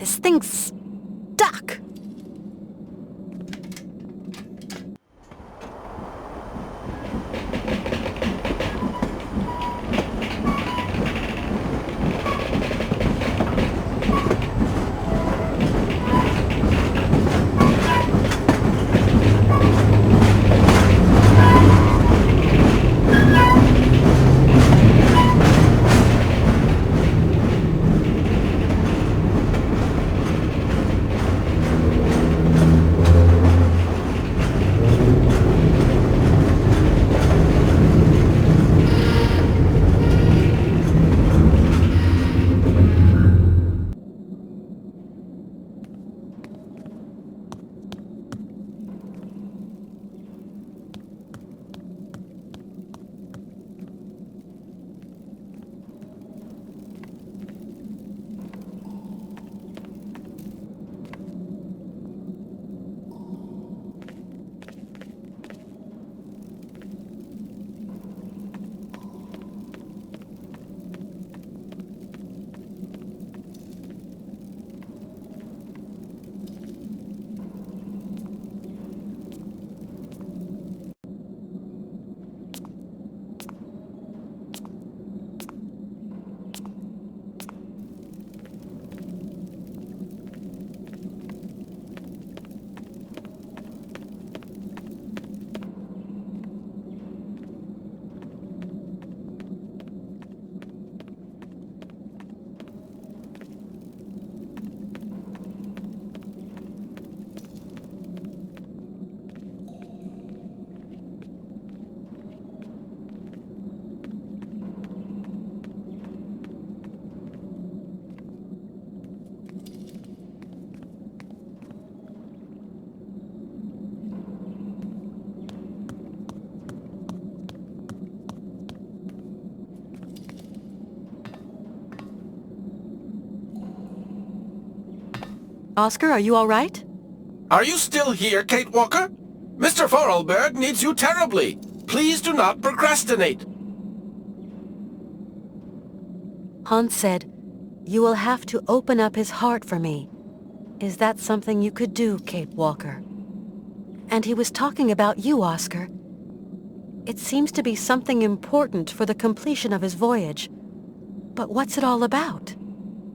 This thing's stuck. Oscar, are you all right? Are you still here, Kate Walker? Mr. Vorarlberg needs you terribly. Please do not procrastinate. Hans said, You will have to open up his heart for me. Is that something you could do, Kate Walker? And he was talking about you, Oscar. It seems to be something important for the completion of his voyage. But what's it all about?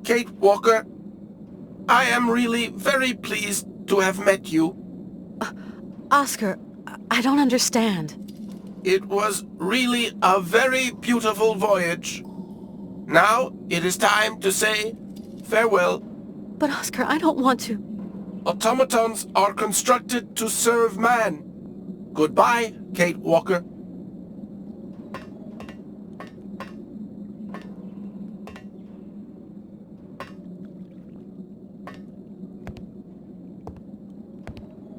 Kate Walker, I am really very pleased to have met you. Oscar, I don't understand. It was really a very beautiful voyage. Now it is time to say farewell. But Oscar, I don't want to. Automatons are constructed to serve man. Goodbye, Kate Walker.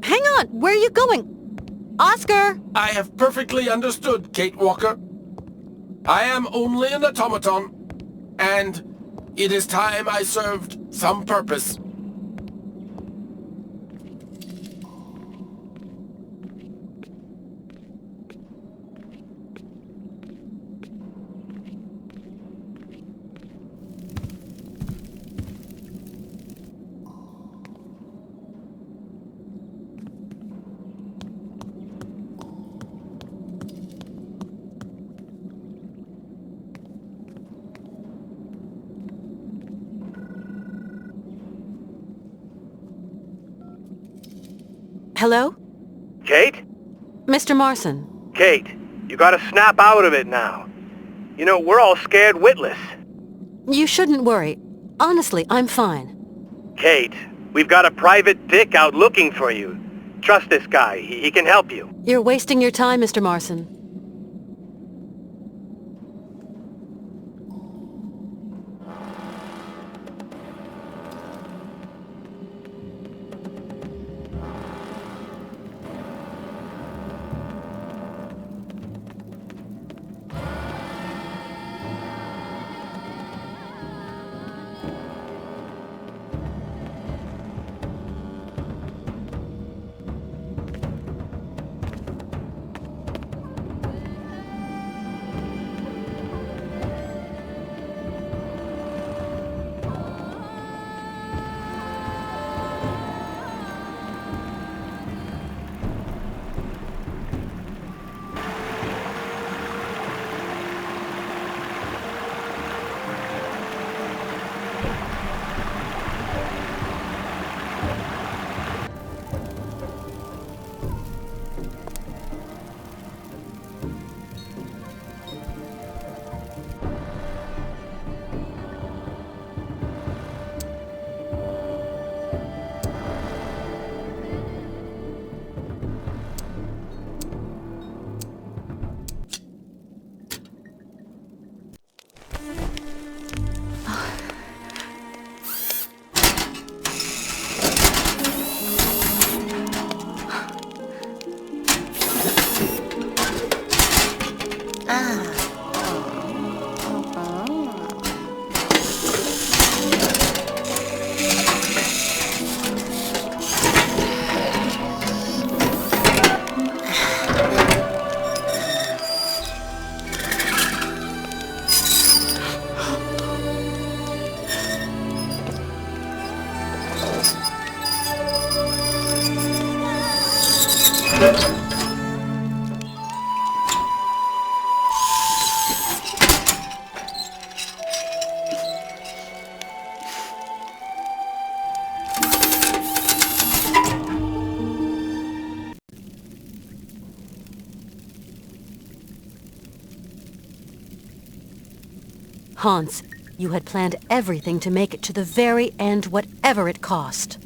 Hang on! Where are you going? Oscar! I have perfectly understood, Kate Walker. I am only an automaton, and it is time I served some purpose. Hello? Kate? Mr. Marson. Kate, you gotta snap out of it now. You know, we're all scared witless. You shouldn't worry. Honestly, I'm fine. Kate, we've got a private dick out looking for you. Trust this guy. He can help you. You're wasting your time, Mr. Marson. Hans, you had planned everything to make it to the very end, whatever it cost.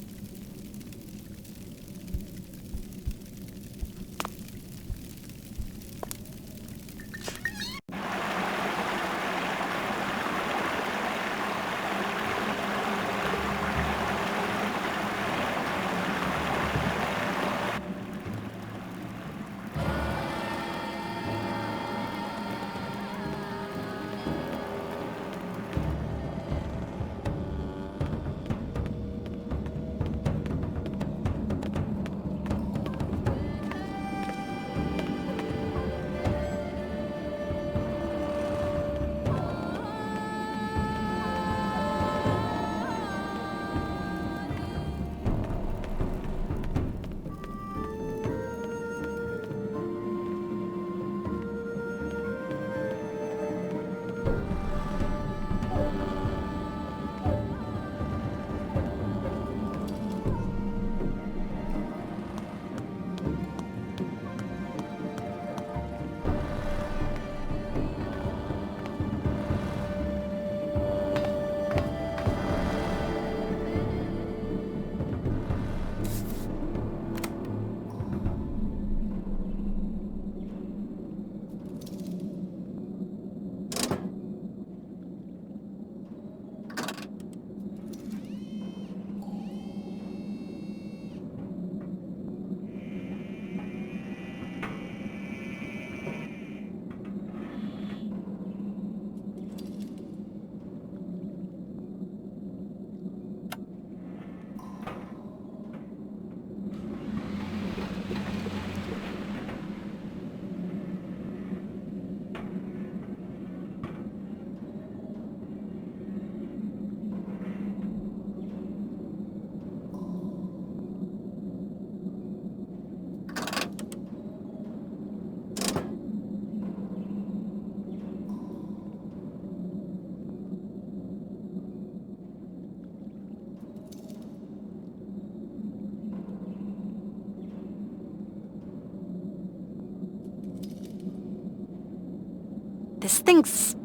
thing's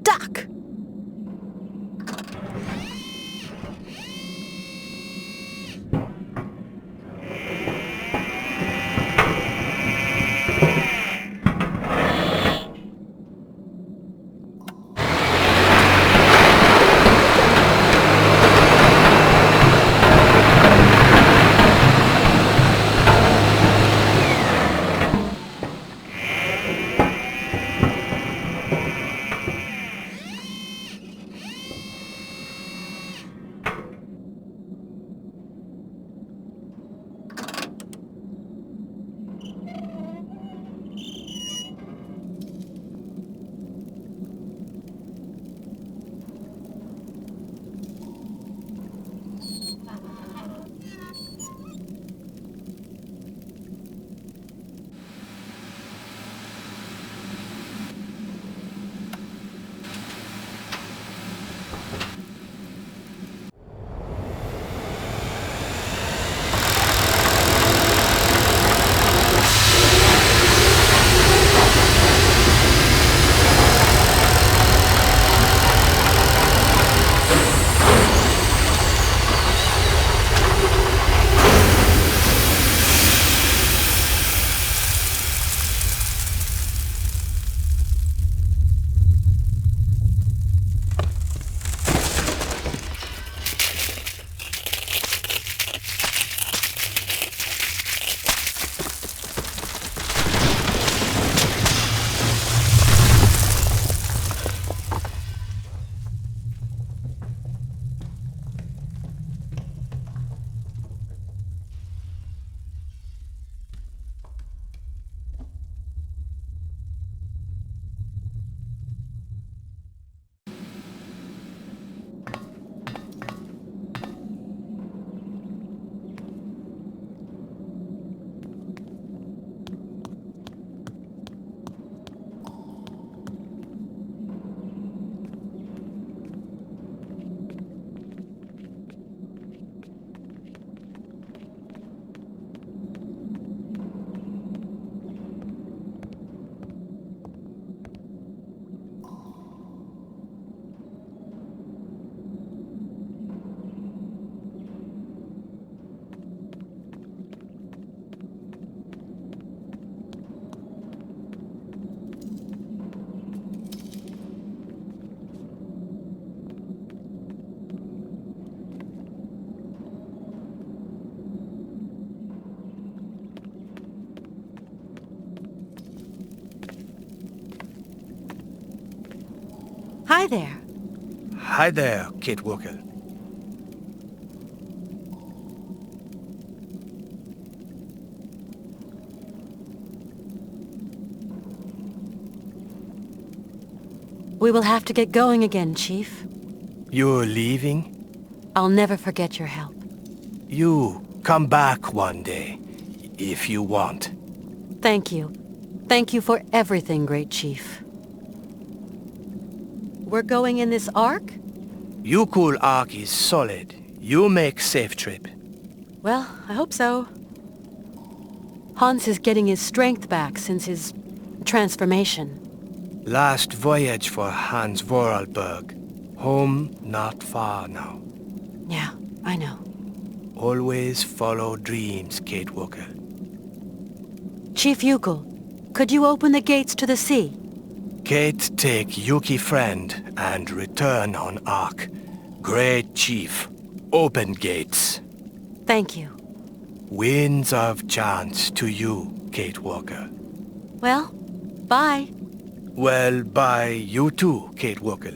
stuck. Hi there. Hi there, Kate Walker. We will have to get going again, Chief. You're leaving? I'll never forget your help. You come back one day, if you want. Thank you. Thank you for everything, Great Chief. We're going in this Ark? Youkol Ark is solid. You make safe trip. Well, I hope so. Hans is getting his strength back since his transformation. Last voyage for Hans Vorarlberg. Home not far now. Yeah, I know. Always follow dreams, Kate Walker. Chief Youkol, could you open the gates to the sea? Kate, take Yuki friend and return on Ark. Great Chief, open gates. Thank you. Winds of chance to you, Kate Walker. Well, bye. Well, bye you too, Kate Walker.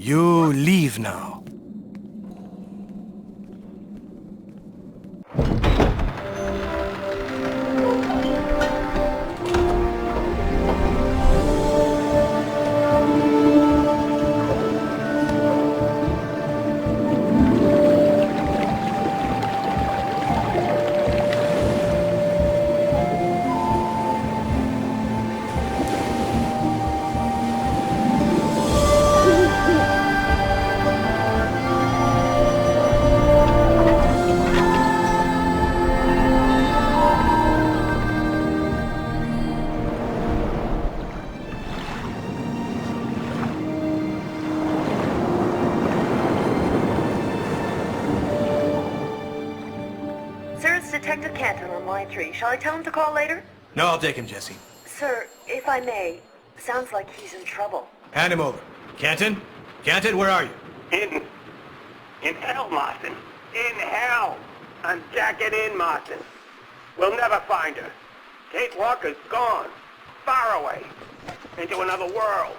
You leave now. Detective Canton on line 3. Shall I tell him to call later? No, I'll take him, Jesse. Sir, if I may, sounds like he's in trouble. Hand him over. Canton? Canton, where are you? In hell, Marston. In hell. I'm jacking in, Marston. We'll never find her. Kate Walker's gone. Far away. Into another world.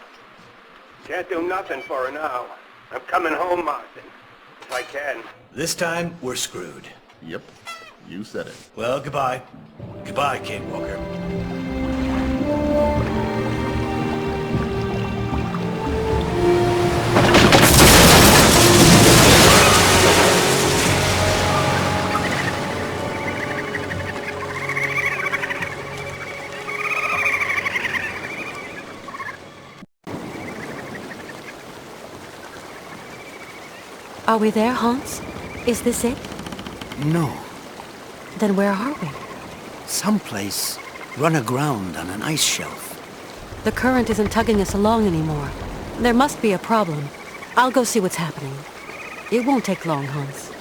Can't do nothing for her now. I'm coming home, Marston. If I can. This time, we're screwed. Yep. You said it. Well, goodbye. Goodbye, Kate Walker. Are we there, Hans? Is this it? No. Then where are we? Someplace run aground on an ice shelf. The current isn't tugging us along anymore. There must be a problem. I'll go see what's happening. It won't take long, Hans.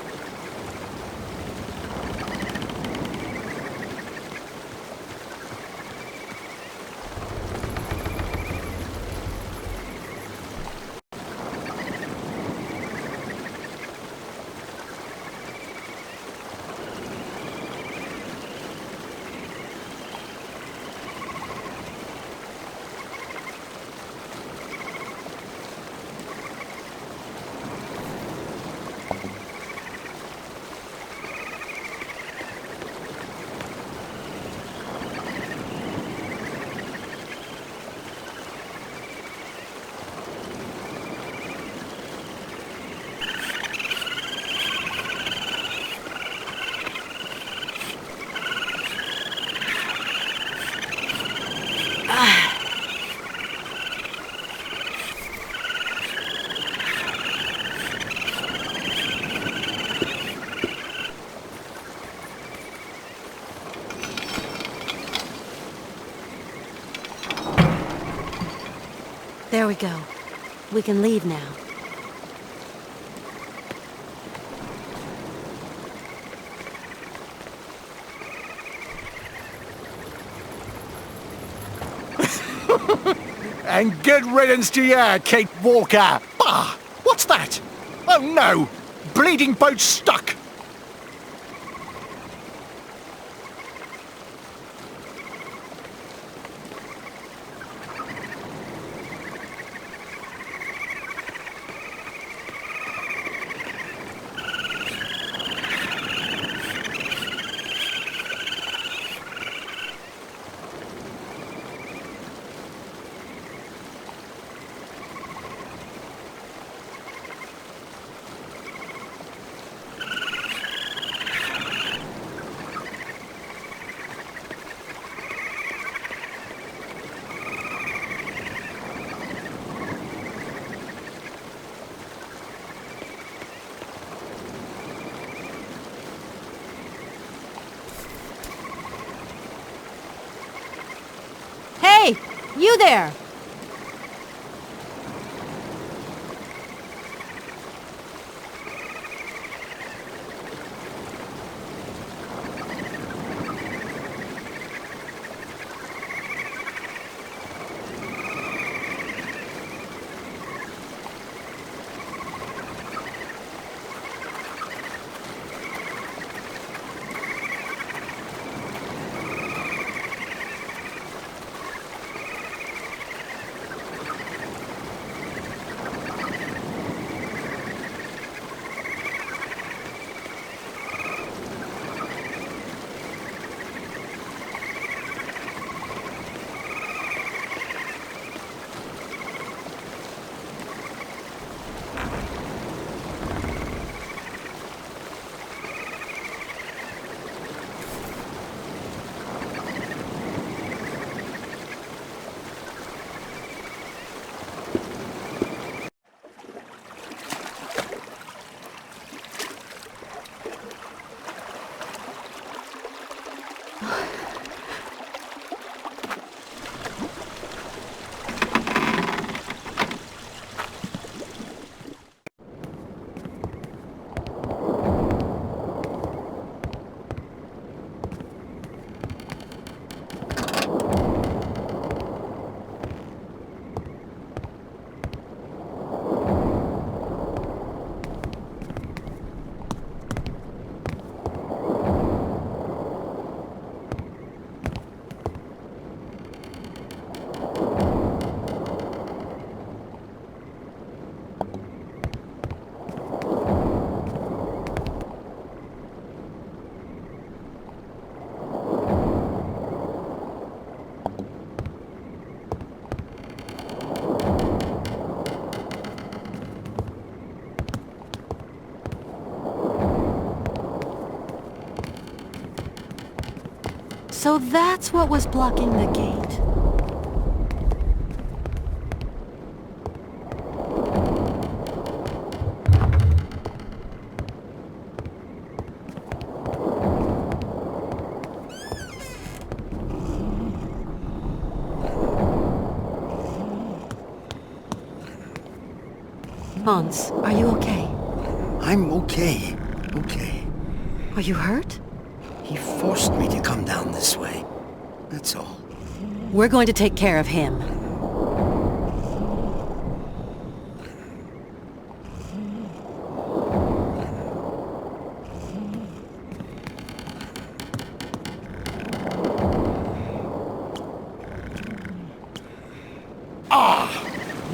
There we go. We can leave now. And good riddance to you, Kate Walker. Bah! What's that? Oh no! Bleeding boat stuck! Hey! You there! So that's what was blocking the gate. Hans, are you okay? I'm okay. Okay. Are you hurt? He forced me to come down this way. That's all. We're going to take care of him.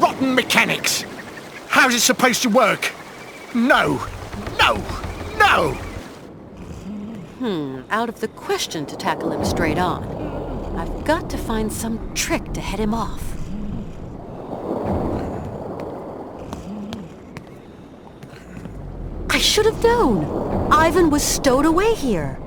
Rotten mechanics! How's it supposed to work? No! No! No! Out of the question to tackle him straight on. I've got to find some trick to head him off. I should have known! Ivan was stowed away here.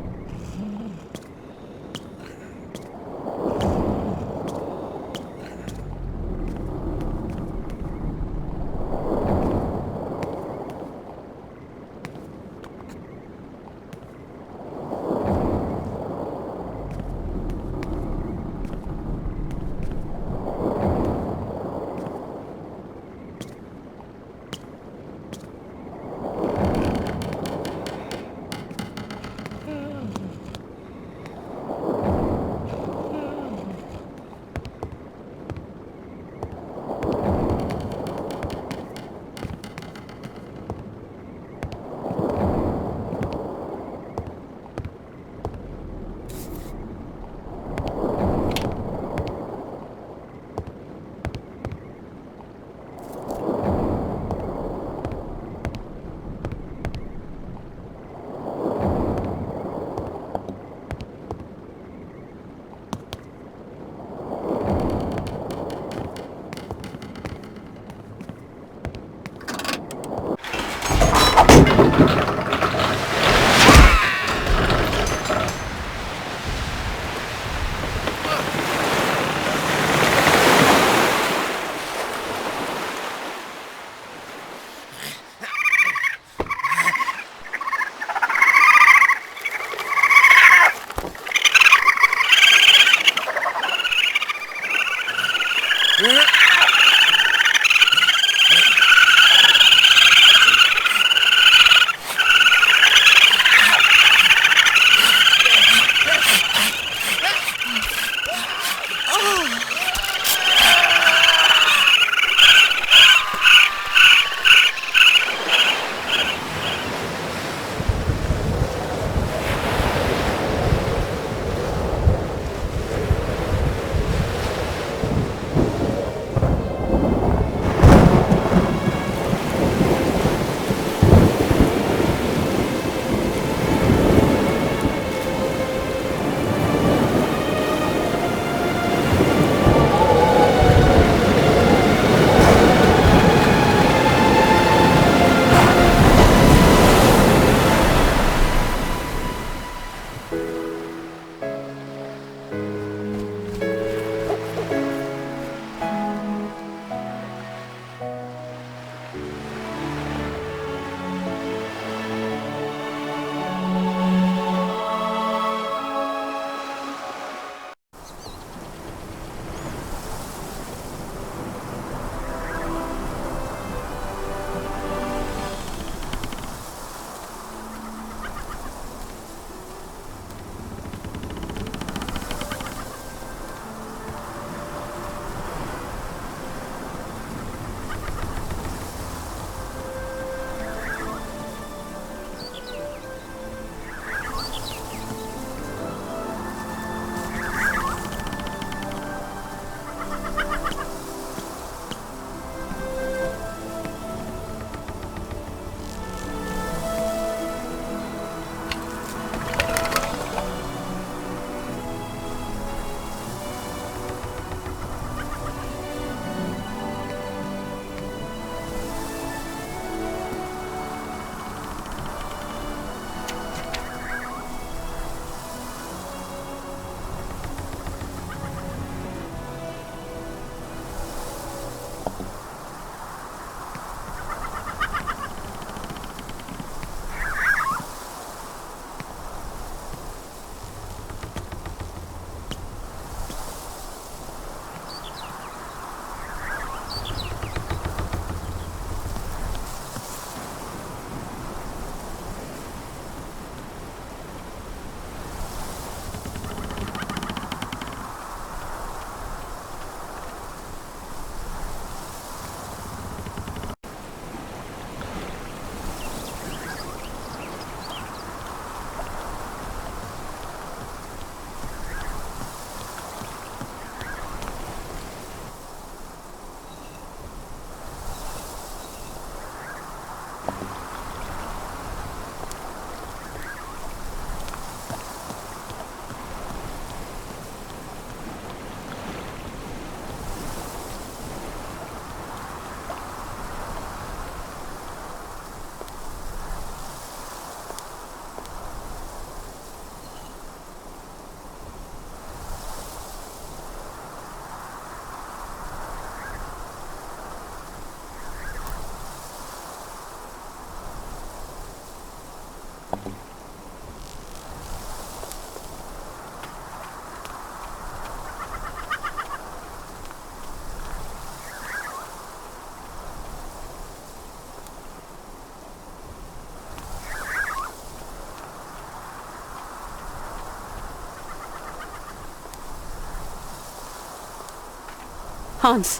Hans,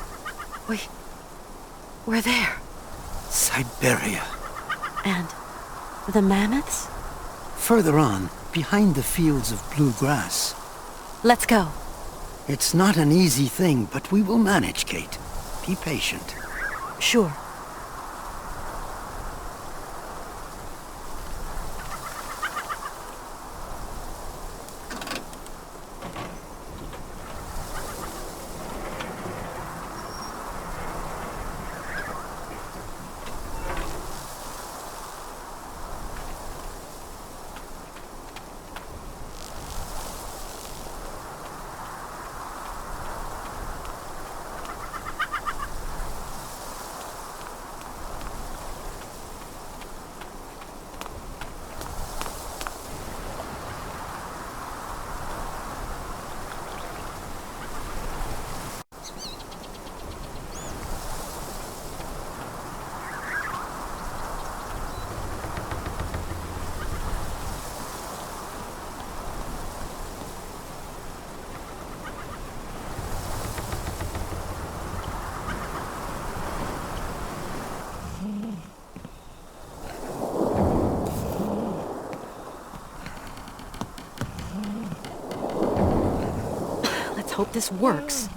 we're there. Syberia. And the mammoths? Further on, behind the fields of blue grass. Let's go. It's not an easy thing, but we will manage, Kate. Be patient. Sure. Hope this works.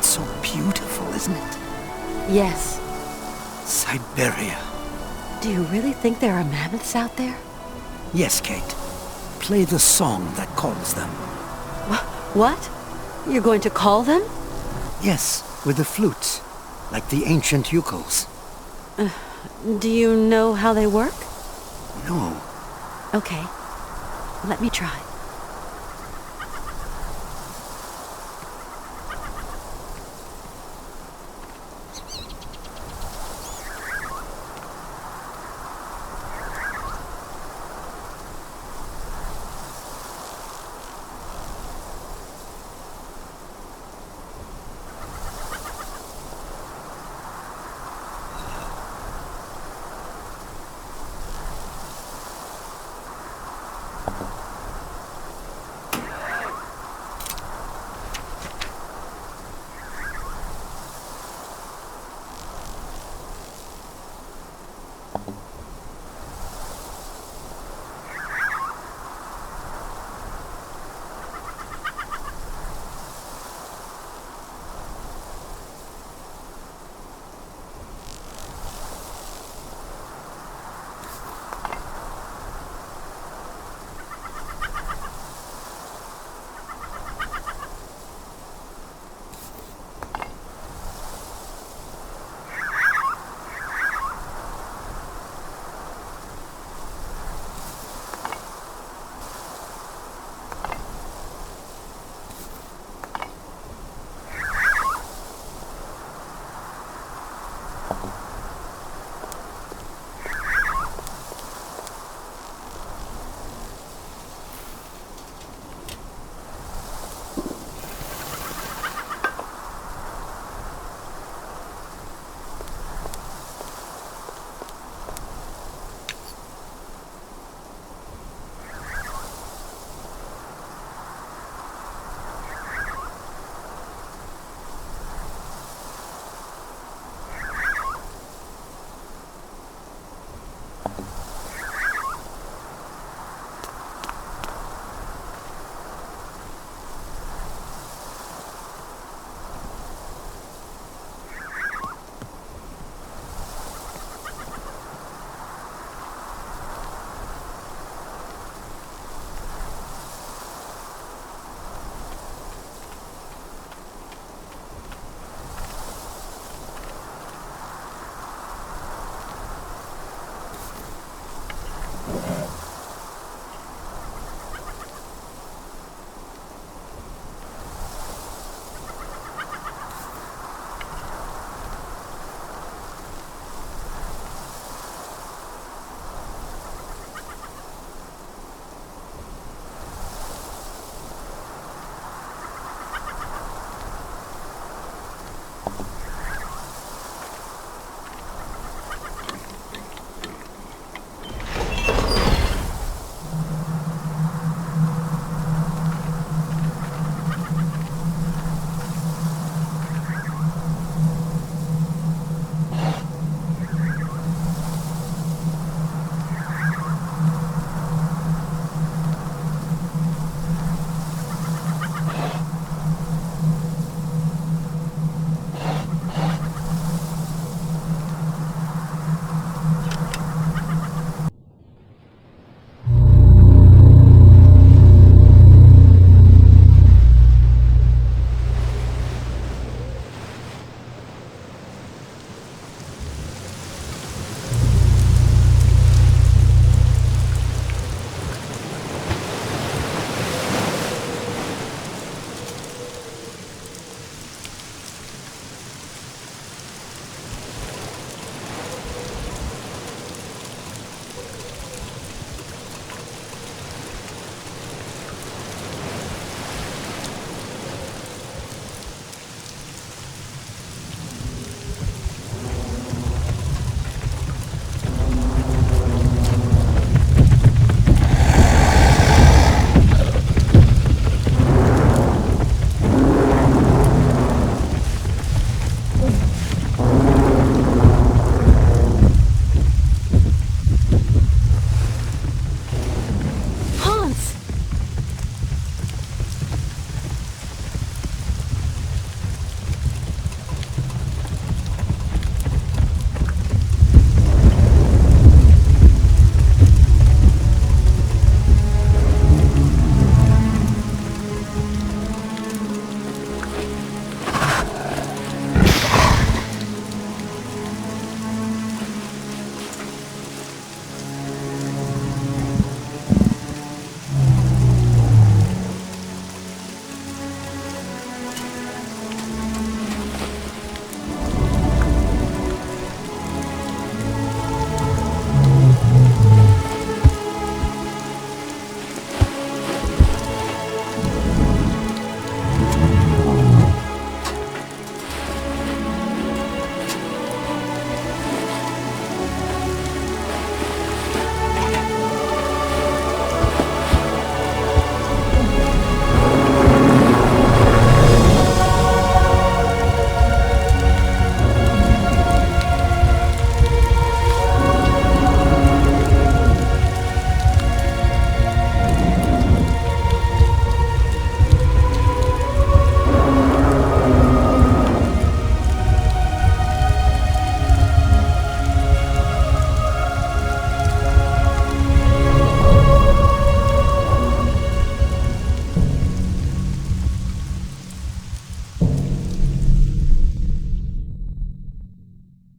So beautiful, isn't it? Yes. Syberia. Do you really think there are mammoths out there? Yes, Kate. Play the song that calls them. What? You're going to call them? Yes, with the flutes, like the ancient Youkols. Do you know how they work? No. Okay. Let me try.